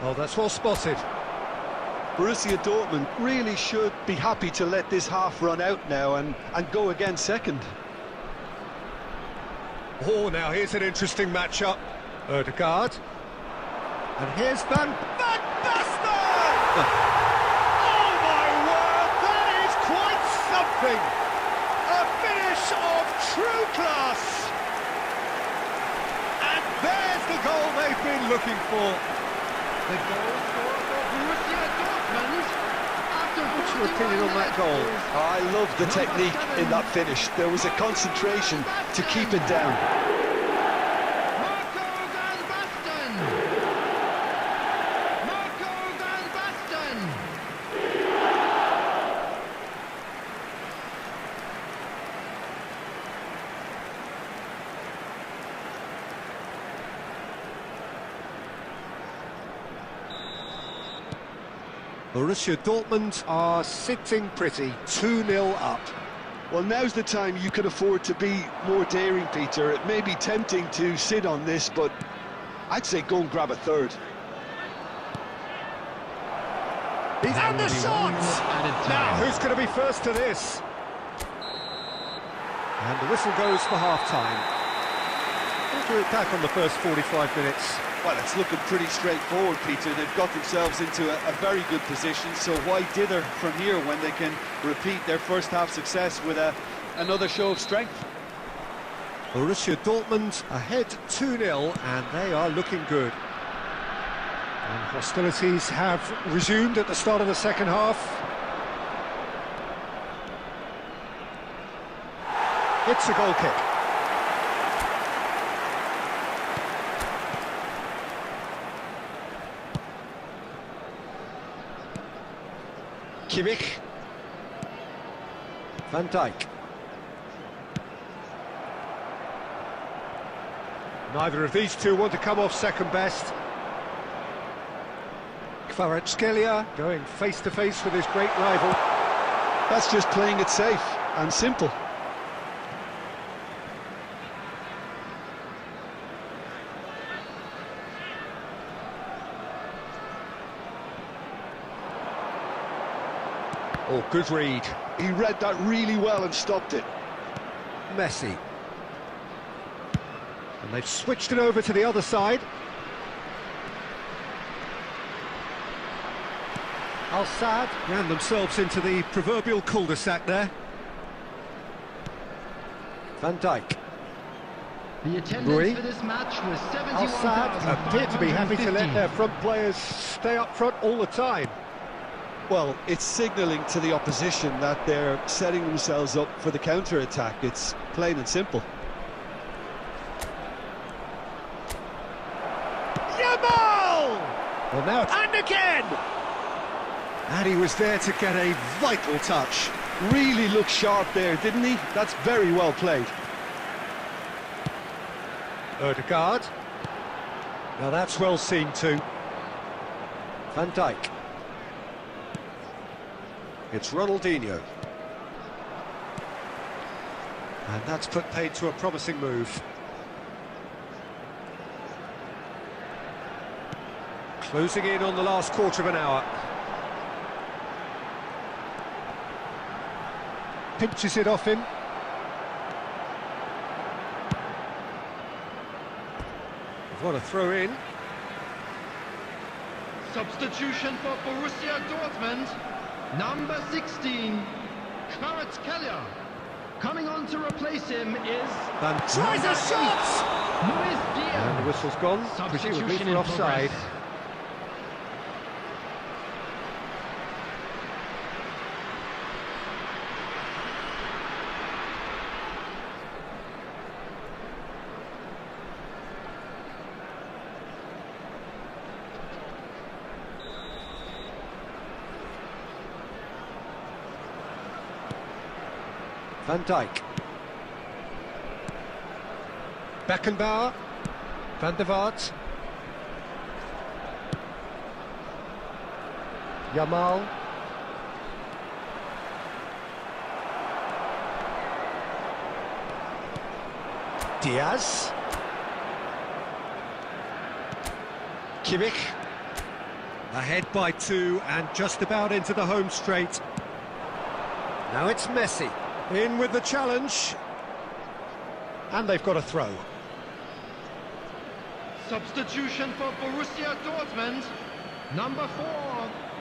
Oh, that's well spotted. Borussia Dortmund really should be happy to let this half run out now and go again second. Oh, now here's an interesting matchup. Ødegaard. And here's Van Basten! Oh my word, that is quite something! A finish of true class! And there's the goal they've been looking for. The goal scored for Borussia Dortmund after What's your opinion on that goal? I love the technique in that finish. There was a concentration to keep it down. Marco Van Basten! Marco Van Basten! Borussia Dortmund are sitting pretty, 2-0 up. Well, now's the time you can afford to be more daring, Peter. It may be tempting to sit on this, but I'd say go and grab a third. He's There under will be shot! one more added time. Now, who's going to be first to this? And the whistle goes for half-time. counter-attack on the first 45 minutes? Well, it's looking pretty straightforward, Peter. They've got themselves into a very good position, so why dither from here when they can repeat their first half success with another show of strength? Borussia Dortmund ahead 2-0, and they are looking good. And hostilities have resumed at the start of the second half. It's a goal kick. Kimmich. Van Dijk. Neither of these two want to come off second best. Kvaratskhelia going face-to-face with his great rival. That's just playing it safe and simple. Oh, good read. He read that really well and stopped it. Messi. And they've switched it over to the other side. Al-Sadd ran themselves into the proverbial cul-de-sac there. Van Dijk. The attendance Rui. for this match was Al-Sadd appear to be happy to let their front players stay up front all the time. Well, it's signalling to the opposition that they're setting themselves up for the counter-attack. It's plain and simple. Yamal! Well, now and again! And he was there to get a vital touch. Really looked sharp there, didn't he? That's very well played. Ødegaard. Now that's well seen too. Van Dijk. It's Ronaldinho. And that's put paid to a promising move. Closing in on the last quarter of an hour. Pinches it off him. What a throw in. Substitution for Borussia Dortmund. Number 16, Kvaratskhelia. Coming on to replace him is... And tries a shot! Luis Diaz. And the whistle's gone, presumably Substitution for in offside. progress. Van Dijk. Beckenbauer. Van der Vaart. Yamal. Diaz. Kimmich. Ahead by 2 and just about into the home straight. Now it's Messi. In with the challenge. And they've got a throw. Substitution for Borussia Dortmund. Number 4,